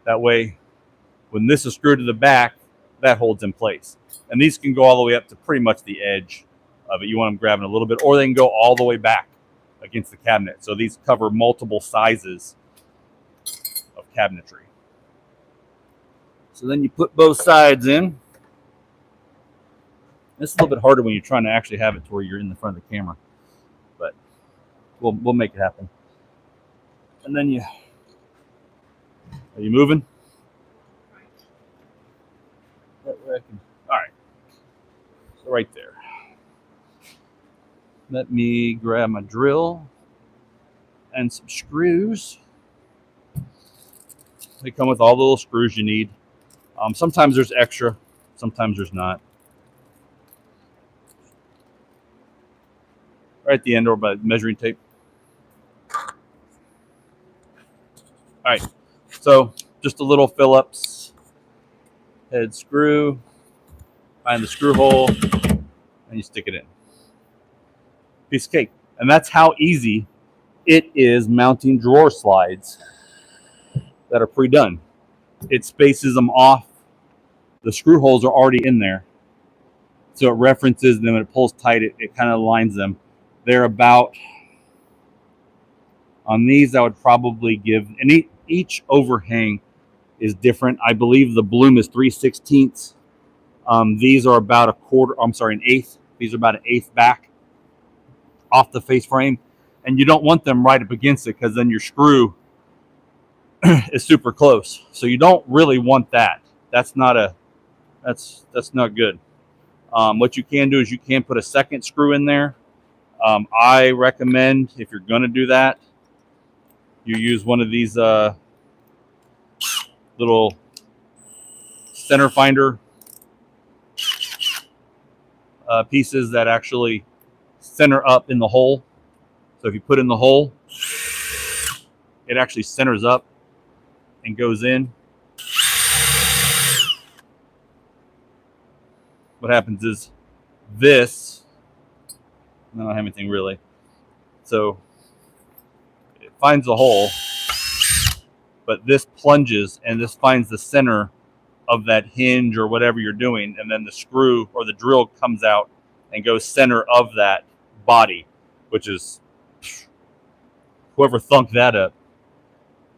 That way, when this is screwed to the back, that holds in place. And these can go all the way up to pretty much the edge of it. You want them grabbing a little bit, or they can go all the way back against the cabinet. So these cover multiple sizes of cabinetry. So then you put both sides in. It's a little bit harder when you're trying to actually have it to where you're in the front of the camera, but we'll make it happen. And then are you moving? All right, so right there. Let me grab my drill and some screws. They come with all the little screws you need. Sometimes there's extra, sometimes there's not. Right at the end or by measuring tape. All right, so just a little Phillips head screw, find the screw hole, and you stick it in. Piece of cake. And that's how easy it is mounting drawer slides that are pre-done. It spaces them off. The screw holes are already in there. So it references them, when it pulls tight, it kind of aligns them. They're about, on these I would probably give, and each overhang is different. I believe the bloom is 3/16. These are about an eighth. These are about an eighth back off the face frame. And you don't want them right up against it because then your screw is super close. So you don't really want that. That's not good. What you can do is you can put a second screw in there. I recommend, if you're going to do that, you use one of these little center finder pieces that actually center up in the hole. So if you put in the hole, it actually centers up and goes in. What happens is this, I don't have anything really. So it finds the hole, but this plunges and this finds the center of that hinge or whatever you're doing. And then the screw or the drill comes out and goes center of that body, which is, whoever thunked that up,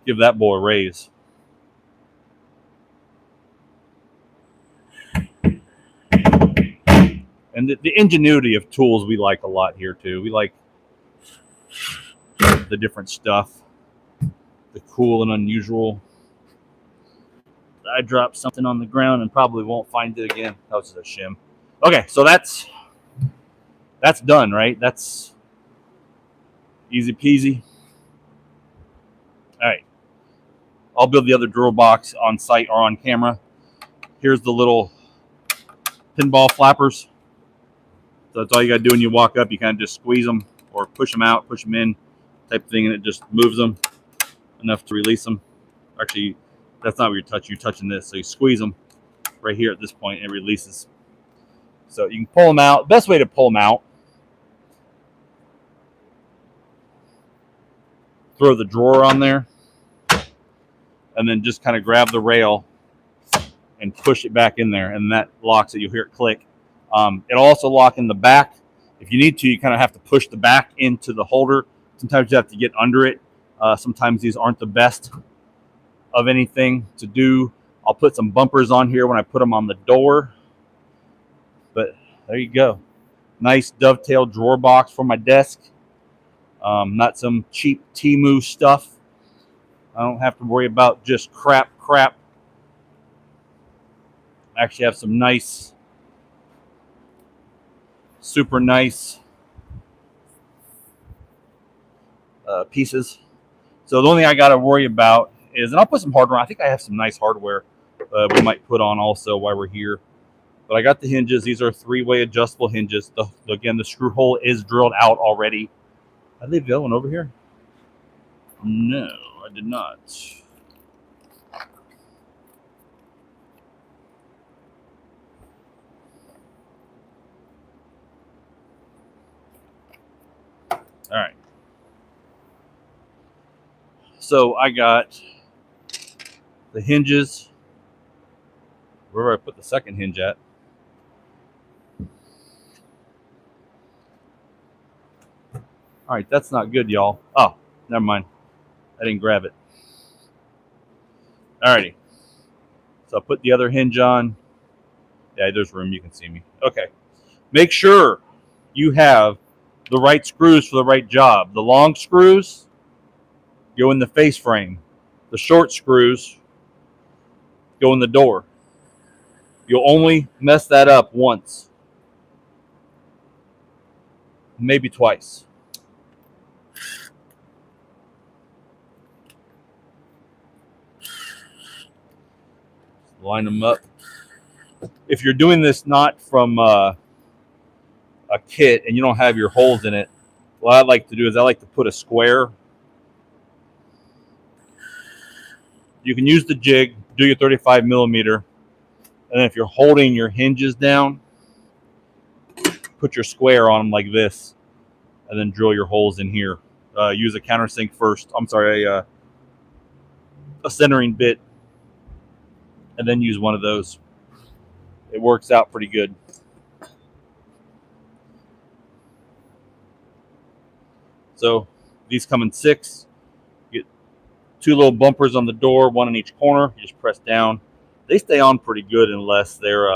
give that boy a raise. And the ingenuity of tools we like a lot here too. We like the different stuff, the cool and unusual. I dropped something on the ground and probably won't find it again. That was a shim. Okay, so that's done, right? That's easy peasy. All right, I'll build the other drill box on site or on camera. Here's the little pinball flappers. So that's all you got to do when you walk up. You kind of just squeeze them or push them out, push them in, type of thing, and it just moves them enough to release them. Actually, that's not what you're touching. You're touching this. So you squeeze them right here at this point, and it releases. So you can pull them out. Best way to pull them out, throw the drawer on there, and then just kind of grab the rail and push it back in there, and that locks it. You'll hear it click. It'll also lock in the back. If you need to, you kind of have to push the back into the holder. Sometimes you have to get under it. Sometimes these aren't the best of anything to do. I'll put some bumpers on here when I put them on the door. But there you go. Nice dovetail drawer box for my desk. Not some cheap Temu stuff. I don't have to worry about just crap. I actually have some nice, super nice pieces. So the only thing I got to worry about is, and I'll put some hardware on. I think I have some nice hardware we might put on also while we're here. But I got the hinges. These are 3-way adjustable hinges. Again, the screw hole is drilled out already. Did I leave the other one over here? No, I did not. All right. So I got the hinges. Where do I put the second hinge at? All right, that's not good, y'all. Oh, never mind. I didn't grab it. All righty. So I put the other hinge on. Yeah, there's room. You can see me. Okay. Make sure you have the right screws for the right job. The long screws go in the face frame. The short screws go in the door. You'll only mess that up once. Maybe twice. Line them up. If you're doing this not from a kit and you don't have your holes in it, what I like to do is I like to put a square. You can use the jig, do your 35 millimeter, and then if you're holding your hinges down, put your square on them like this, and then drill your holes in here. Use a countersink first. I'm sorry, a centering bit, and then use one of those. It works out pretty good. So these come in 6. You get 2 little bumpers on the door, 1 in each corner. You just press down. They stay on pretty good unless they're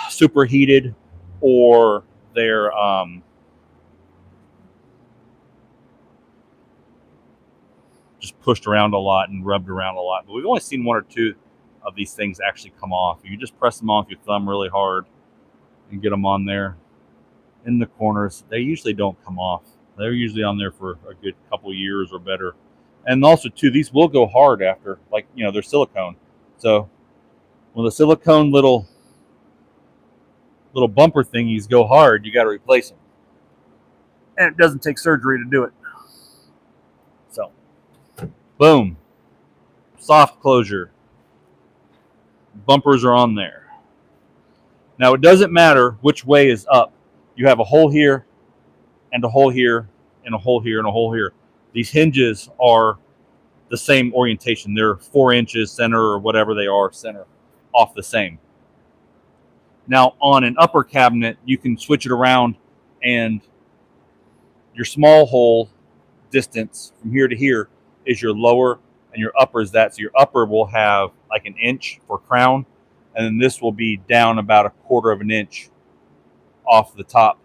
superheated or they're just pushed around a lot and rubbed around a lot. But we've only seen 1 or 2 of these things actually come off. You just press them on with your thumb really hard and get them on there in the corners. They usually don't come off. They're usually on there for a good couple years or better. And also too, these will go hard after, like, you know, they're silicone. So when the silicone little bumper thingies go hard, you got to replace them. And it doesn't take surgery to do it. So, boom. Soft closure. Bumpers are on there. Now, it doesn't matter which way is up. You have a hole here, and a hole here, and a hole here, and a hole here. These hinges are the same orientation. They're 4 inches center or whatever they are, center off the same. Now, on an upper cabinet, you can switch it around, and your small hole distance from here to here is your lower, and your upper is that. So your upper will have like 1 inch for crown, and then this will be down about 1/4 of an inch off the top.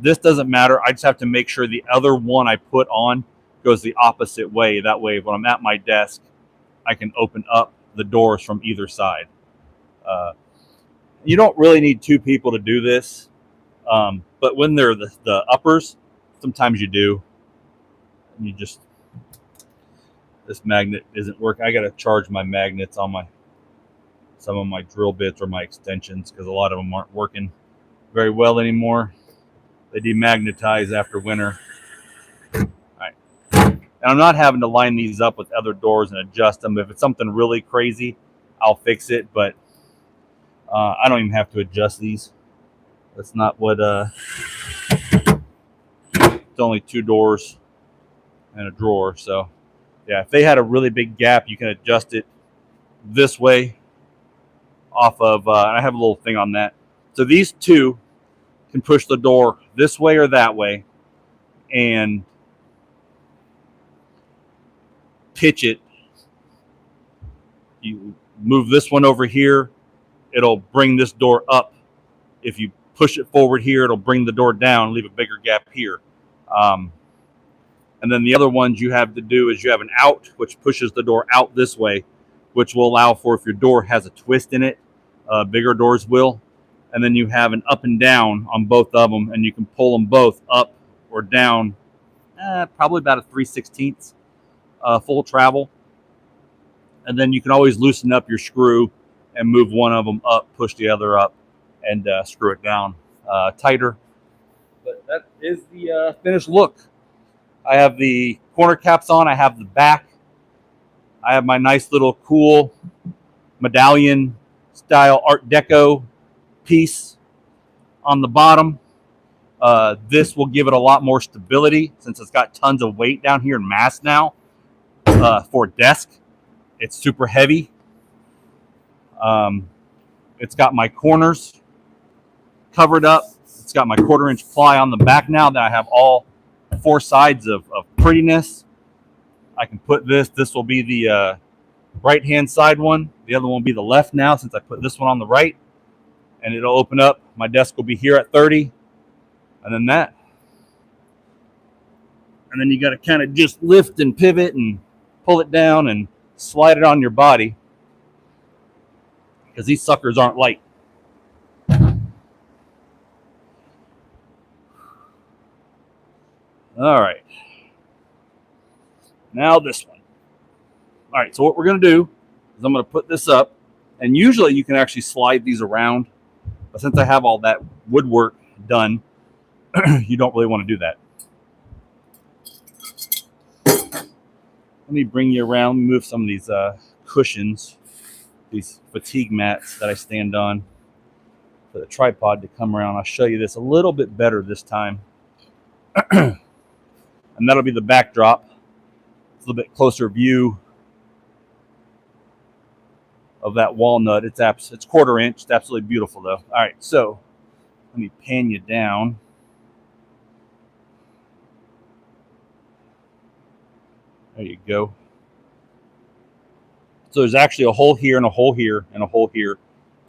This doesn't matter. I just have to make sure the other one I put on goes the opposite way. That way, when I'm at my desk, I can open up the doors from either side. You don't really need two people to do this, but when they're the uppers, sometimes you do. And you just, this magnet isn't working. I got to charge my magnets on some of my drill bits or my extensions because a lot of them aren't working very well anymore. They demagnetize after winter. All right. And I'm not having to line these up with other doors and adjust them. If it's something really crazy, I'll fix it, but I don't even have to adjust these. That's not what, it's only two doors and a drawer. So yeah, if they had a really big gap, you can adjust it this way off of, I have a little thing on that. So these two can push the door this way or that way and pitch it. You move this one over here, it'll bring this door up. If you push it forward here, it'll bring the door down, leave a bigger gap here. And then the other ones you have to do is you have an out, which pushes the door out this way, which will allow for if your door has a twist in it, bigger doors will. And then you have an up and down on both of them, and you can pull them both up or down, probably about a 3/16 full travel. And then you can always loosen up your screw and move one of them up, push the other up, and screw it down tighter. But that is the finished look. I have the corner caps on. I have the back. I have my nice little cool medallion style Art Deco piece on the bottom. This will give it a lot more stability since it's got tons of weight down here and mass now for a desk. It's super heavy. It's got my corners covered up. It's got my 1/4 inch ply on the back now that I have all four sides of prettiness. I can put this will be the right hand side one. The other one will be the left now since I put this one on the right. And it'll open up. My desk will be here at 30. And then that. And then you got to kind of just lift and pivot and pull it down and slide it on your body. Because these suckers aren't light. All right. Now this one. All right, so what we're going to do is I'm going to put this up. And usually you can actually slide these around. But since I have all that woodwork done, you don't really want to do that. Let me bring you around, move some of these cushions, these fatigue mats that I stand on for the tripod to come around. I'll show you this a little bit better this time. And that'll be the backdrop. It's a little bit closer view of that walnut. It's 1/4 inch. It's absolutely beautiful though. All right, so let me pan you down. There you go. So there's actually a hole here and a hole here and a hole here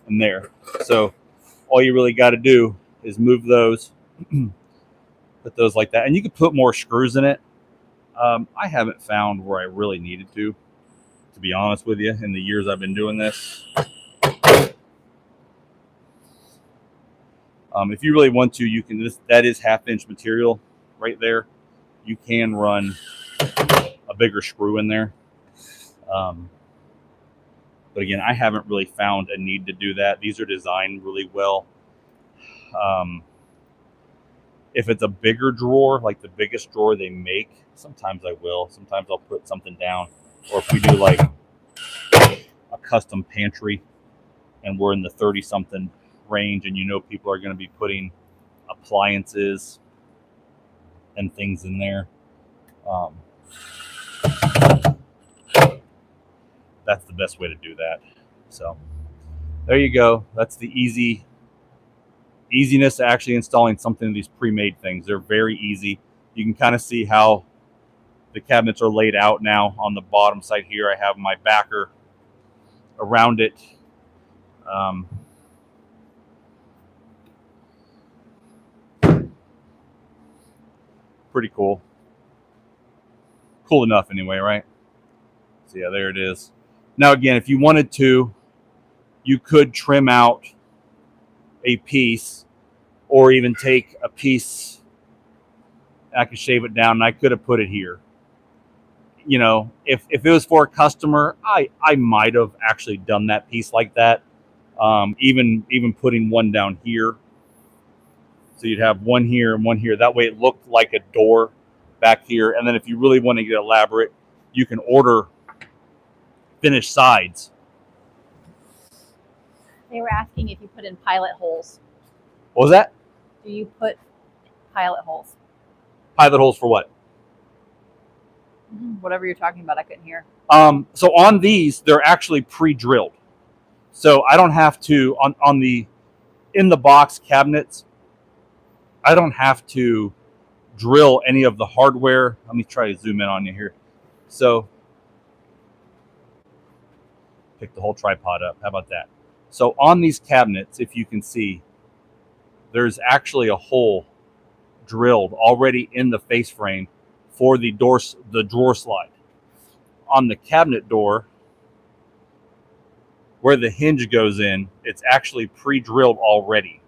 and there. So all you really got to do is move those, put those like that. And you can put more screws in it. I haven't found where I really needed to be honest with you, in the years I've been doing this. If you really want to, you can. That is 1/2 inch material right there. You can run a bigger screw in there. But again, I haven't really found a need to do that. These are designed really well. If it's a bigger drawer, like the biggest drawer they make, sometimes I will. Sometimes I'll put something down. Or if we do like a custom pantry and we're in the 30-something range and you know people are going to be putting appliances and things in there, that's the best way to do that. So there you go. That's the easiness to actually installing something of these pre-made things. They're very easy. You can kind of see how the cabinets are laid out now. On the bottom side here, I have my backer around it. Pretty cool. Cool enough anyway, right? So yeah, there it is. Now again, if you wanted to, you could trim out a piece, or even take a piece. I could shave it down, and I could have put it here. You know, if it was for a customer, I might have actually done that piece like that. Even putting one down here, so you'd have one here and one here. That way, it looked like a door back here. And then, if you really want to get elaborate, you can order finished sides. They were asking if you put in pilot holes. What was that? Do you put pilot holes? Pilot holes for what? Whatever you're talking about, I couldn't hear. So on these, they're actually pre-drilled. So I don't have to, on the in the box cabinets, I don't have to drill any of the hardware. Let me try to zoom in on you here. So pick the whole tripod up. How about that? So on these cabinets, if you can see, there's actually a hole drilled already in the face frame for the drawer slide. On the cabinet door, where the hinge goes in, it's actually pre-drilled already.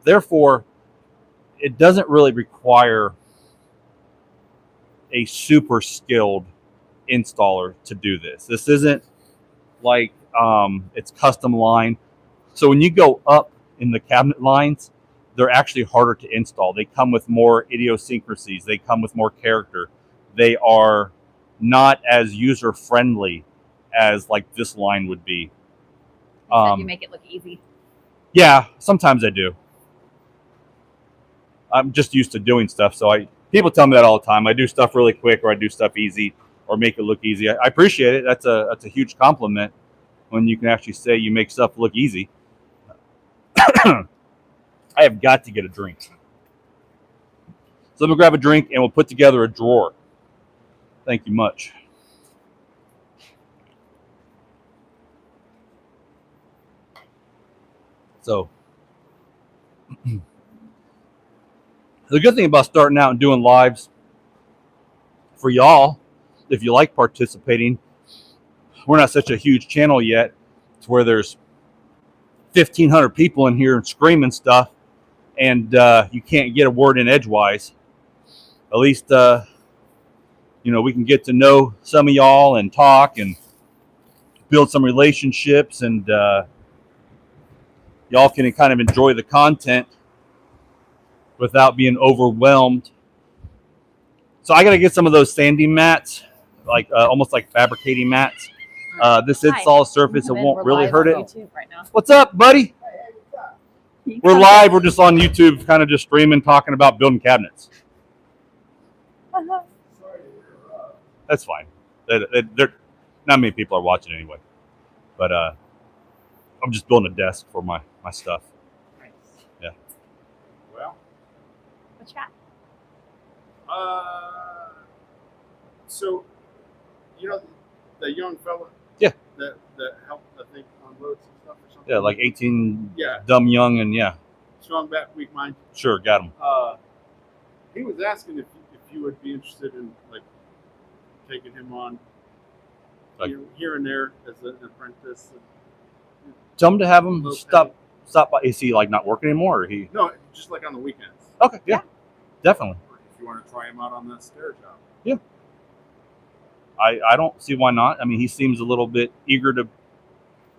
Therefore, it doesn't really require a super skilled installer to do this. This isn't like it's custom line. So when you go up in the cabinet lines, they're actually harder to install. They come with more idiosyncrasies. They come with more character. They are not as user friendly as like this line would be. You said you make it look easy. Yeah, sometimes I do. I'm just used to doing stuff, so people tell me that all the time. I do stuff really quick, or I do stuff easy, or make it look easy. I appreciate it. That's a huge compliment when you can actually say you make stuff look easy. I have got to get a drink. So I'm gonna grab a drink and we'll put together a drawer. Thank you much. So the good thing about starting out and doing lives for y'all, if you like participating, we're not such a huge channel yet to where there's 1,500 people in here and screaming stuff, and you can't get a word in edgewise. At least, we can get to know some of y'all and talk and build some relationships, and y'all can kind of enjoy the content without being overwhelmed. So I got to get some of those sanding mats, like almost like fabricating mats. This install surface, it won't really hurt it. Right now. What's up, buddy? We're live. We're just on YouTube, kind of just streaming, talking about building cabinets. That's fine. Not many people are watching anyway. But I'm just building a desk for my stuff. Nice. Yeah. Well. What you got? So, the young fella? Yeah. That helped, I think, unload some stuff or something? Yeah, like 18, yeah. Dumb young, and yeah. Strong back, weak mind. Sure, got him. He was asking if you would be interested in, like, taking him on here and there as an apprentice. Tell him to have him stop by. Is he like not working anymore, or he? No, just like on the weekends. Okay, yeah. Definitely. If you want to try him out on the stair job. Yeah. I don't see why not. I mean, he seems a little bit eager to.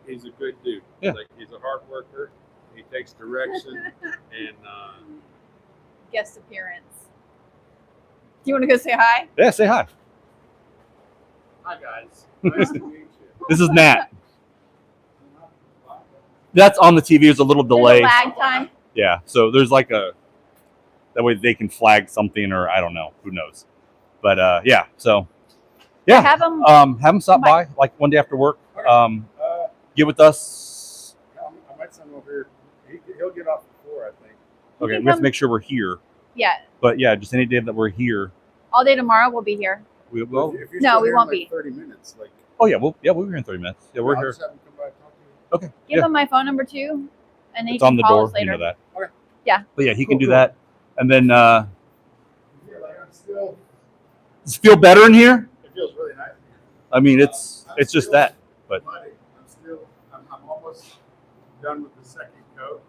He's a good dude. Yeah. Like, he's a hard worker. He takes direction and Guest appearance. Do you want to go say hi? Yeah, say hi. hi guys. Nice to meet you. This is Nat. That's on the TV. There's a little delay. There's a lag time. Yeah, so there's like that way they can flag something, or I don't know, who knows. But yeah, so yeah, Have him stop by like one day after work. Okay. Get with us. I might send him over here. He'll get off at 4, I think. Okay, we have to make sure we're here. Yeah. But yeah, just any day that we're here. All day tomorrow we'll be here. We will. If you're No, still we here in, won't like, be. 30 minutes. Like, Oh yeah, we'll be here in 30 minutes. Yeah, we're I'll here. just have him come by and talk to you. Okay. Give Yeah, him my phone number too, and he it's can on the call door. us later. You know that. Okay. Yeah. But yeah, he can Cool, do cool. that, and then Yeah, like, I'm still. does it feel better in here? It feels really nice. I mean, it's I'm just still that. But muddy. I'm almost done with the second coat.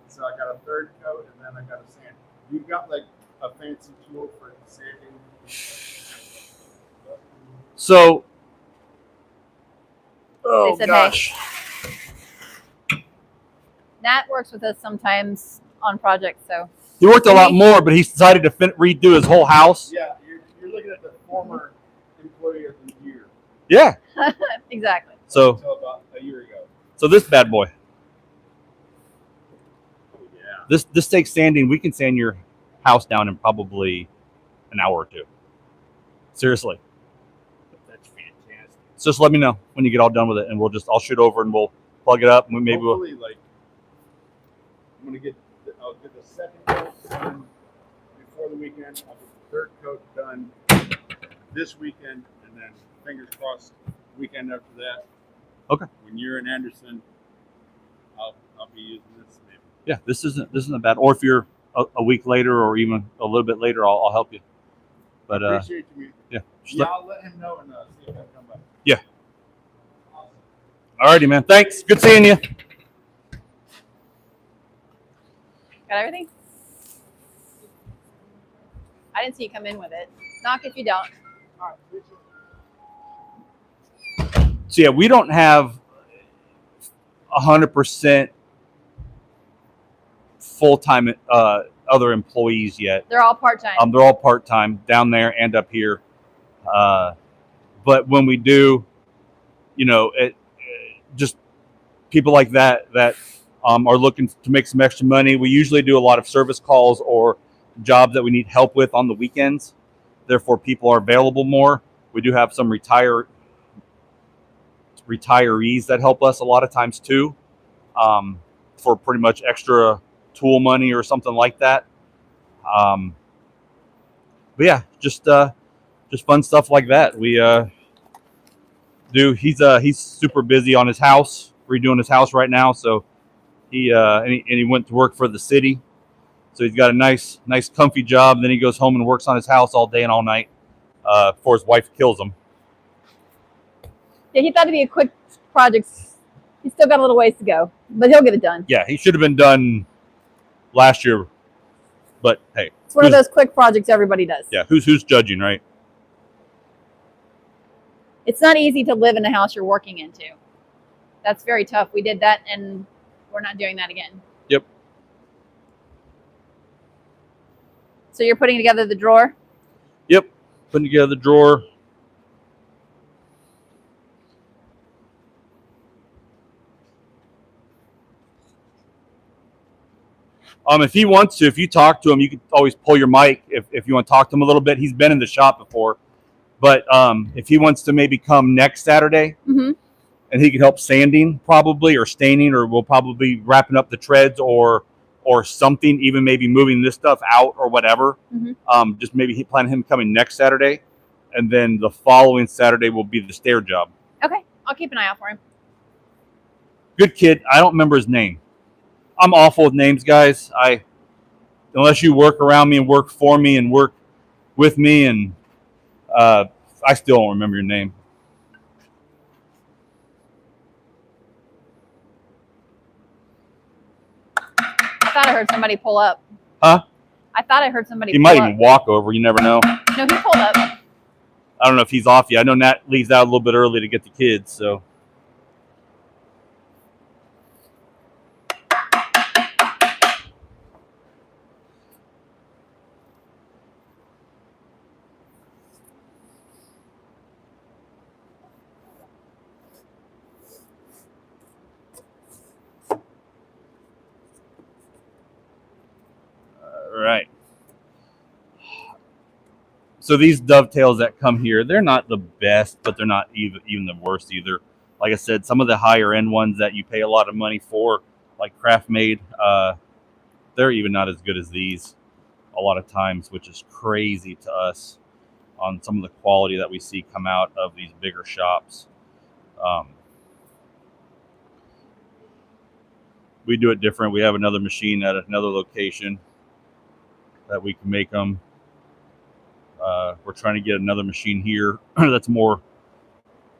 So I got a third coat, and then I got a sand. You've got like a fancy tool for sanding. So, They said, gosh. Nat works with us sometimes on projects, so. He worked a lot more, but he decided to redo his whole house. Yeah, you're looking at the former employee of the year. Yeah. Exactly. So about a year ago. So this bad boy. Oh, yeah. This takes sanding. We can sand your house down in probably an hour or two. Seriously. That's fantastic. So just let me know when you get all done with it, and I'll shoot over and we'll plug it up, and Hopefully, like, I'm gonna I'll get the second coat done before the weekend. I'll get the third coat done this weekend, and then fingers crossed, weekend after that. Okay. When you're in Anderson, I'll be using this maybe. Yeah, this isn't bad. Or if you're a week later or even a little bit later, I'll help you. But I appreciate you. Yeah. I'll let him know and see if I can come back. Yeah. Awesome. Alrighty, man. Thanks. Good seeing you. Got everything? I didn't see you come in with it. Knock if you don't. All right. So yeah, we don't have 100% full-time other employees yet. They're all part-time. They're all part-time down there and up here. But when we do, just people like that are looking to make some extra money. We usually do a lot of service calls or jobs that we need help with on the weekends. Therefore, people are available more. We do have some retirees that help us a lot of times too, for pretty much extra tool money or something like that. But yeah, just fun stuff like that. We do. He's super busy on his house, redoing his house right now. So he went to work for the city. So he's got a nice comfy job. Then he goes home and works on his house all day and all night before his wife kills him. Yeah, he thought it'd be a quick project. He's still got a little ways to go, but he'll get it done. Yeah, he should have been done last year. But hey, it's one of those quick projects everybody does. Yeah, who's judging, right? It's not easy to live in the house you're working into. That's very tough. We did that, and we're not doing that again. Yep. So you're putting together the drawer? Yep, putting together the drawer. If he wants to, if you talk to him, you can always pull your mic if you want to talk to him a little bit. He's been in the shop before. But if he wants to maybe come next Saturday, and he can help sanding probably, or staining, or we'll probably be wrapping up the treads or something, even maybe moving this stuff out or whatever. Just maybe he plan him coming next Saturday, and then the following Saturday will be the stair job. Okay, I'll keep an eye out for him. Good kid. I don't remember his name. I'm awful with names, guys. Unless you work around me and work for me and work with me, and I still don't remember your name. I thought I heard somebody pull up. Huh? I thought I heard somebody He pull might up. even walk over. You never know. No, he pulled up. I don't know if he's off yet. I know Nat leaves out a little bit early to get the kids, so. Right. So these dovetails that come here, they're not the best, but they're not even the worst either. Like I said, some of the higher end ones that you pay a lot of money for, like craft made, they're even not as good as these a lot of times, which is crazy to us on some of the quality that we see come out of these bigger shops. We do it different. We have another machine at another location that we can make them. We're trying to get another machine here that's more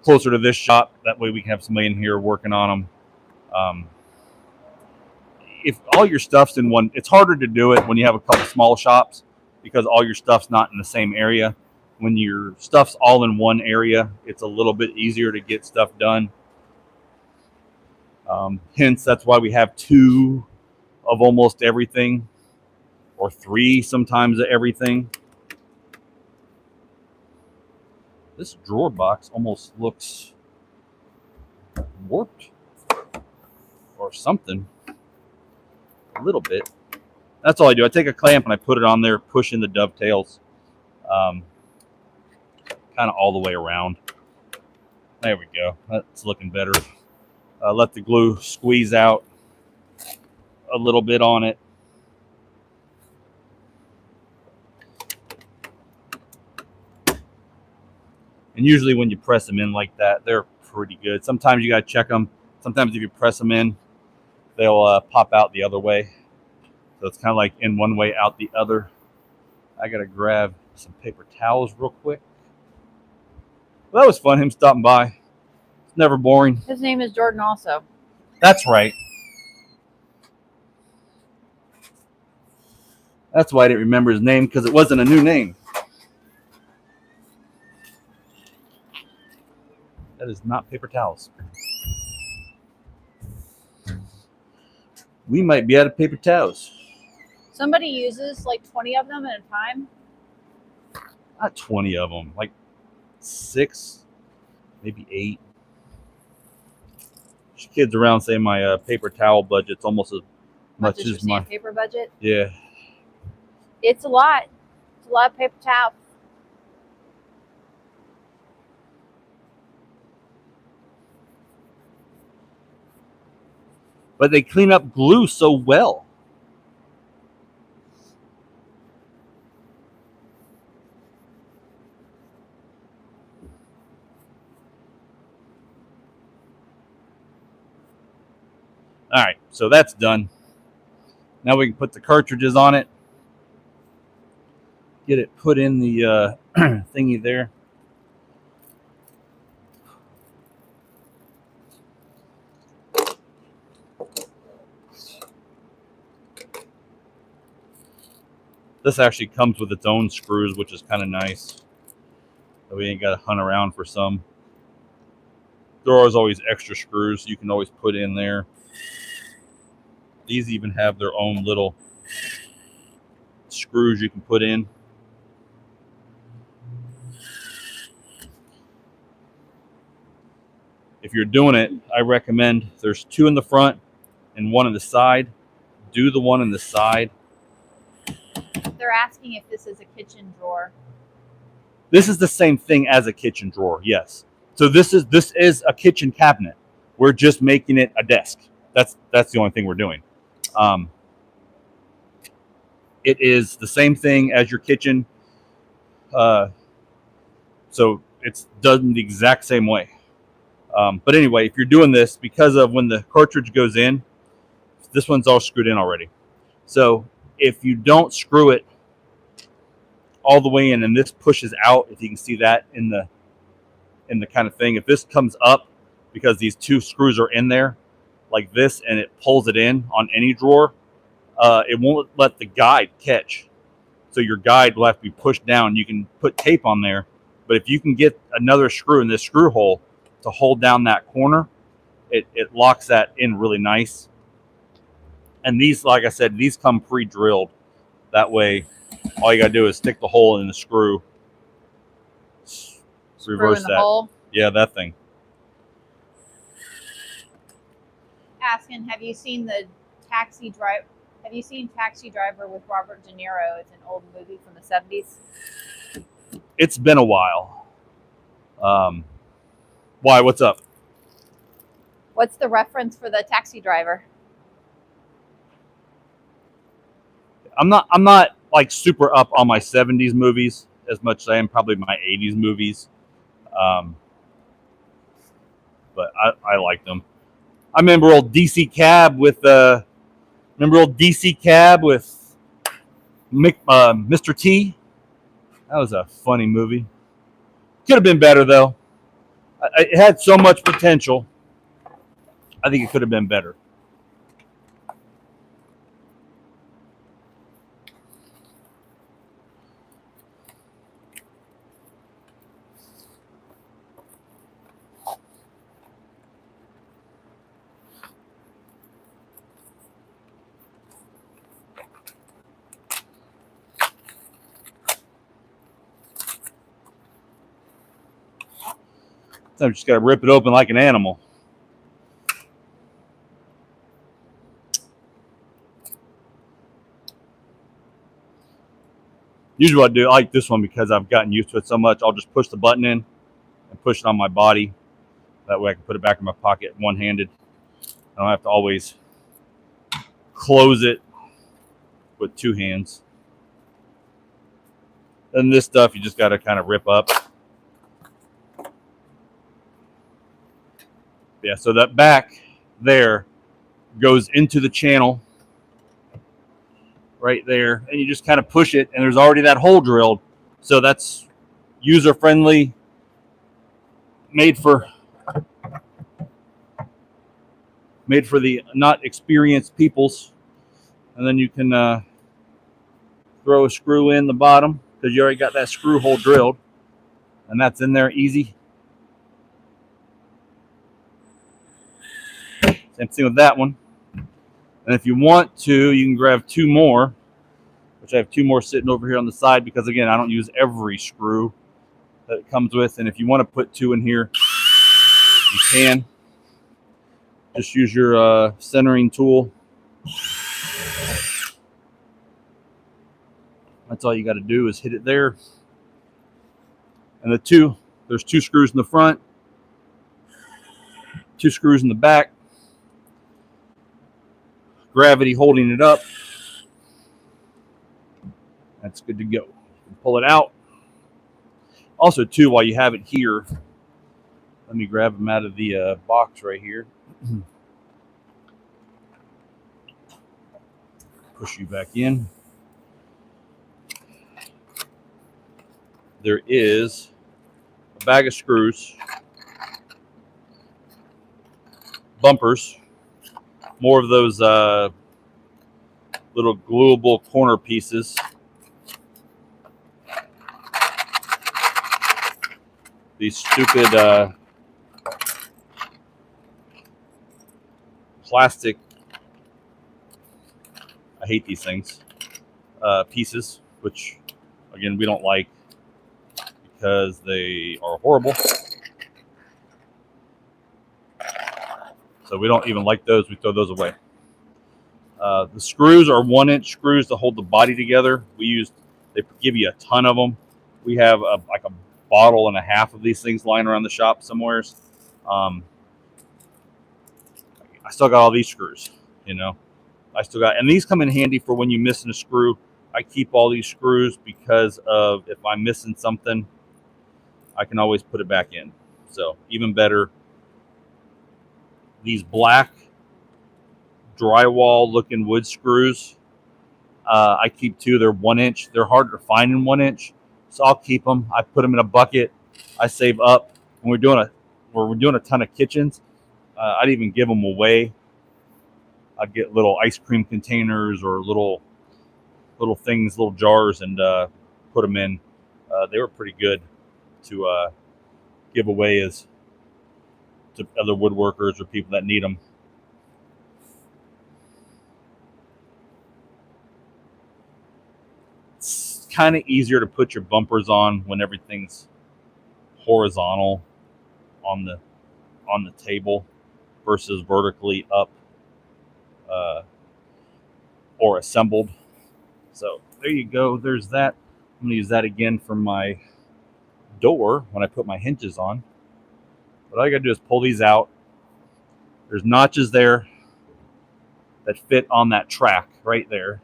closer to this shop. That way we can have somebody in here working on them. if all your stuff's in one, it's harder to do it when you have a couple small shops because all your stuff's not in the same area. When your stuff's all in one area, it's a little bit easier to get stuff done. Hence, that's why we have 2 of almost everything, or 3 sometimes of everything. This drawer box almost looks warped or something. A little bit. That's all I do. I take a clamp and I put it on there, push in the dovetails, kind of all the way around. There we go. That's looking better. Let the glue squeeze out a little bit on it. And usually when you press them in like that, they're pretty good. Sometimes you got to check them. Sometimes if you press them in, they'll pop out the other way. So it's kind of like in one way, out the other. I got to grab some paper towels real quick. Well, that was fun, him stopping by. It's never boring. His name is Jordan also. That's right. That's why I didn't remember his name, because it wasn't a new name. That is not paper towels. We might be out of paper towels. Somebody uses like 20 of them at a time. Not 20 of them, like 6, maybe 8. Kids around say my paper towel budget's almost as much as your as my sandpaper budget. Yeah. It's a lot. It's a lot of paper towel. But they clean up glue so well. All right, so that's done. Now we can put the cartridges on it. Get it put in the thingy there. This actually comes with its own screws, which is kind of nice. So we ain't got to hunt around for some. There are always extra screws you can always put in there. These even have their own little screws you can put in. If you're doing it, I recommend there's 2 in the front and 1 on the side. Do the one on the side. They're asking if this is a kitchen drawer. This is the same thing as a kitchen drawer, yes. So this is a kitchen cabinet. We're just making it a desk. That's the only thing we're doing. It is the same thing as your kitchen. So it's done the exact same way. But anyway, if you're doing this, because of when the cartridge goes in, this one's all screwed in already. So if you don't screw it all the way in and this pushes out, if you can see that in the kind of thing, if this comes up because these 2 screws are in there like this and it pulls it in on any drawer, it won't let the guide catch. So your guide will have to be pushed down. You can put tape on there, but if you can get another screw in this screw hole to hold down that corner, it locks that in really nice. And these, like I said, these come pre-drilled. That way, all you got to do is stick the hole in the screw. Reverse in the that. hole. Yeah, that thing. Asking, have you seen Taxi Driver with Robert De Niro? It's an old movie from the 70s. It's been a while. Why? What's up? What's the reference for the Taxi Driver? I'm not like super up on my 70s movies as much as I am probably my 80s movies. But I like them. I remember old DC Cab with Mr. T. That was a funny movie. Could have been better though. It had so much potential. I think it could have been better. So you just got to rip it open like an animal. Usually what I do, I like this one because I've gotten used to it so much. I'll just push the button in and push it on my body. That way I can put it back in my pocket one-handed. I don't have to always close it with two hands. And this stuff you just got to kind of rip up. Yeah, so that back there goes into the channel right there, and you just kind of push it, and there's already that hole drilled. So that's user-friendly, made for the not experienced peoples. And then you can throw a screw in the bottom because you already got that screw hole drilled, and that's in there easy. Same thing with that one. And if you want to, you can grab two more, which I have two more sitting over here on the side because, again, I don't use every screw that it comes with. And if you want to put two in here, you can. Just use your centering tool. That's all you got to do is hit it there. And there's two screws in the front, two screws in the back. Gravity holding it up. That's good to go. You can pull it out. Also, too, while you have it here, let me grab them out of the box right here. Push you back in. There is a bag of screws, bumpers, more of those little gluable corner pieces. These stupid plastic, I hate these things, pieces, which, again, we don't like because they are horrible. So we don't even like those. We throw those away. The screws are 1-inch screws to hold the body together. They give you a ton of them. We have like a bottle and a half of these things lying around the shop somewheres. I still got all these screws, and these come in handy for when you're missing a screw. I keep all these screws because of if I'm missing something, I can always put it back in. So even better, these black drywall looking wood screws, I keep two. They're 1-inch. They're harder to find in 1-inch, so I'll keep them. I put them in a bucket. I save up. When we're doing a ton of kitchens, I'd even give them away. I'd get little ice cream containers or little things, little jars, and put them in. They were pretty good to give away as to other woodworkers or people that need them. It's kind of easier to put your bumpers on when everything's horizontal on the table versus vertically up or assembled. So there you go. There's that. I'm gonna use that again for my door when I put my hinges on. What I gotta do is pull these out. There's notches there that fit on that track right there.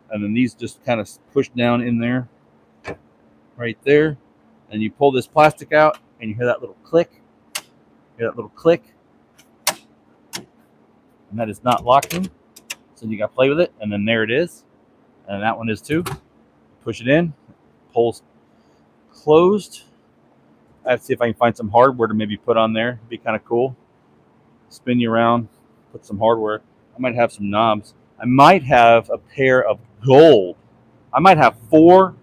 And then these just kind of push down in there, right there. And you pull this plastic out and you hear that little click. Hear that little click. And that is not locking. So you got to play with it. And then there it is. And that one is too. Push it in. Pulls closed. I have to see if I can find some hardware to maybe put on there. It'd be kind of cool. Spin you around. Put some hardware. I might have some knobs. I might have a pair of gold. I might have four,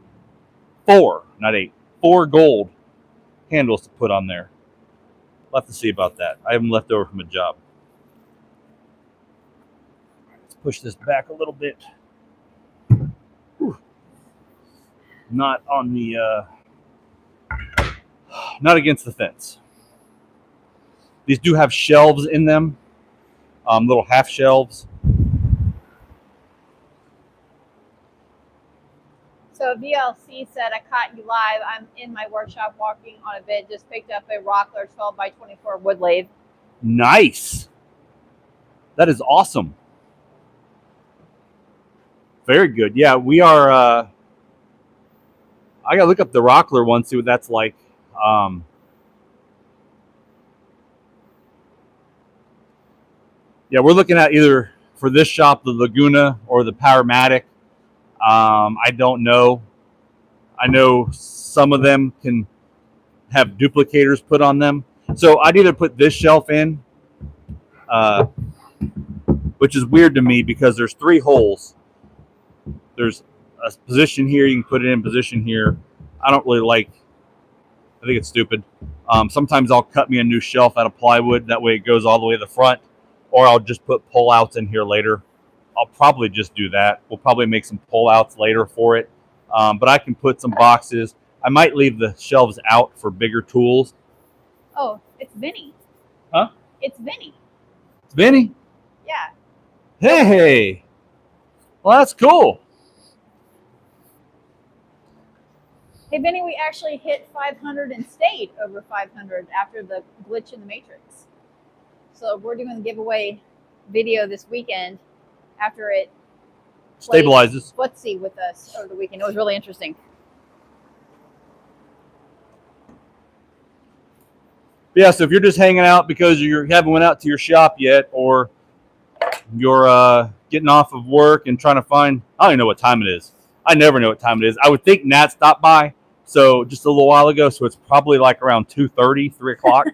not 8, 4 gold handles to put on there. We'll have to see about that. I have them left over from a job. Let's push this back a little bit. Whew. Not on the, not against the fence. These do have shelves in them, little half shelves. So VLC said, I caught you live. I'm in my workshop working on a bit. Just picked up a Rockler 12 by 24 wood lathe. Nice. That is awesome. Very good. Yeah, we are. I gotta look up the Rockler one, see what that's like. Yeah, we're looking at either for this shop the Laguna or the Powermatic. I don't know. I know some of them can have duplicators put on them. So I'd either put this shelf in, which is weird to me because there's 3 holes. There's a position here, you can put it in position here. I don't really like, I think it's stupid. Sometimes I'll cut me a new shelf out of plywood. That way it goes all the way to the front. Or I'll just put pull-outs in here later. I'll probably just do that. We'll probably make some pull-outs later for it. But I can put some boxes. I might leave the shelves out for bigger tools. Oh, it's Vinny. Huh? It's Vinny. It's Vinny. Yeah. Hey. Well, that's cool. Hey, Vinny, we actually hit 500 and stayed over 500 after the glitch in the Matrix. So we're doing the giveaway video this weekend after it Stabilizes. footsie with us over the weekend. It was really interesting. Yeah, so if you're just hanging out because you haven't went out to your shop yet, or you're getting off of work and trying to find, I don't even know what time it is. I never know what time it is. I would think Nat stopped by, so just a little while ago, so it's probably like around 2:30, 3 o'clock.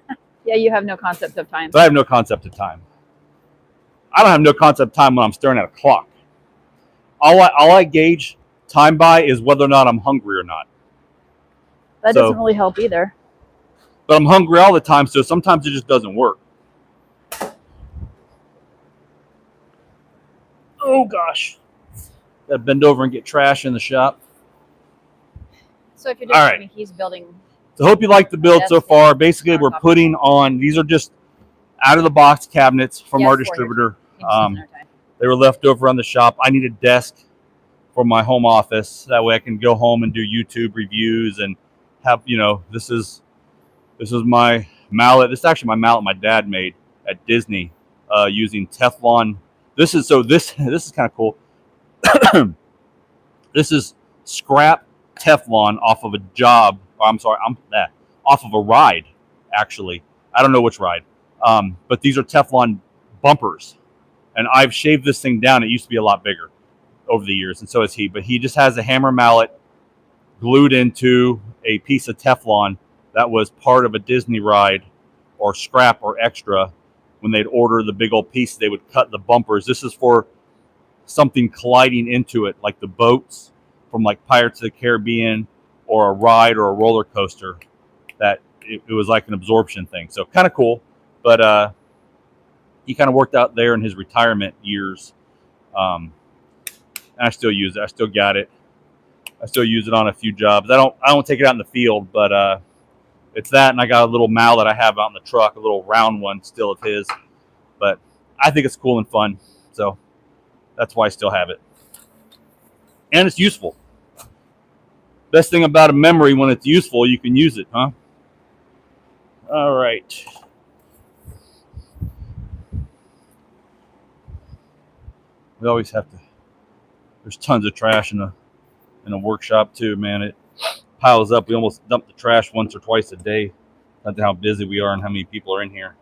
Yeah, you have no concept of time. So I have no concept of time. I don't have no concept of time when I'm staring at a clock. All I gauge time by is whether or not I'm hungry or not. That doesn't really help either. But I'm hungry all the time, so sometimes it just doesn't work. Oh, gosh. Got to bend over and get trash in the shop. So if you're just wondering, he's building. So I hope you like the build so far. Basically, we're putting on, these are just out-of-the-box cabinets from our distributor. They were left over on the shop. I need a desk for my home office. That way I can go home and do YouTube reviews and have, this is my mallet. This is actually my mallet my dad made at Disney using Teflon. This is kind of cool. This is scrap Teflon off of a job. Off of a ride, actually. I don't know which ride. But these are Teflon bumpers. And I've shaved this thing down. It used to be a lot bigger over the years, and so has he. But he just has a hammer mallet glued into a piece of Teflon that was part of a Disney ride or scrap or extra. When they'd order the big old piece, they would cut the bumpers. This is for something colliding into it, like the boats from like Pirates of the Caribbean or a ride or a roller coaster. That it was like an absorption thing. So kind of cool. But he kind of worked out there in his retirement years. And I still use it. I still got it. I still use it on a few jobs. I don't take it out in the field, but it's that, and I got a little mallet I have out in the truck, a little round one still of his. But I think it's cool and fun, so that's why I still have it. And it's useful. Best thing about a memory, when it's useful, you can use it, huh? All right. We always have to. There's tons of trash in a workshop too, man. It piles up. We almost dump the trash once or twice a day. That's how busy we are and how many people are in here.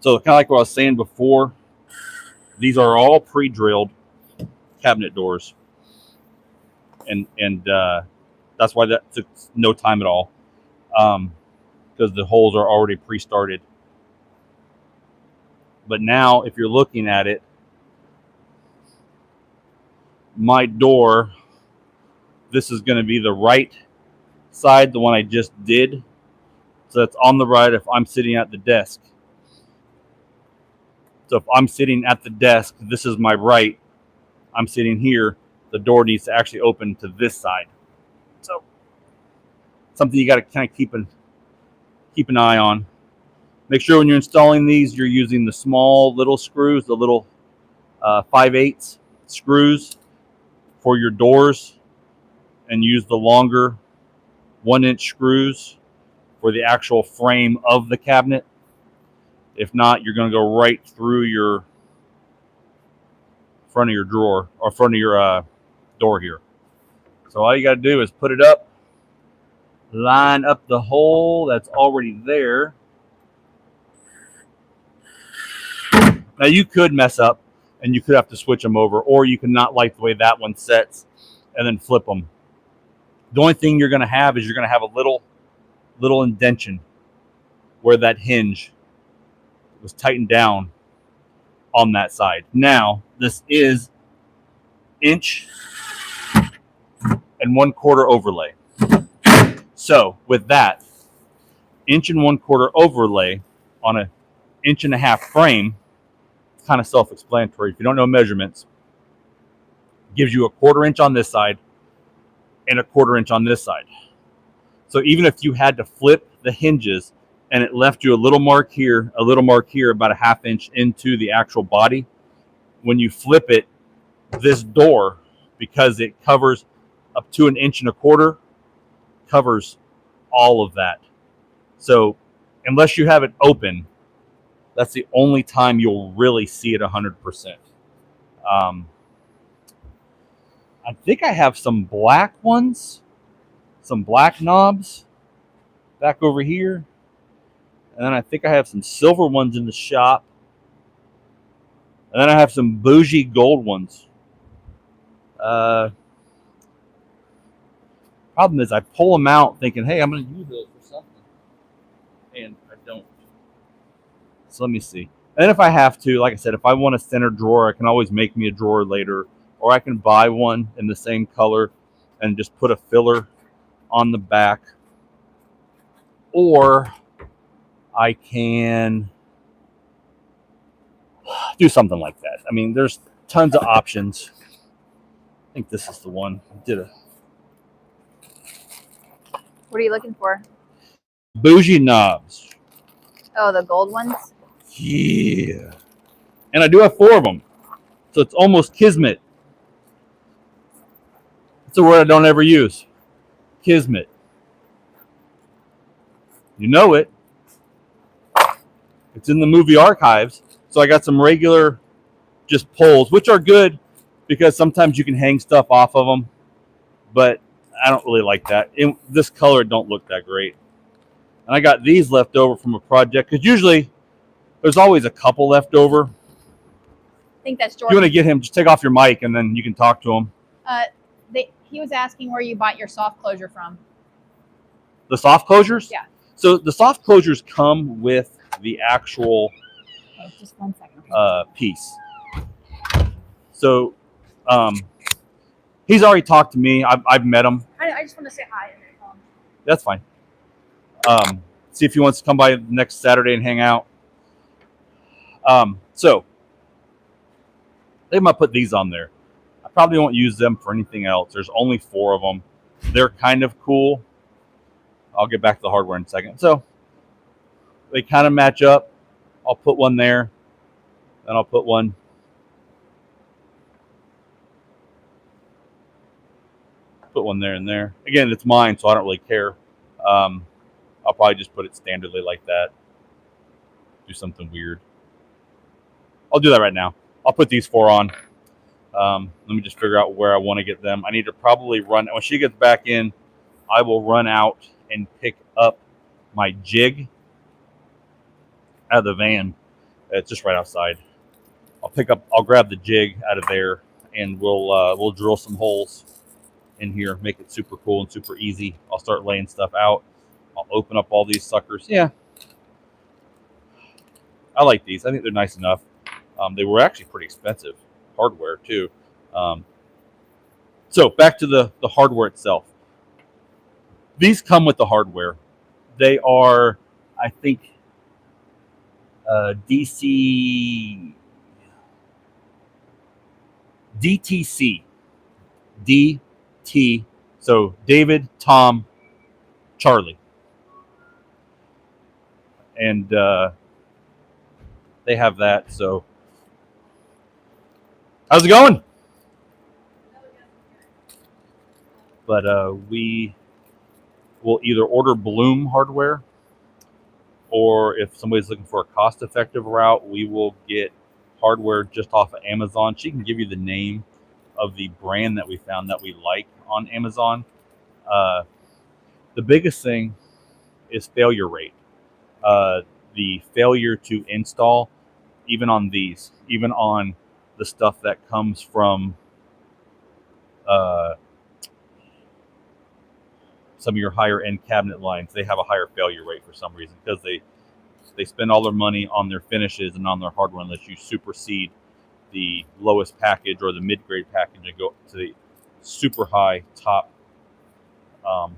So kind of like what I was saying before, these are all pre-drilled cabinet doors. And that's why that took no time at all, because the holes are already pre-started. But now, if you're looking at it, my door, this is going to be the right side, the one I just did. So that's on the right if I'm sitting at the desk. So if I'm sitting at the desk, this is my right. I'm sitting here. The door needs to actually open to this side. So something you got to kind of keep an eye on. Make sure when you're installing these, you're using the small little screws, the little 5/8 screws for your doors, and use the longer 1-inch screws for the actual frame of the cabinet. If not, you're going to go right through your front of your drawer or front of your door here. So all you got to do is put it up, line up the hole that's already there. Now you could mess up and you could have to switch them over, or you could not like the way that one sets and then flip them. The only thing you're going to have is you're going to have a little indentation where that hinge was tightened down on that side. Now, this is 1.25 inch overlay. So with that 1.25 inch overlay on a 1.5 inch frame, it's kind of self-explanatory. If you don't know measurements, it gives you a 1/4 inch on this side and a 1/4 inch on this side. So even if you had to flip the hinges and it left you a little mark here, about a 1/2 inch into the actual body, when you flip it, this door, because it covers up to 1.25 inches, covers all of that. So unless you have it open, that's the only time you'll really see it 100%. I think I have some black ones, some black knobs back over here. And then I think I have some silver ones in the shop. And then I have some bougie gold ones. Problem is I pull them out thinking, hey, I'm going to use those for something. And I don't. So let me see. And then if I have to, like I said, if I want a center drawer, I can always make me a drawer later. Or I can buy one in the same color and just put a filler on the back. Or I can do something like that. I mean, there's tons of options. I think this is the one. What are you looking for? Bougie knobs. Oh, the gold ones? Yeah. And I do have 4 of them. So it's almost kismet. It's a word I don't ever use. Kismet. You know it. It's in the movie archives. So I got some regular just poles, which are good because sometimes you can hang stuff off of them. But I don't really like that. In this color don't look that great. And I got these left over from a project because usually there's always a couple left over. I think that's If Jordan. you want to get him, just take off your mic and then you can talk to him. He was asking where you bought your soft closure from. The soft closures? Yeah. So the soft closures come with the actual Oh, just 1 second. piece. So he's already talked to me. I've met him. I just want to say hi. That's fine. See if he wants to come by next Saturday and hang out. So they might put these on there. I probably won't use them for anything else. There's only 4 of them. They're kind of cool. I'll get back to the hardware in a second. So they kind of match up. I'll put one there. Then I'll put one. Put one there and there. Again, it's mine, so I don't really care. I'll probably just put it standardly like that. Do something weird. I'll do that right now. I'll put these 4 on. Let me just figure out where I want to get them. I need to probably run. When she gets back in, I will run out and pick up my jig out of the van. It's just right outside. I'll grab the jig out of there, and we'll drill some holes in here, make it super cool and super easy. I'll start laying stuff out. I'll open up all these suckers. Yeah, I like these. I think they're nice enough. They were actually pretty expensive hardware too. So back to the hardware itself. These come with the hardware. They are, I think, DTC. DT. So David, Tom, Charlie. And they have that. So how's it going? But we will either order Bloom hardware, or if somebody's looking for a cost-effective route, we will get hardware just off of Amazon. She can give you the name of the brand that we found that we like on Amazon. The biggest thing is failure rate. The failure to install, even on these, even on the stuff that comes from some of your higher end cabinet lines, they have a higher failure rate for some reason, because they spend all their money on their finishes and on their hardware, unless you supersede the lowest package or the mid-grade package and go to the super high top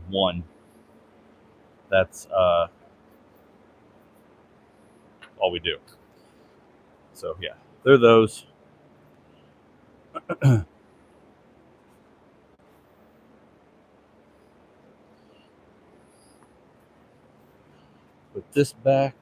one. That's all we do. So yeah, they're those. Put this back.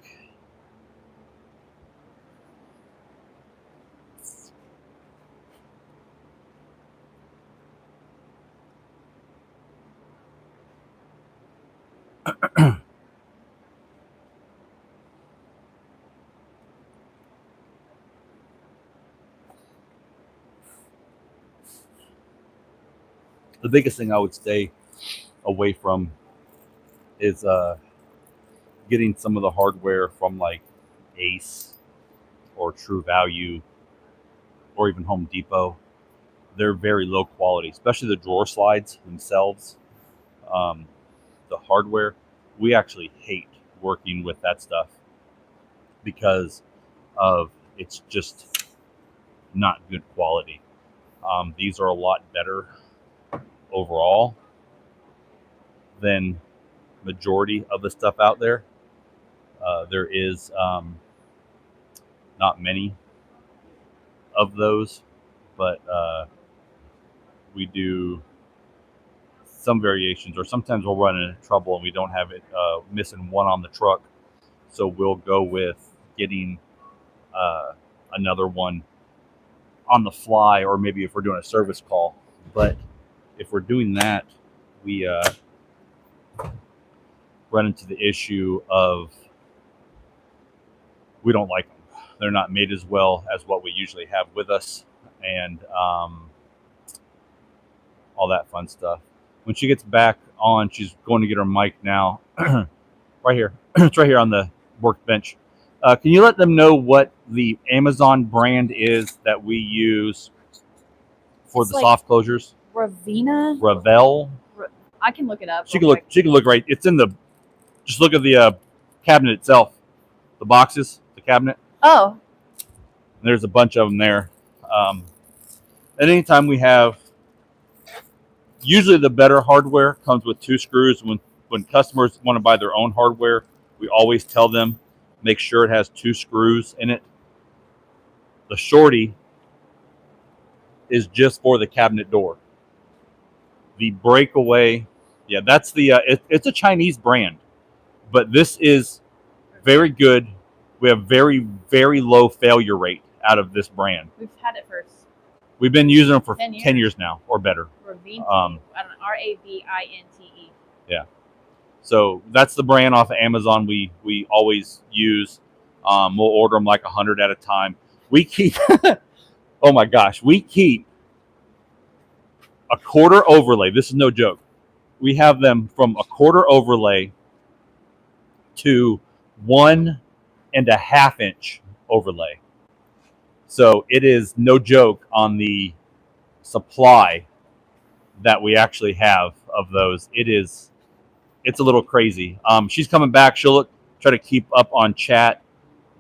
The biggest thing I would stay away from is getting some of the hardware from like Ace or True Value or even Home Depot. They're very low quality, especially the drawer slides themselves. The hardware, we actually hate working with that stuff because of it's just not good quality. These are a lot better overall than majority of the stuff out there. There is not many of those, but we do some variations, or sometimes we'll run into trouble and we don't have it missing one on the truck, so we'll go with getting another one on the fly, or maybe if we're doing a service call. But if we're doing that, we run into the issue of we don't like them. They're not made as well as what we usually have with us, and all that fun stuff. When she gets back on, she's going to get her mic now. Right here. It's right here on the workbench. Can you let them know what the Amazon brand is that we use for It's the like soft closures? Ravina. Ravel. I can look it up. She can look. She can look right. It's in the. Just look at the cabinet itself. The boxes, the cabinet. Oh. And there's a bunch of them there. And anytime we have, usually the better hardware comes with 2 screws. When customers want to buy their own hardware, we always tell them make sure it has 2 screws in it. The shorty is just for the cabinet door. The breakaway, yeah, that's the. It's a Chinese brand, but this is very good. We have very, very low failure rate out of this brand. We've had it for We've been using them for 10 10 years now or better. Ravinte. I don't know, Ravinte. Yeah. So that's the brand off of Amazon we always use. We'll order them like 100 at a time. We keep, oh my gosh, we keep a quarter overlay. This is no joke. We have them from a quarter overlay to 1.5 inch overlay. So it is no joke on the supply that we actually have of those. It's a little crazy. She's coming back. She'll try to keep up on chat.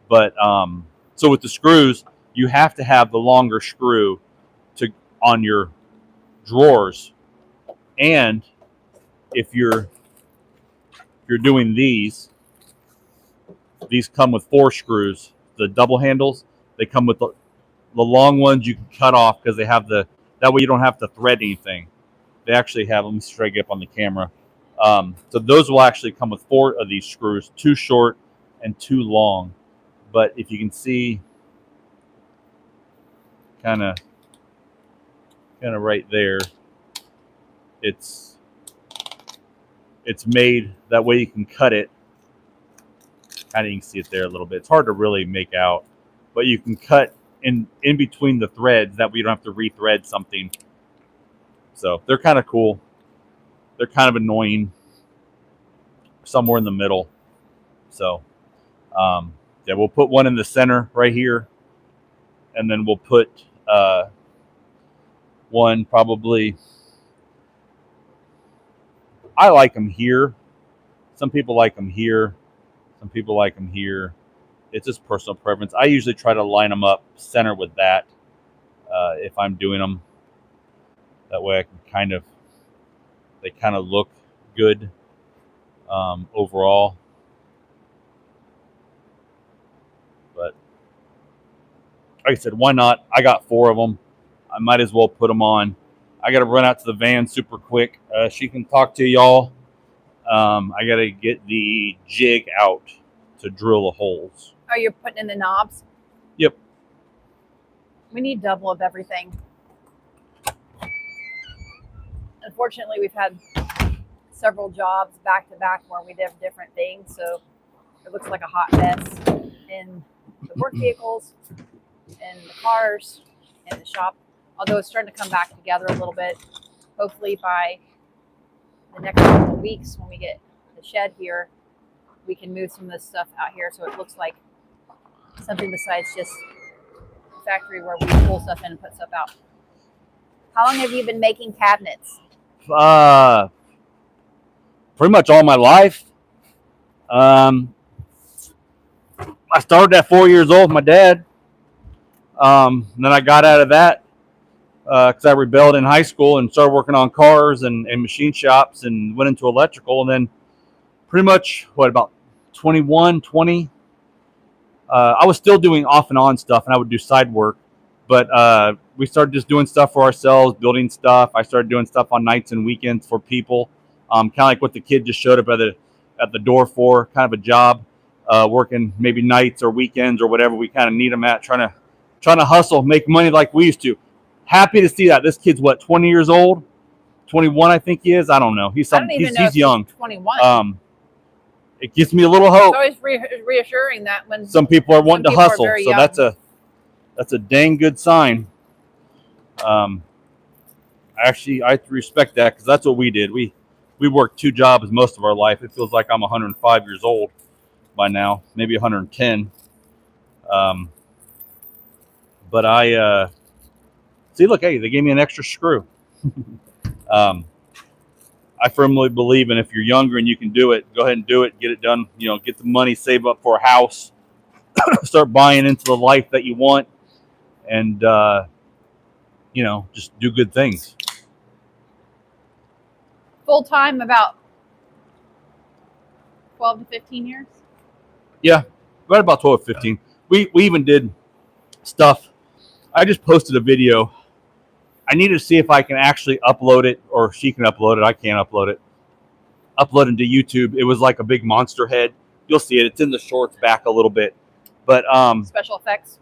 But so with the screws, you have to have the longer screw on your drawers. And if you're you're doing these come with 4 screws. The double handles, they come with the long ones you can cut off because they have that way you don't have to thread anything. They actually have, let me try to get up on the camera. So those will actually come with 4 of these screws, 2 short and 2 long. But if you can see, kind of right there, it's made that way you can cut it. Kind of, you can see it there a little bit. It's hard to really make out, but you can cut in between the threads that way you don't have to rethread something. So they're kind of cool. They're kind of annoying somewhere in the middle. So yeah, we'll put one in the center right here, and then we'll put one probably, I like them here. Some people like them here. Some people like them here. It's just personal preference. I usually try to line them up center with that if I'm doing them. That way I can they kind of look good overall. But like I said, why not? I got 4 of them. I might as well put them on. I got to run out to the van super quick. She can talk to y'all. I got to get the jig out to drill the holes. Oh, you're putting in the knobs? Yep. We need double of everything. Unfortunately, we've had several jobs back to back where we did different things, so it looks like a hot mess in the work vehicles, in the cars, in the shop. Although it's starting to come back together a little bit. Hopefully by the next couple of weeks when we get the shed here, we can move some of this stuff out here so it looks like something besides just a factory where we pull stuff in and put stuff out. How long have you been making cabinets? Pretty much all my life. I started at 4 years old with my dad. Then I got out of that because I rebelled in high school and started working on cars and machine shops and went into electrical. And then pretty much, about 21, 20, I was still doing off and on stuff, and I would do side work. But we started just doing stuff for ourselves, building stuff. I started doing stuff on nights and weekends for people, kind of like what the kid just showed up at the door for, kind of a job, working maybe nights or weekends or whatever we kind of need them at, trying to hustle, make money like we used to. Happy to see that. This kid's what, 20 years old? 21, I think he is. I don't know. He's young. 21. It gives me a little hope. It's always reassuring that when some people are wanting to hustle, so young. that's a dang good sign. Actually, I respect that because that's what we did. We worked 2 jobs most of our life. It feels like I'm 105 years old by now, maybe 110. But I see. Look, hey, they gave me an extra screw. I firmly believe in if you're younger and you can do it, go ahead and do it. Get it done. Get the money, save up for a house, start buying into the life that you want, and just do good things. Full time, about 12 to 15 years. Yeah, right about 12 to 15. We even did stuff. I just posted a video. I need to see if I can actually upload it, or she can upload it. I can't upload it. Upload it to YouTube. It was like a big monster head. You'll see it. It's in the shorts back a little bit. But special effects.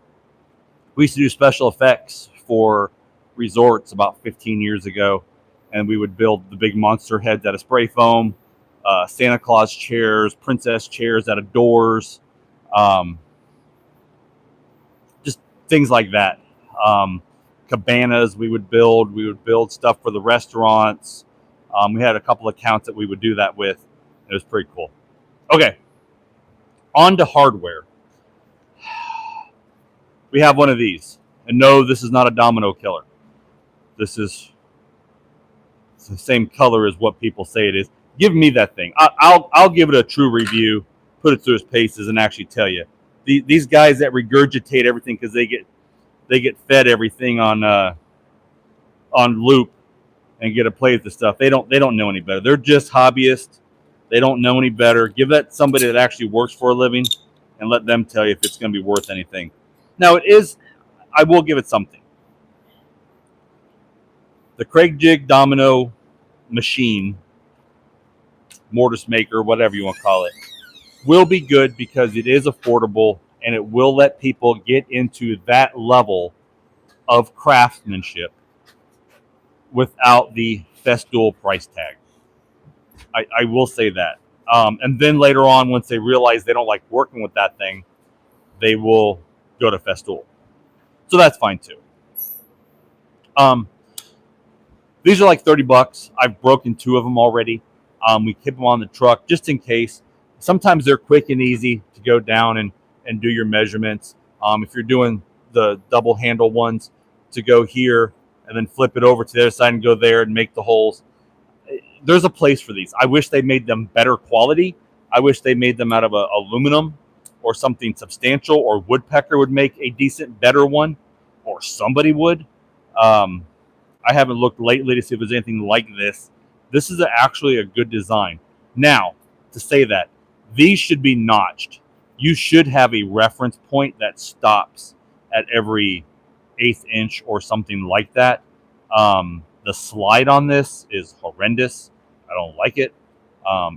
We used to do special effects for resorts about 15 years ago, and we would build the big monster heads out of spray foam, Santa Claus chairs, princess chairs out of doors, just things like that. Cabanas we would build stuff for the restaurants. We had a couple accounts that we would do that with. It was pretty cool. Okay, on to hardware. We have one of these, and no, this is not a domino killer. This is the same color as what people say it is. Give me that thing. I'll give it a true review, put it through its paces, and actually tell you. These guys that regurgitate everything because they get fed everything on loop and get to play with the stuff. They don't know any better. They're just hobbyists. They don't know any better. Give that to somebody that actually works for a living and let them tell you if it's going to be worth anything. Now, it is, I will give it something. The Craig Jig Domino machine, mortise maker, whatever you want to call it, will be good because it is affordable and it will let people get into that level of craftsmanship without the festool price tag. I will say that. And then later on, once they realize they don't like working with that thing, they will go to festool. So that's fine too. These are like $30. I've broken 2 of them already. We keep them on the truck just in case. Sometimes they're quick and easy to go down and do your measurements. If you're doing the double handle ones, to go here and then flip it over to the other side and go there and make the holes. There's a place for these. I wish they made them better quality. I wish they made them out of aluminum or something substantial, or Woodpecker would make a decent, better one, or somebody would. I haven't looked lately to see if there's anything like this. This is actually a good design. Now, to say that, these should be notched. You should have a reference point that stops at every 1/8 inch or something like that. The slide on this is horrendous. I don't like it.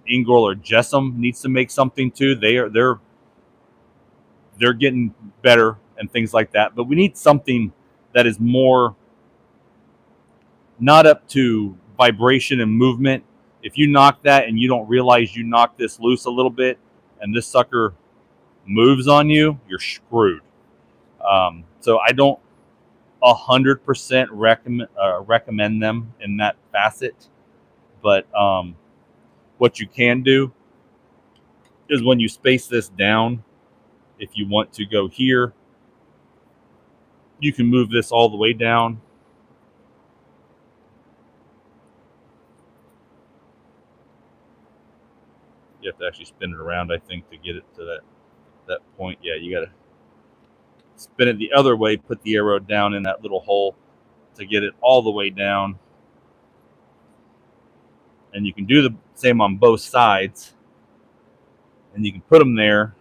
Ingersoll or Jessam needs to make something too. They're getting better and things like that. But we need something that is more not up to vibration and movement. If you knock that and you don't realize you knocked this loose a little bit and this sucker moves on you, you're screwed. So I don't 100% recommend them in that facet. But what you can do is when you space this down, if you want to go here, you can move this all the way down. You have to actually spin it around, I think, to get it to that point. Yeah, you got to spin it the other way, put the arrow down in that little hole to get it all the way down. And you can do the same on both sides. And you can put them there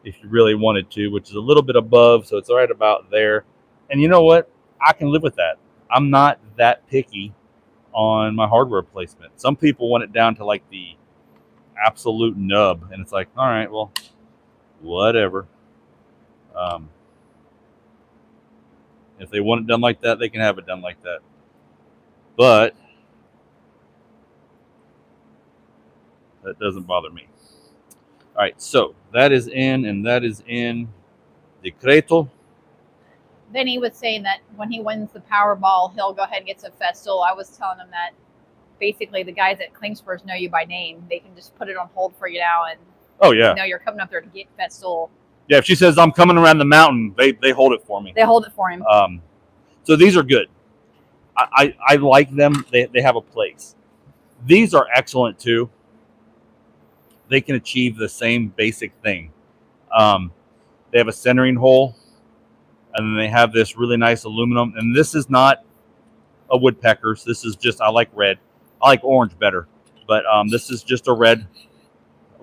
if you really wanted to, which is a little bit above, so it's right about there. And you know what? I can live with that. I'm not that picky on my hardware placement. Some people want it down to like the absolute nub, and it's like, all right, well, whatever. If they want it done like that, they can have it done like that. But that doesn't bother me. All right, so that is in, and that is in Decreto. Then he was saying that when he wins the Powerball, he'll go ahead and get some festool. I was telling him that basically the guys at Klingspurs know you by name. They can just put it on hold for you now, and oh yeah, know you're coming up there to get festool. Yeah, if she says I'm coming around the mountain, they hold it for me. They hold it for him. So these are good. I like them. They have a place. These are excellent too. They can achieve the same basic thing. They have a centering hole, and then they have this really nice aluminum. And this is not a Woodpecker's. This is just, I like red. I like orange better. But this is just a red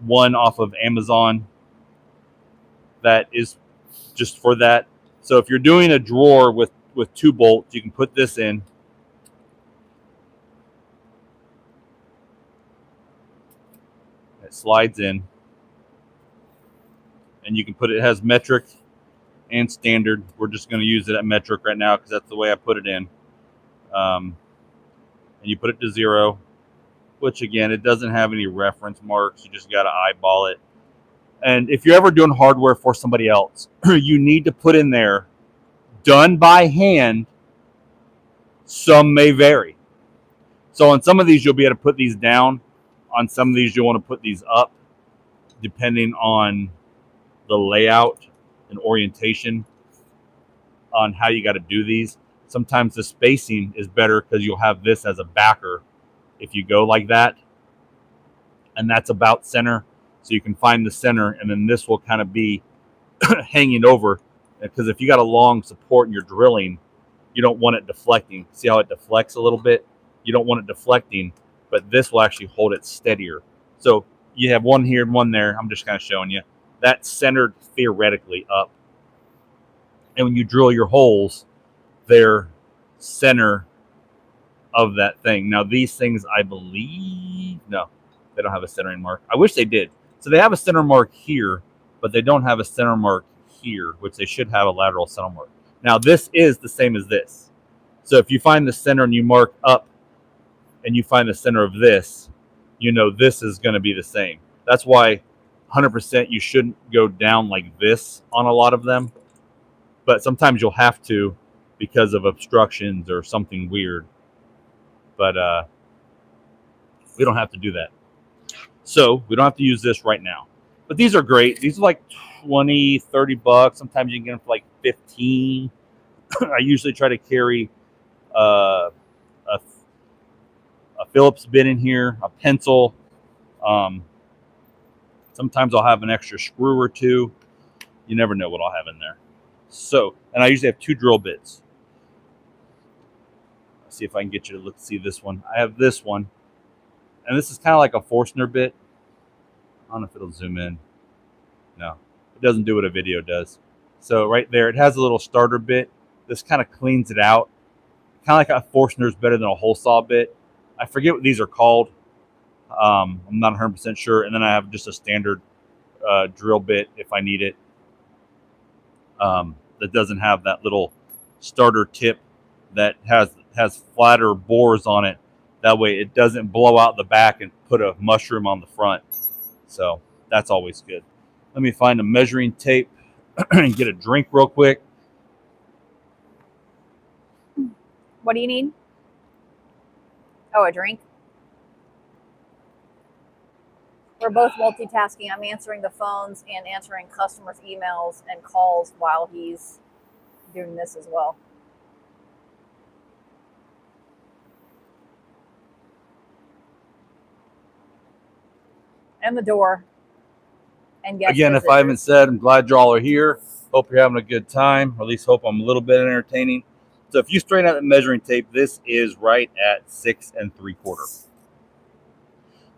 one off of Amazon that is just for that. So if you're doing a drawer with 2 bolts, you can put this in. It slides in. And you can put it has metric and standard. We're just going to use it at metric right now because that's the way I put it in. And you put it to 0, which again, it doesn't have any reference marks. You just got to eyeball it. And if you're ever doing hardware for somebody else, you need to put in there, done by hand. Some may vary. So on some of these, you'll be able to put these down. On some of these, you'll want to put these up, depending on the layout and orientation on how you got to do these. Sometimes the spacing is better because you'll have this as a backer if you go like that. And that's about center. So you can find the center, and then this will kind of be hanging over. Because if you got a long support and you're drilling, you don't want it deflecting. See how it deflects a little bit? You don't want it deflecting, but this will actually hold it steadier. So you have one here and one there. I'm just kind of showing you. That's centered theoretically up. And when you drill your holes, they're center of that thing. Now, these things, I believe, no, they don't have a centering mark. I wish they did. So they have a center mark here, but they don't have a center mark here, which they should have a lateral center mark. Now, this is the same as this. So if you find the center and you mark up and you find the center of this, you know this is going to be the same. That's why 100% you shouldn't go down like this on a lot of them. But sometimes you'll have to because of obstructions or something weird. But we don't have to do that. So we don't have to use this right now. But these are great. These are like 20, 30 bucks. Sometimes you can get them for like 15. I usually try to carry a Phillips bit in here, a pencil. Sometimes I'll have an extra screw or two. You never know what I'll have in there. So, and I usually have 2 drill bits. Let's see if I can get you to see this one. I have this one, and this is kind of like a Forstner bit. I don't know if it'll zoom in. No, it doesn't do what a video does. So right there, it has a little starter bit. This kind of cleans it out. Kind of like a Forstner's better than a hole saw bit. I forget what these are called. I'm not 100% sure. And then I have just a standard drill bit if I need it. That doesn't have that little starter tip that has flatter bores on it. That way it doesn't blow out the back and put a mushroom on the front. So that's always good. Let me find a measuring tape and get a drink real quick. What do you need? Oh, a drink? We're both multitasking. I'm answering the phones and answering customers' emails and calls while he's doing this as well. And the door. And guest Again, if visitors. I haven't said, I'm glad you all are here. Hope you're having a good time, or at least hope I'm a little bit entertaining. So if you straighten out the measuring tape, this is right at 6 3/4.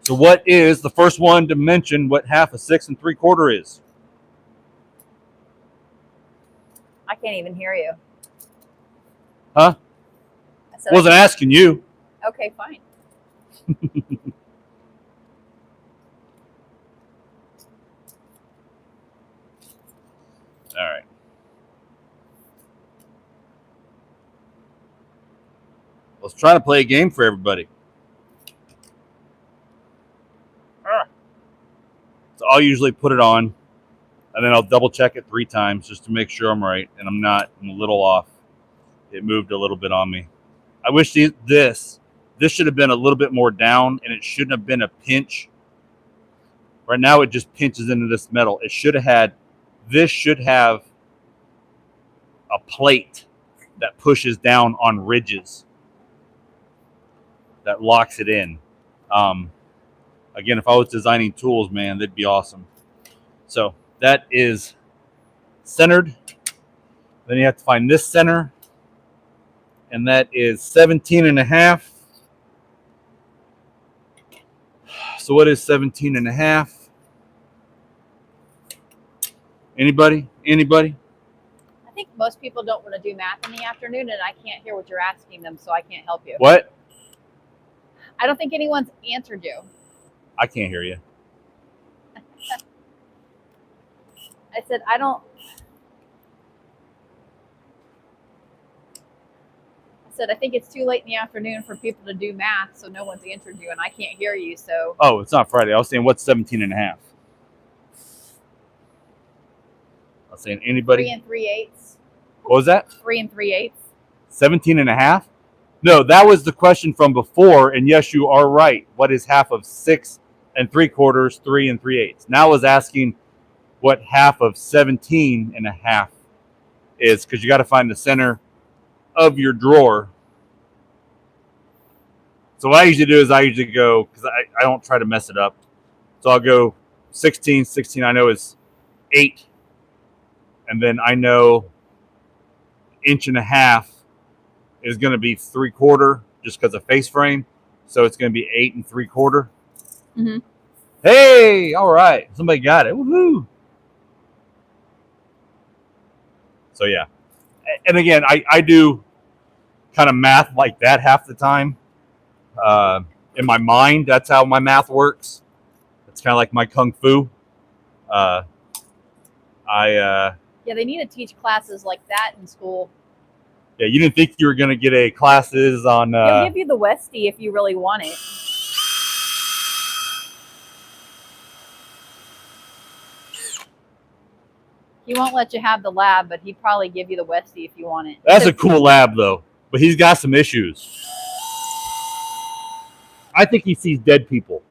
So what is the first one to mention what half of 6 3/4 is? I can't even hear you. Huh? I said Wasn't asking you. Okay, fine. All right. Let's try to play a game for everybody. So I'll usually put it on, and then I'll double check it 3 times just to make sure I'm right, and I'm a little off. It moved a little bit on me. I wish this should have been a little bit more down, and it shouldn't have been a pinch. Right now it just pinches into this metal. This should have a plate that pushes down on ridges that locks it in. Again, if I was designing tools, man, that'd be awesome. So that is centered. Then you have to find this center, and that is 17.5. So what is 17.5? Anybody? I think most people don't want to do math in the afternoon, and I can't hear what you're asking them, so I can't help you. What? I don't think anyone's answered you. I can't hear you. I said, I think it's too late in the afternoon for people to do math, so no one's answered you, and I can't hear you, so. Oh, it's not Friday. I was saying, what's 17.5? I was saying, anybody? 3 3/8. What was that? 3 3/8. 17.5? No, that was the question from before, and yes, you are right. What is half of 6 3/4, 3 3/8? Now I was asking what half of 17.5 is, because you got to find the center of your drawer. So what I usually do is I usually go, because I don't try to mess it up. So I'll go 16 I know is 8. And then I know 1.5 is going to be 3/4 just because of face frame. So it's going to be 8 3/4. Mm-hmm. Hey, all right. Somebody got it. Woohoo. So, yeah. And again, I do kind of math like that half the time. In my mind, that's how my math works. It's kind of like my kung fu. Uh, Yeah, they need to teach classes like that in school. Yeah, you didn't think you were gonna get a classes on. He'll give you the Westie if you really want it. He won't let you have the lab, but he'd probably give you the Westie if you want it. That's a cool lab though, but he's got some issues. I think he sees dead people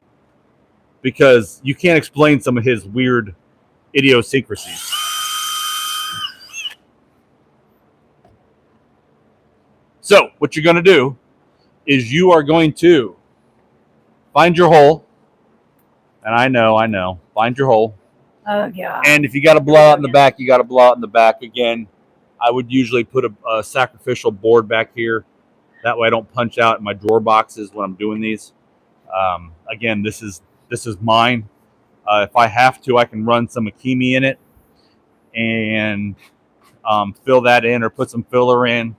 because you can't explain some of his weird idiosyncrasies. So what you're going to do is you are going to find your hole. And I know, find your hole. Oh, God. And if you got to blow out in the back, you got to blow out in the back again. I would usually put a sacrificial board back here. That way I don't punch out in my drawer boxes when I'm doing these. Again, this is mine. If I have to, I can run some Akimi in it and fill that in or put some filler in.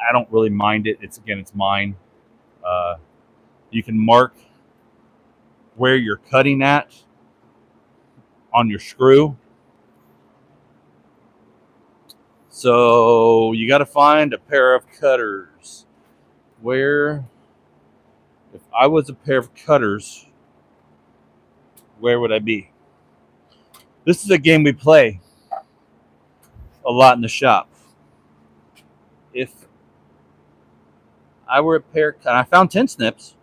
I don't really mind it. It's mine. You can mark where you're cutting at on your screw. So you got to find a pair of cutters. If I was a pair of cutters, where would I be? This is a game we play a lot in the shop. If I were a pair, and I found tin snips,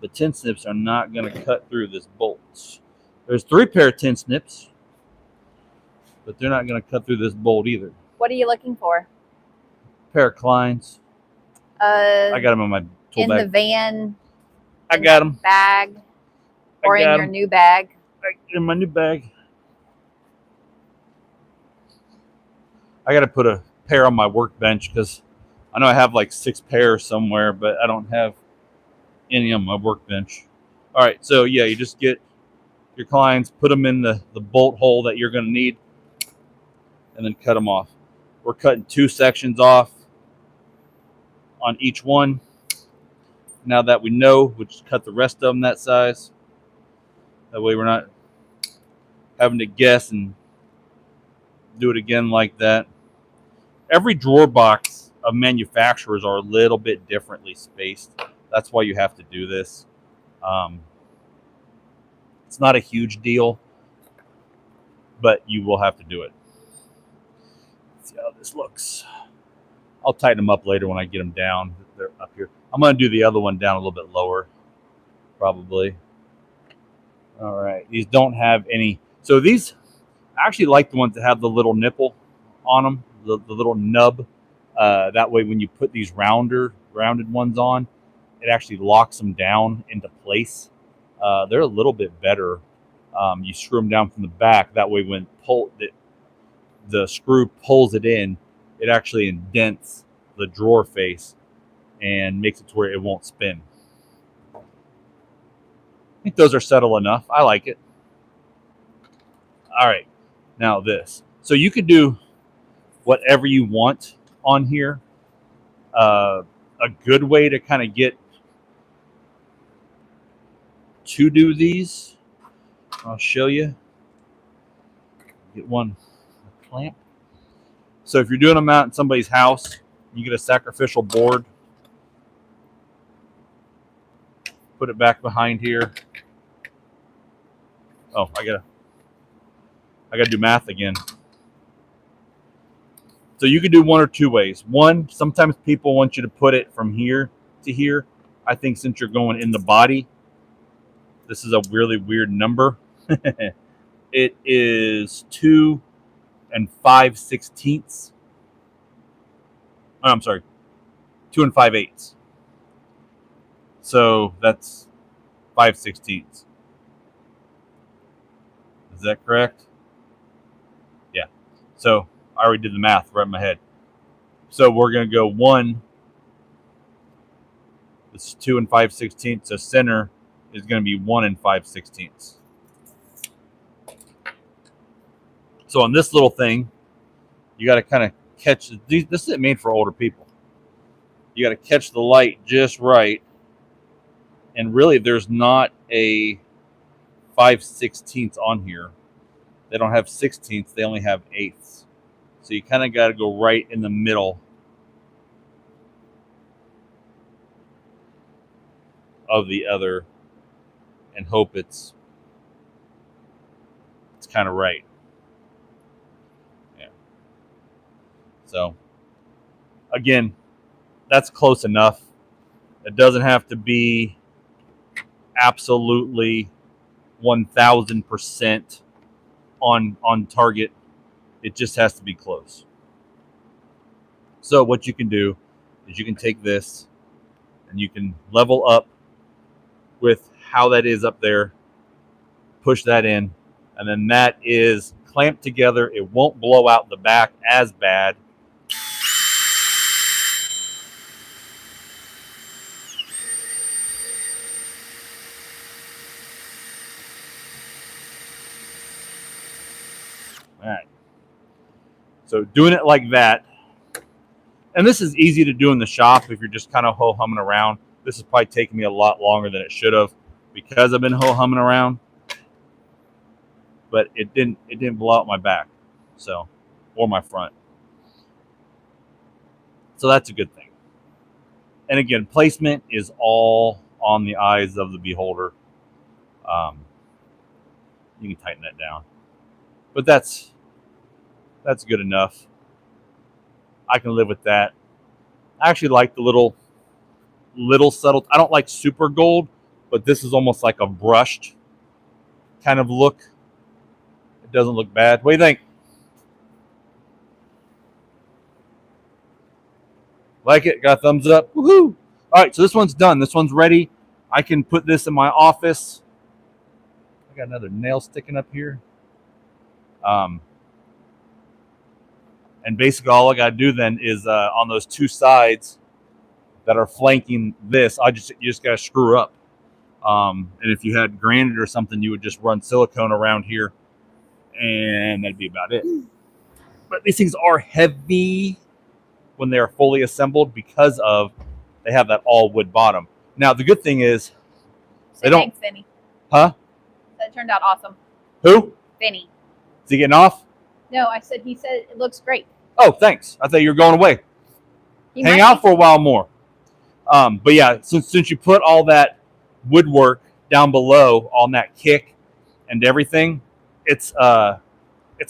but tin snips are not going to cut through this bolt. There's 3 pair of tin snips, but they're not going to cut through this bolt either. What are you looking for? Pair of Kleins. I got them in my tool in bag. the van. I got them. Bag. Or in your new bag. In my new bag. I got to put a pair on my workbench because I know I have like 6 pairs somewhere, but I don't have any on my workbench. All right, so yeah, you just get your Kleins, put them in the bolt hole that you're going to need, and then cut them off. We're cutting 2 sections off on each one. Now that we know, we'll just cut the rest of them that size. That way we're not having to guess and do it again like that. Every drawer box of manufacturers are a little bit differently spaced. That's why you have to do this. It's not a huge deal, but you will have to do it. Let's see how this looks. I'll tighten them up later when I get them down. They're up here. I'm going to do the other one down a little bit lower, probably. All right. These don't have any. So these, I actually like the ones that have the little nipple on them, the little nub. That way when you put these rounded ones on, it actually locks them down into place. They're a little bit better. You screw them down from the back. That way when the screw pulls it in, it actually indents the drawer face and makes it to where it won't spin. I think those are subtle enough. I like it. All right, now this. So you could do whatever you want on here. A good way to kind of get to do these, I'll show you. Get one clamp. So if you're doing them out in somebody's house, you get a sacrificial board. Put it back behind here. Oh, I gotta do math again. So you could do one or 2 ways. One, sometimes people want you to put it from here to here. I think since you're going in the body, this is a really weird number. It is 2 5/16. Oh, I'm sorry, 2 5/8. So that's 5/16. Is that correct? Yeah. So I already did the math right in my head. So we're going to go 1. This is 2 5/16. So center is going to be 1 5/16. So on this little thing, you got to kind of catch. This isn't made for older people. You got to catch the light just right. And really, there's not a 5/16 on here. They don't have 16ths. They only have 8ths. So you kind of got to go right in the middle of the other and hope it's kind of right. Yeah. So again, that's close enough. It doesn't have to be absolutely 1000% on target. It just has to be close. So what you can do is you can take this and you can level up with how that is up there, push that in, and then that is clamped together. It won't blow out the back as bad. All right. So doing it like that, and this is easy to do in the shop if you're just kind of ho-humming around. This is probably taking me a lot longer than it should have because I've been ho-humming around. But it didn't blow out my back, so, or my front. So that's a good thing. And again, placement is all on the eyes of the beholder. You can tighten that down, but that's good enough. I can live with that. I actually like the little subtle. I don't like super gold, but this is almost like a brushed kind of look. It doesn't look bad. What do you think? Like it? Got a thumbs up? Woohoo! All right, so this one's done. This one's ready. I can put this in my office. I got another nail sticking up here. And basically all I got to do then is on those two sides that are flanking this, you just got to screw up. And if you had granite or something, you would just run silicone around here, and that'd be about it. But these things are heavy when they're fully assembled because they have that all wood bottom. Now the good thing is they don't. Thanks, Vinny. Huh? That turned out awesome. Who? Vinny. Is he getting off? No, he said it looks great. Oh, thanks. I thought you were going away. Hang out for a while more. But yeah, since you put all that woodwork down below on that kick and everything, it's a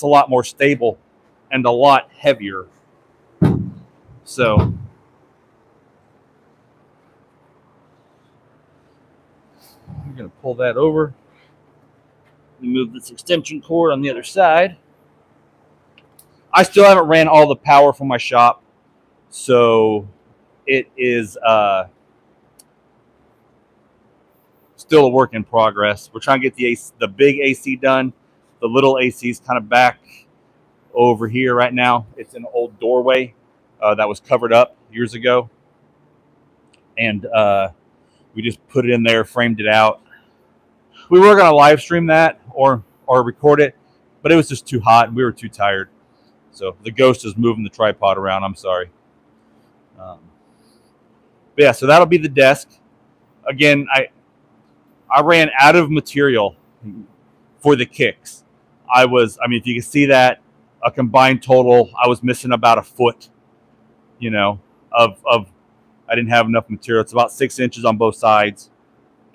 lot more stable and a lot heavier. So I'm gonna pull that over. Remove this extension cord on the other side. I still haven't ran all the power from my shop, so it is still a work in progress. We're trying to get the big AC done. The little AC is kind of back over here right now. It's an old doorway that was covered up years ago, and we just put it in there, framed it out. We were going to live stream that or record it, but it was just too hot and we were too tired. So the ghost is moving the tripod around. I'm sorry. But yeah, so that'll be the desk. Again, I ran out of material for the kicks. If you can see that, a combined total, I was missing about a foot, of I didn't have enough material. It's about 6 inches on both sides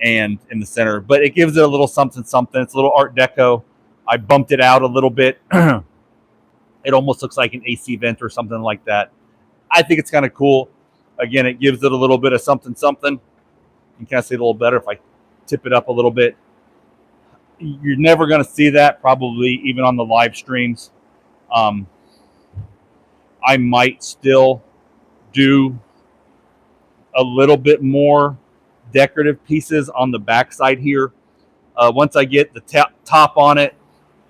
and in the center, but it gives it a little something. It's a little Art Deco. I bumped it out a little bit. It almost looks like an AC vent or something like that. I think it's kind of cool. Again, it gives it a little bit of something. You can kind of see it a little better if I tip it up a little bit. You're never going to see that, probably even on the live streams. I might still do a little bit more decorative pieces on the backside here. Once I get the top on it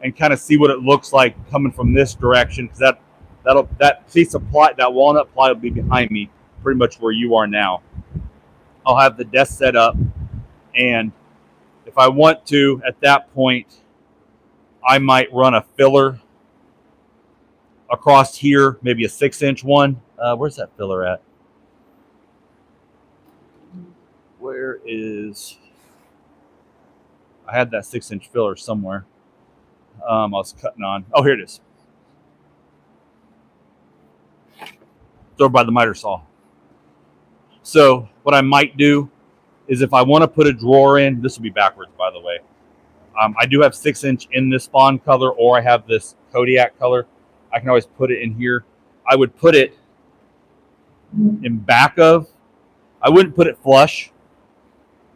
and kind of see what it looks like coming from this direction, because that piece of ply, that walnut ply, will be behind me, pretty much where you are now. I'll have the desk set up, and If I want to, at that point, I might run a filler across here, maybe a 6-inch one. Where's that filler at? Where is... I had that 6-inch filler somewhere. I was cutting on. Oh, here it is. It's over by the miter saw. So what I might do is if I want to put a drawer in, this will be backwards, by the way. I do have 6-inch in this spawn color, or I have this Kodiak color. I can always put it in here. I would put it in back of. I wouldn't put it flush.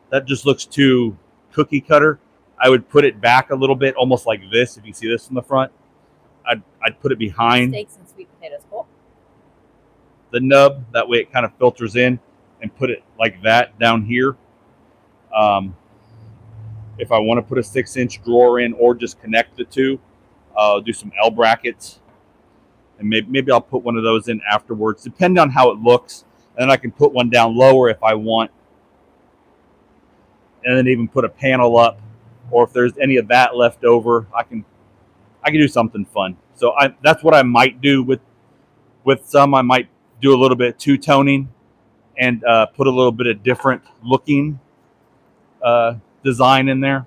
That just looks too cookie cutter. I would put it back a little bit, almost like this. If you see this from the front, I'd put it behind Steaks and sweet potatoes, cool. the nub. That way it kind of filters in, and put it like that down here. If I want to put a 6-inch drawer in, or just connect the two, I'll do some L brackets, and maybe I'll put one of those in afterwards, depending on how it looks. And then I can put one down lower if I want, and then even put a panel up, or if there's any of that left over, I can do something fun. So that's what I might do with some. I might do a little bit of two-toning and put a little bit of different looking design in there.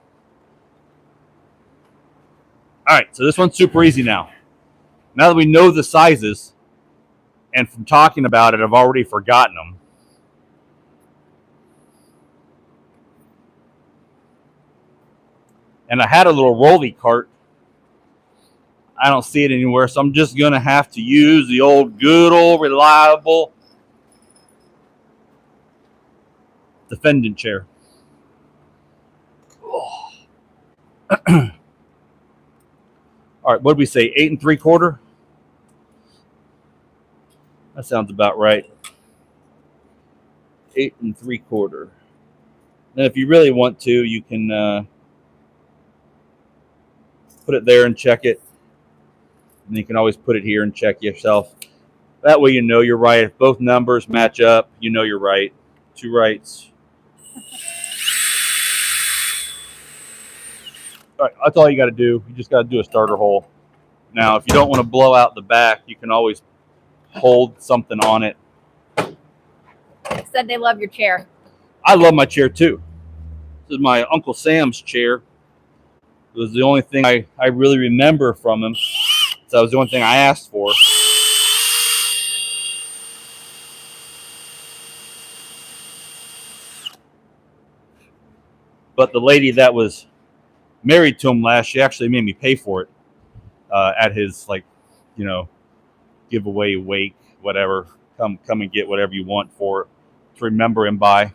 All right, so this one's super easy now. Now that we know the sizes, and from talking about it, I've already forgotten them. And I had a little rolly cart. I don't see it anywhere, so I'm just going to have to use the good old reliable defendant chair. All right, what did we say? 8 3/4? That sounds about right. 8 3/4. Then if you really want to, you can put it there and check it. And you can always put it here and check yourself. That way you know you're right. If both numbers match up, you know you're right. 2 rights. All right, that's all you got to do. You just got to do a starter hole. Now, if you don't want to blow out the back, you can always hold something on it. Said they love your chair. I love my chair too. This is my Uncle Sam's chair. It was the only thing I really remember from him. So that was the only thing I asked for. But the lady that was married to him last, she actually made me pay for it at his, like, you know, giveaway wake, whatever. Come and get whatever you want for it to remember him by.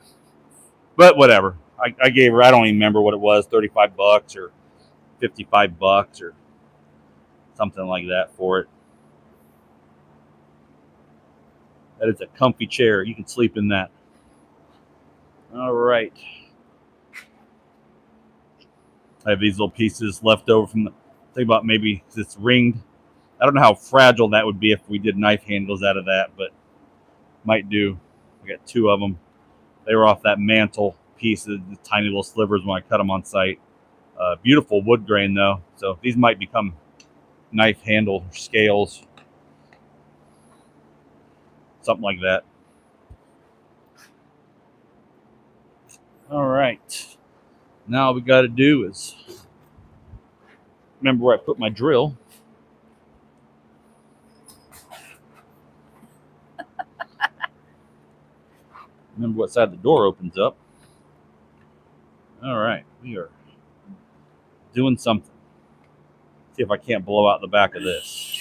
But whatever. I gave her, I don't even remember what it was, $35 or $55 or something like that for it. That is a comfy chair. You can sleep in that. All right. I have these little pieces left over from the think about maybe it's ringed. I don't know how fragile that would be if we did knife handles out of that, but might do. I got 2 of them. They were off that mantle piece, the tiny little slivers when I cut them on site. Beautiful wood grain though, so these might become knife handle scales, something like that. All right, now all we got to do is remember where I put my drill. Remember what side the door opens up. All right, we are doing something. See if I can't blow out the back of this.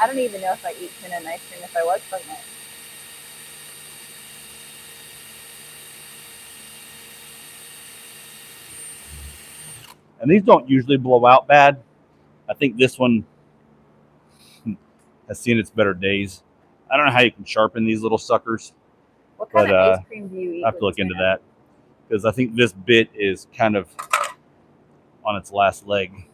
I don't even know if I eat tuna and ice cream if I was pregnant. And these don't usually blow out bad. I think this one has seen its better days. I don't know how you can sharpen these little suckers. What kind of ice cream do you eat? I have to look into that because I think this bit is kind of on its last leg.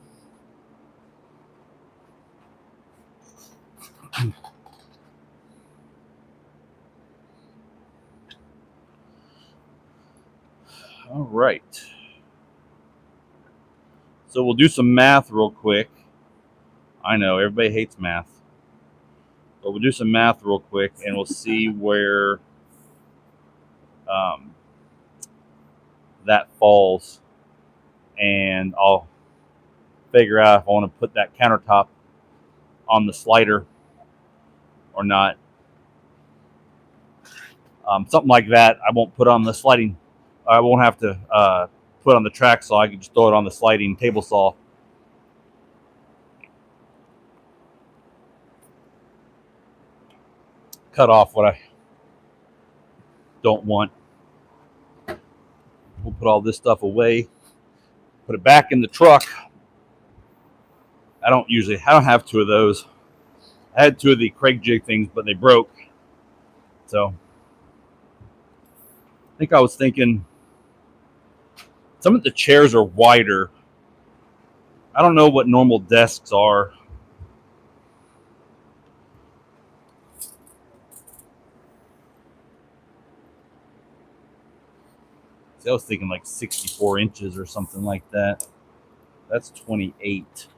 All right. So we'll do some math real quick. I know everybody hates math, but we'll do some math real quick, and we'll see where um, that falls, and I'll figure out if I want to put that countertop on the slider or not. Something like that I won't put on the sliding. I won't have to put on the track saw. I can just throw it on the sliding table saw. Cut off what I don't want. We'll put all this stuff away. Put it back in the truck. I don't have two of those. I had two of the Craig jig things, but they broke. So I think I was thinking some of the chairs are wider. I don't know what normal desks are. See, I was thinking like 64 inches or something like that. That's 28.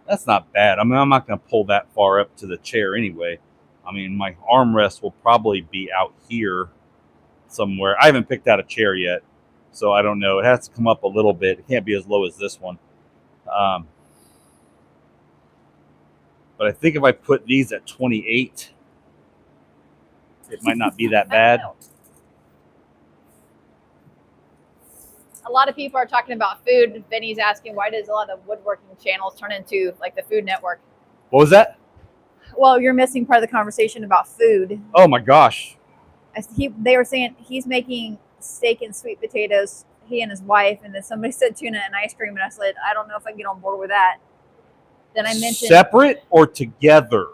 That's not bad. I mean, I'm not going to pull that far up to the chair anyway. I mean, my armrest will probably be out here somewhere. I haven't picked out a chair yet, so I don't know. It has to come up a little bit. It can't be as low as this one. But I think if I put these at 28, it might not be that bad. A lot of people are talking about food. Vinny's asking, why does a lot of woodworking channels turn into like the Food Network? What was that? Well, you're missing part of the conversation about food. Oh my gosh. They were saying he's making steak and sweet potatoes, he and his wife, and then somebody said tuna and ice cream, and I said, I don't know if I can get on board with that. Then I mentioned separate or together.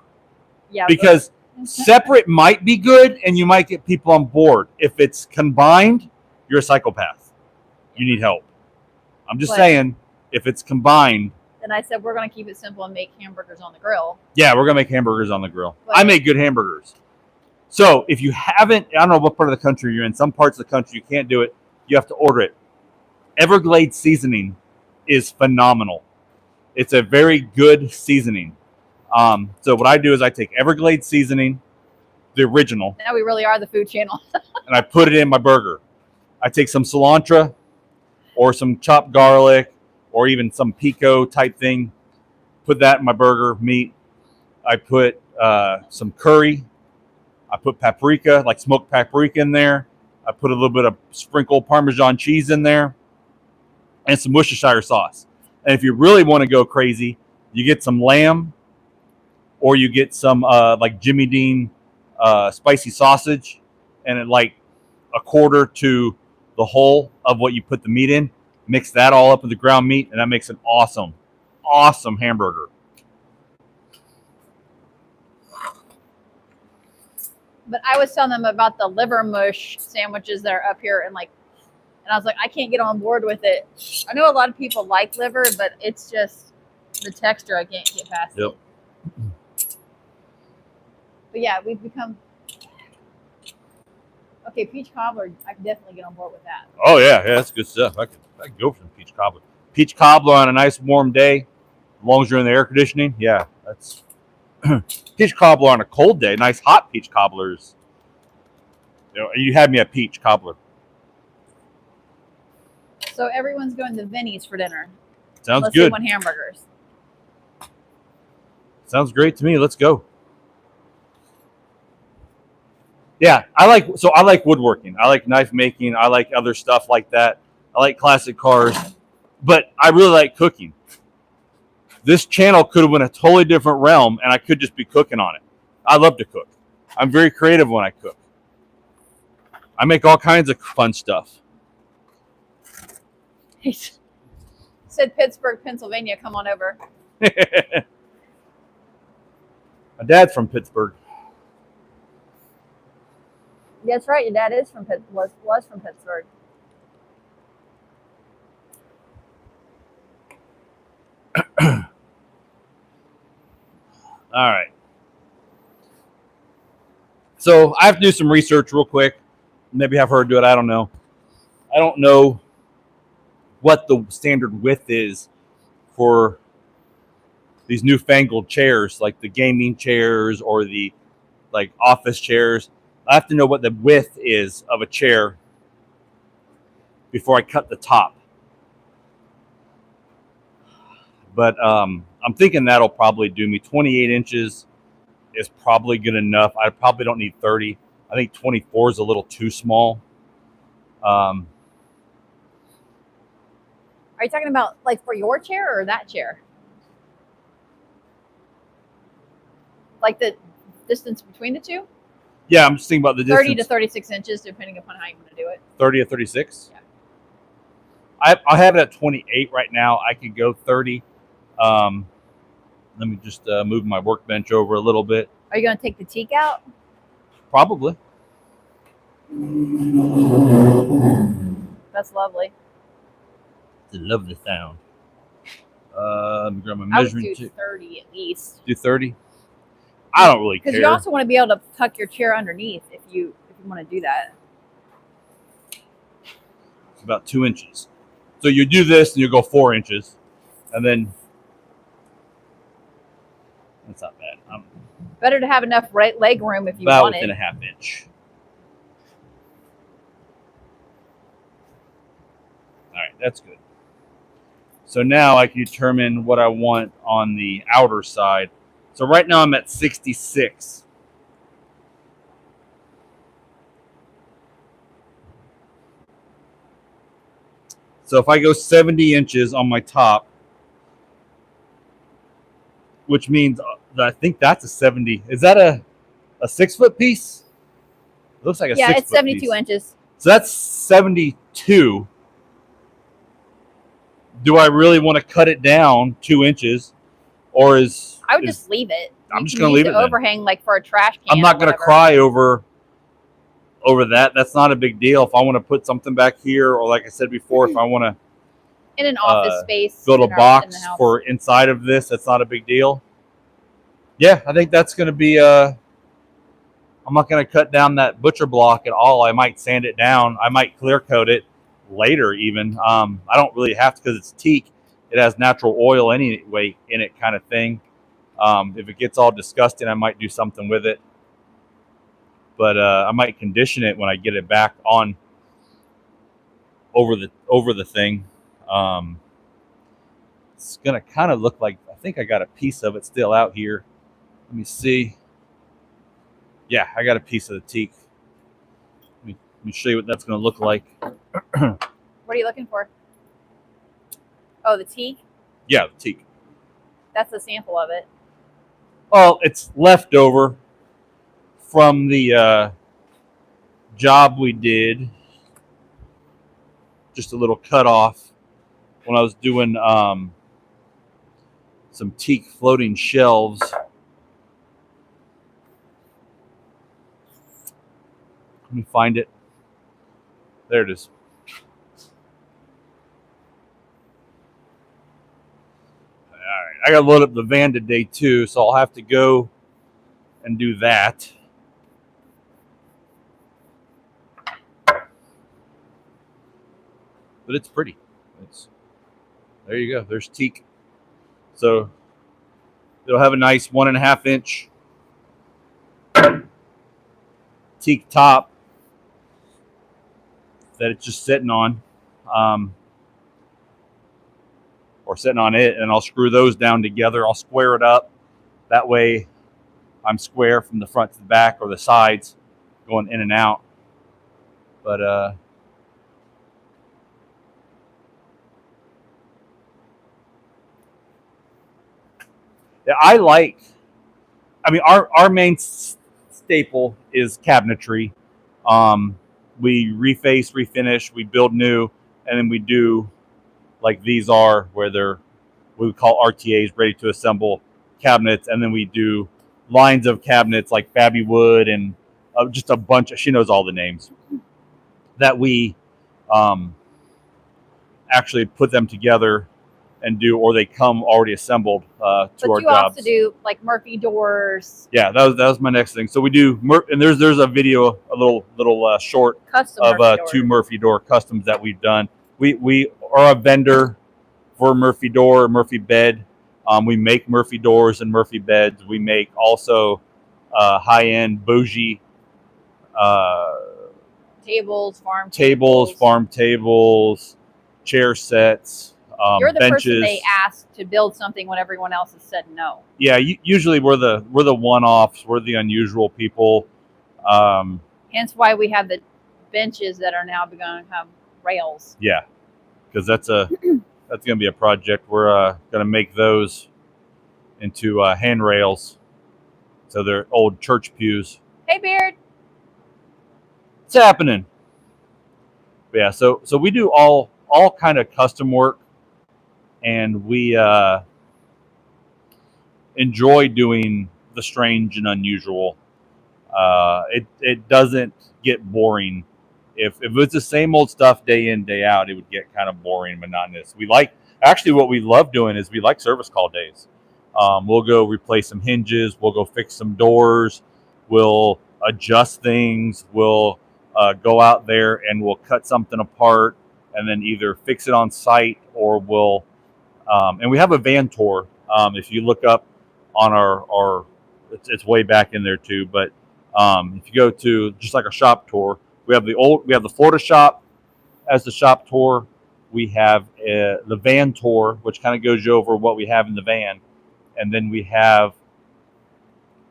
Yeah. Because separate might be good and you might get people on board. If it's combined, you're a psychopath. You need help. I'm just saying, if it's combined. Then I said, we're going to keep it simple and make hamburgers on the grill. Yeah, we're going to make hamburgers on the grill. I make good hamburgers. So if you haven't, I don't know what part of the country you're in. Some parts of the country you can't do it. You have to order it. Everglades seasoning is phenomenal. It's a very good seasoning. So what I do is I take Everglades seasoning, the original. Now we really are the food channel. And I put it in my burger. I take some cilantro or some chopped garlic or even some pico type thing. Put that in my burger meat. I put some curry. I put paprika, like smoked paprika in there. I put a little bit of sprinkled Parmesan cheese in there and some Worcestershire sauce. And if you really want to go crazy, you get some lamb or you get some like Jimmy Dean spicy sausage and it like a quarter to the whole of what you put the meat in. Mix that all up with the ground meat and that makes an awesome, awesome hamburger. But I was telling them about the liver mush sandwiches that are up here and I was like, I can't get on board with it. I know a lot of people like liver, but it's just the texture I can't get past. Yep. But yeah, we've become okay. Peach cobbler, I can definitely get on board with that. Oh yeah, that's good stuff. I could go for some peach cobbler. Peach cobbler on a nice warm day, as long as you're in the air conditioning. Yeah, that's peach cobbler on a cold day. Nice hot peach cobblers. You had me at peach cobbler. So everyone's going to Vinny's for dinner. Sounds Unless good. they want hamburgers. Sounds great to me. Let's go. Yeah, I like woodworking. I like knife making. I like other stuff like that. I like classic cars, but I really like cooking. This channel could have been a totally different realm, and I could just be cooking on it. I love to cook. I'm very creative when I cook. I make all kinds of fun stuff. He said Pittsburgh, Pennsylvania. Come on over. My dad's from Pittsburgh. That's right. Your dad is from was from Pittsburgh. All right. So I have to do some research real quick. Maybe have her do it. I don't know. I don't know what the standard width is for these newfangled chairs, like the gaming chairs or the like office chairs. I have to know what the width is of a chair before I cut the top. But I'm thinking that'll probably do me. 28 inches is probably good enough. I probably don't need 30. I think 24 is a little too small. Are you talking about like for your chair or that chair? Like the distance between the two? Yeah, I'm just thinking about the distance. 30 to 36 inches, depending upon how you want to do it. 30 to 36? Yeah. I have it at 28 right now. I could go 30. Let me just move my workbench over a little bit. Are you going to take the teak out? Probably. That's lovely. It's a lovely sound. Let me grab my I would measuring do tape. 30 at least. Do 30? I don't really care. Because you also want to be able to tuck your chair underneath if you want to do that. It's about 2 inches. So you do this and you go 4 inches. And then that's not bad. I'm Better to have enough leg room if you about want within it. a half inch. All right, that's good. So now I can determine what I want on the outer side. So right now I'm at 66. So if I go 70 inches on my top, which means I think that's a 70. Is that a 6 foot piece? It looks like a 6 foot it's 72 piece. inches. So that's 72. Do I really want to cut it down 2 inches, or I would just leave it. I'm just going to leave it. Overhang like for a trash can. I'm not going to cry over that. That's not a big deal. If I want to put something back here, or like I said before, if I want to in an office space, build a box for inside of this, that's not a big deal. Yeah, I think that's going to be. I'm not going to cut down that butcher block at all. I might sand it down. I might clear coat it later even. I don't really have to because it's teak. It has natural oil anyway in it, kind of thing. If it gets all disgusting, I might do something with it. But I might condition it when I get it back on over the thing. It's gonna kind of look like, I think I got a piece of it still out here. Let me see. Yeah, I got a piece of the teak. Let me show you what that's gonna look like. What are you looking for? Oh, the teak? Yeah, the teak. That's a sample of it. Well, it's leftover from the job we did. Just a little cut off when I was doing some teak floating shelves. Let me find it. There it is. All right, I gotta load up the van today too, so I'll have to go and do that. But it's pretty. There you go. There's teak. So it'll have a nice 1.5 inch teak top that it's just sitting on, or sitting on it, and I'll screw those down together. I'll square it up. That way I'm square from the front to the back or the sides going in and out. But yeah, our main staple is cabinetry. We reface, refinish, we build new, and then we do like these are where they're what we call RTAs, ready to assemble cabinets, and then we do lines of cabinets like Fabby Wood and just a bunch of, she knows all the names, that we actually put them together and do, or they come already assembled to our But you jobs. also do like Murphy doors, Yeah, that was my next thing. So we do, and there's a video, a little short custom of Murphy doors. 2 Murphy door customs that we've done. We are a vendor for Murphy door, Murphy bed. We make Murphy doors and Murphy beds. We make also high-end bougie Tables, farm tables, chair sets, You're the benches. person they ask to build something when everyone else has said no. Yeah, usually we're the one-offs. We're the unusual people. Hence why we have the benches that are now going to have rails. Yeah, because that's going to be a project. We're going to make those into handrails, so they're old church pews. Hey, Beard. It's happening. But yeah, so we do all kind of custom work, and we enjoy doing the strange and unusual. It doesn't get boring. If it's the same old stuff day in, day out, it would get kind of boring and monotonous. Actually what we love doing is we like service call days. We'll go replace some hinges, we'll go fix some doors, we'll adjust things, we'll go out there and we'll cut something apart and then either fix it on site, or we'll and we have a van tour. If you look up on our it's way back in there too, but if you go to just like a shop tour, we have the Florida shop as the shop tour. We have the van tour, which kind of goes over what we have in the van, and then we have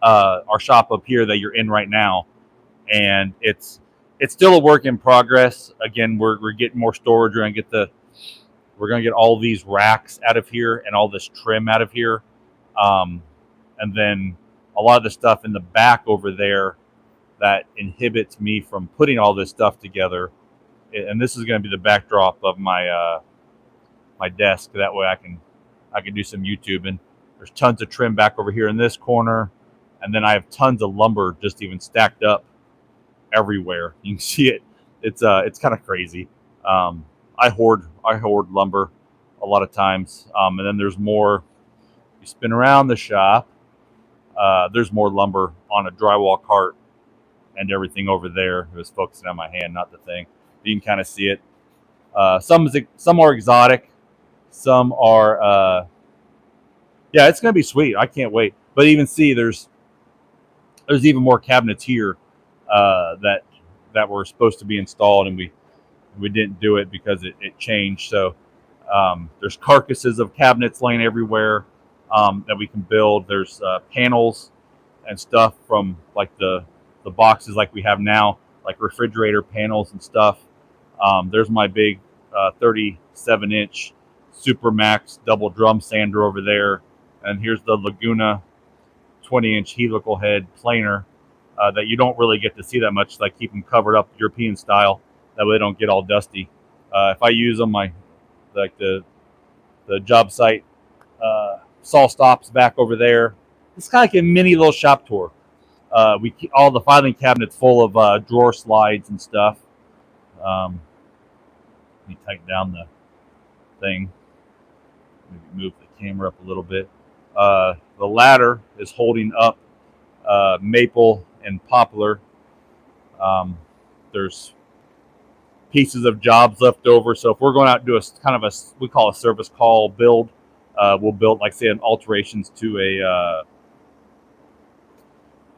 our shop up here that you're in right now, and it's still a work in progress. Again, we're getting more storage. We're gonna get all these racks out of here and all this trim out of here, and then a lot of the stuff in the back over there that inhibits me from putting all this stuff together. And this is going to be the backdrop of my my desk. That way I can do some YouTube. And there's tons of trim back over here in this corner, and then I have tons of lumber just even stacked up everywhere. You can see it. It's kind of crazy. I hoard lumber a lot of times, and then there's more. You spin around the shop. There's more lumber on a drywall cart and everything over there. It was focusing on my hand, not the thing. You can kind of see it. Some are exotic. Some are, yeah, it's going to be sweet. I can't wait. But even see, there's even more cabinets here that were supposed to be installed, and we didn't do it because it changed. So there's carcasses of cabinets laying everywhere that we can build. There's panels and stuff from like the boxes like we have now, like refrigerator panels and stuff. There's my big 37-inch Supermax double drum sander over there, and here's the Laguna 20-inch helical head planer that you don't really get to see that much. Like keep them covered up European style, that way they don't get all dusty. If I use them, the job site saw stops back over there. It's kind of like a mini little shop tour. We keep all the filing cabinets full of drawer slides and stuff. Let me tighten down the thing. Maybe move the camera up a little bit. The ladder is holding up maple and poplar. There's pieces of jobs left over. So if we're going out and do we call a service call build, we'll build, like say, an alterations to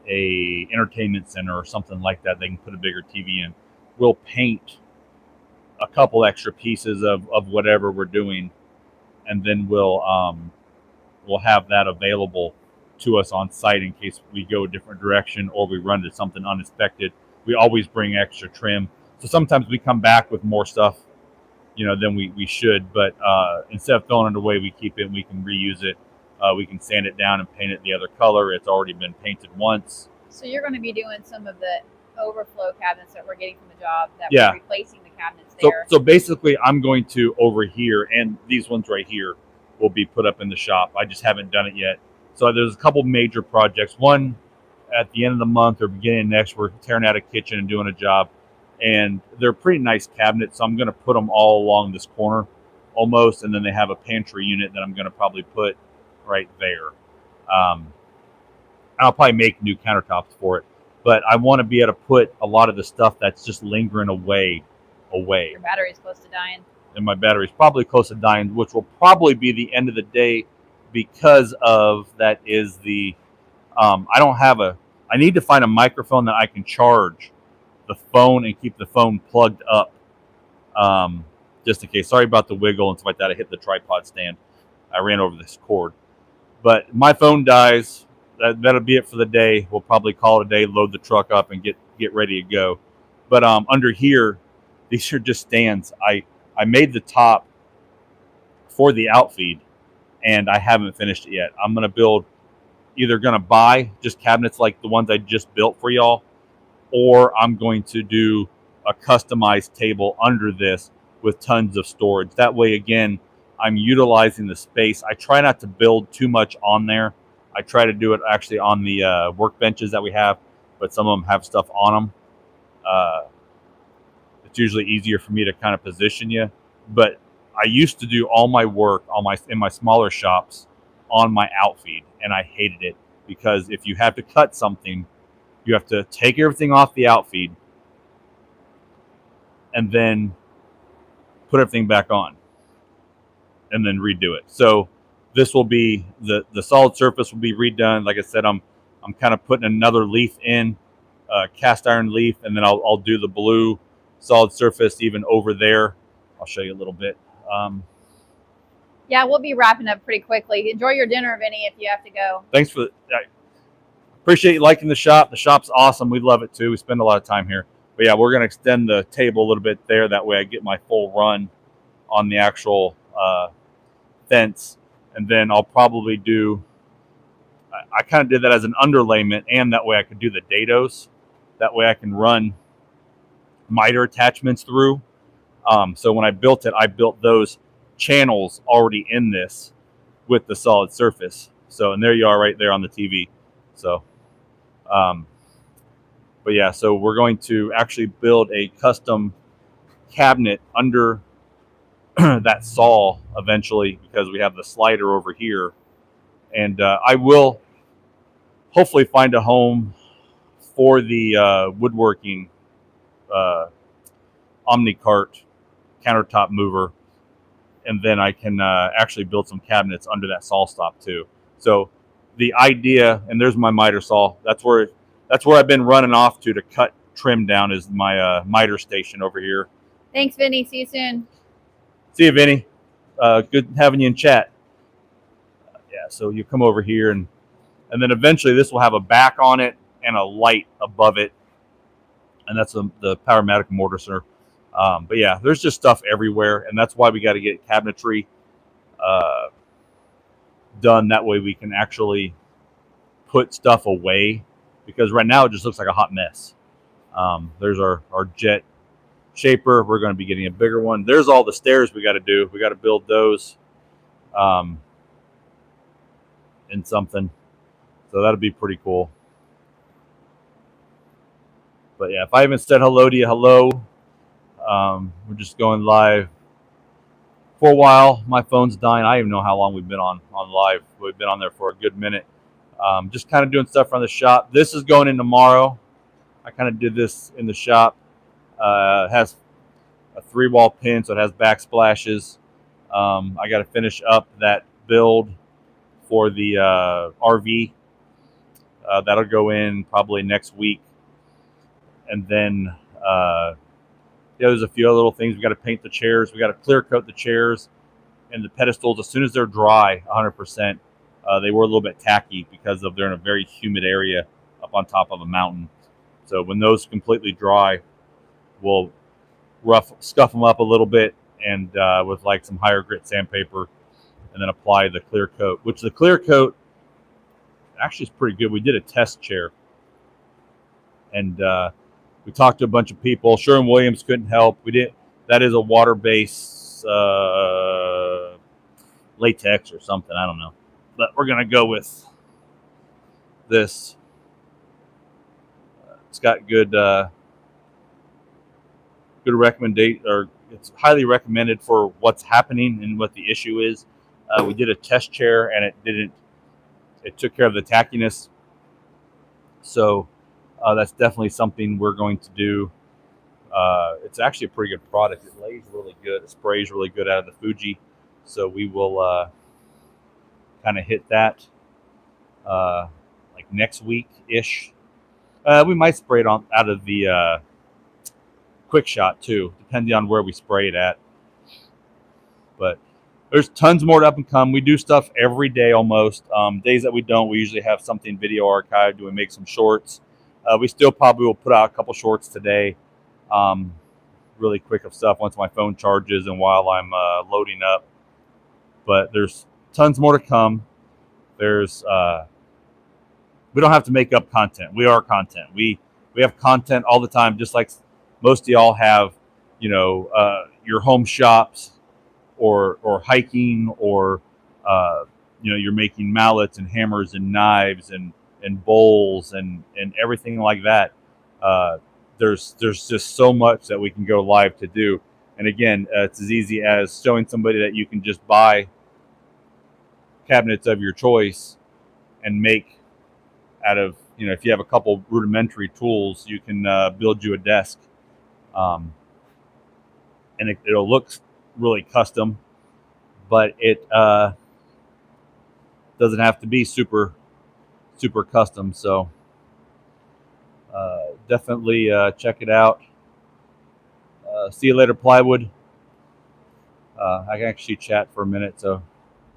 a entertainment center or something like that. They can put a bigger TV in. We'll paint a couple extra pieces of whatever we're doing, and then we'll have that available to us on site in case we go a different direction or we run into something unexpected. We always bring extra trim. So sometimes we come back with more stuff, than we should. But instead of throwing it away, we keep it and we can reuse it. We can sand it down and paint it the other color. It's already been painted once. So you're going to be doing some of the overflow cabinets that we're getting from the job that Yeah. we're replacing the cabinets there. So basically, I'm going to over here, and these ones right here will be put up in the shop. I just haven't done it yet. So there's a couple major projects. One at the end of the month or beginning of next, we're tearing out a kitchen and doing a job. And they're pretty nice cabinets, so I'm going to put them all along this corner. almost, and then they have a pantry unit that I'm going to probably put right there. I'll probably make new countertops for it, but I want to be able to put a lot of the stuff that's just lingering away. Your battery's close to dying. And my battery's probably close to dying, which will probably be the end of the day because of that is the I don't have I need to find a microphone that I can charge the phone and keep the phone plugged up, just in case. Sorry about the wiggle and stuff like that. I hit the tripod stand. I ran over this cord. But my phone dies. That'll be it for the day. We'll probably call it a day, load the truck up, and get ready to go. But under here, these are just stands. I made the top for the outfeed, and I haven't finished it yet. I'm either gonna buy just cabinets like the ones I just built for y'all, or I'm going to do a customized table under this with tons of storage. That way, again, I'm utilizing the space. I try not to build too much on there. I try to do it actually on the workbenches that we have, but some of them have stuff on them. It's usually easier for me to kind of position you. But I used to do all my work in my smaller shops on my outfeed, and I hated it because if you have to cut something, you have to take everything off the outfeed and then put everything back on and then redo it. So this will be the solid surface will be redone. Like I said, I'm kind of putting another leaf in, cast iron leaf, and then I'll do the blue solid surface even over there. I'll show you a little bit. Yeah, we'll be wrapping up pretty quickly. Enjoy your dinner, Vinny, if you have to go. Thanks for I appreciate you liking the shop. The shop's awesome. We love it too. We spend a lot of time here. But yeah, we're going to extend the table a little bit there. That way I get my full run on the actual fence. And then I'll probably do, I kind of did that as an underlayment, and that way I could do the dados. That way I can run miter attachments through. So when I built it, I built those channels already in this with the solid surface. So, and there you are right there on the TV. So, but yeah, so we're going to actually build a custom cabinet under that saw eventually, because we have the slider over here. And I will hopefully find a home for the woodworking OmniCart countertop mover, and then I can actually build some cabinets under that saw stop too. So the idea, and there's my miter saw. That's where I've been running off to cut trim down, is my miter station over here. Thanks, Vinny. See you soon. See you, Vinny. Good having you in chat. Yeah, so you come over here, and then eventually this will have a back on it and a light above it, and that's the Powermatic mortar center. But yeah, there's just stuff everywhere, and that's why we got to get cabinetry done. That way we can actually put stuff away, because right now it just looks like a hot mess. There's our jet shaper. We're going to be getting a bigger one. There's all the stairs we got to do. We got to build those in something. So that'll be pretty cool. But yeah, if I haven't said hello to you, hello. We're just going live for a while. My phone's dying. I don't even know how long we've been on live. We've been on there for a good minute. Just kind of doing stuff around the shop. This is going in tomorrow. I kind of did this in the shop. It has a 3-wall pin, so it has backsplashes. I got to finish up that build for the RV. That'll go in probably next week. And then there's a few other little things. We got to paint the chairs. We got to clear coat the chairs and the pedestals as soon as they're dry, 100%. They were a little bit tacky because they're in a very humid area up on top of a mountain. So when those completely dry, we'll scuff them up a little bit, and with like some higher grit sandpaper, and then apply the clear coat, which the clear coat actually is pretty good. We did a test chair, and we talked to a bunch of people. Sherwin-Williams couldn't help. That is a water-based latex or something. I don't know. But we're going to go with this. It's got good recommendation, or it's highly recommended for what's happening and what the issue is. We did a test chair and it took care of the tackiness. So that's definitely something we're going to do. It's actually a pretty good product. It lays really good. It sprays really good out of the Fuji. So we will kind of hit that like next week-ish. We might spray it on out of the quick shot too, depending on where we spray it at. But there's tons more to up and come. We do stuff every day almost. Days that we don't, we usually have something video archived. Do we make some shorts? We still probably will put out a couple shorts today. Really quick of stuff once my phone charges and while I'm loading up. But there's tons more to come. There's we don't have to make up content. We are content. We have content all the time, just like most of y'all have, you know, your home shops or hiking or you know, you're making mallets and hammers and knives and bowls and everything like that. There's just so much that we can go live to do. And again, it's as easy as showing somebody that you can just buy cabinets of your choice and make out of, you know, if you have a couple rudimentary tools, you can build you a desk. And it'll look really custom, but it doesn't have to be super custom. So definitely check it out. See you later, plywood. I can actually chat for a minute, so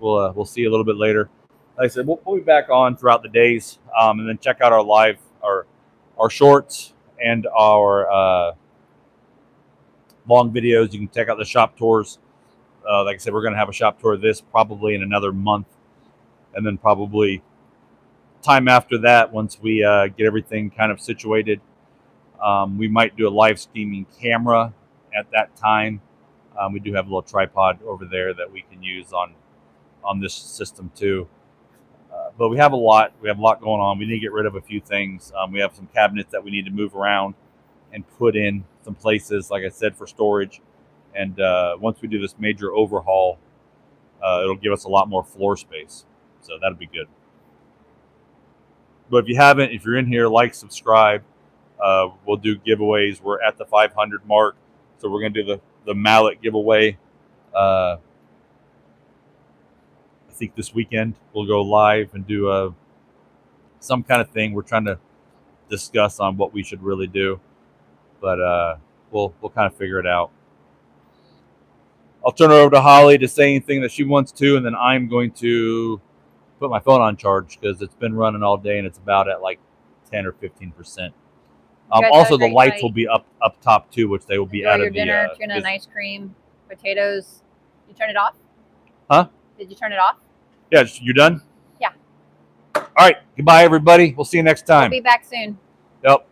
we'll see you a little bit later. Like I said, we'll be back on throughout the days, and then check out our live, our shorts and our long videos. You can check out the shop tours. Like I said, we're going to have a shop tour of this probably in another month, and then probably time after that, once we get everything kind of situated, we might do a live streaming camera at that time. We do have a little tripod over there that we can use on this system too. But we have a lot. We have a lot going on. We need to get rid of a few things. We have some cabinets that we need to move around and put in some places, like I said, for storage. And once we do this major overhaul, it'll give us a lot more floor space. So that'll be good. But if you haven't, if you're in here, like, subscribe. We'll do giveaways. We're at the 500 mark. So we're going to do the mallet giveaway. I think this weekend we'll go live and do some kind of thing. We're trying to discuss on what we should really do. But we'll kind of figure it out. I'll turn it over to Holly to say anything that she wants to, and then I'm going to put my phone on charge because it's been running all day and it's about at like 10 or 15%. Also, the lights will be up top too, which they will be out of the dinner, tuna and ice cream, potatoes. You turn it off? Huh? Did you turn it off? Yeah, you done? Yeah. All right. Goodbye, everybody. We'll see you next time. We'll be back soon. Yep.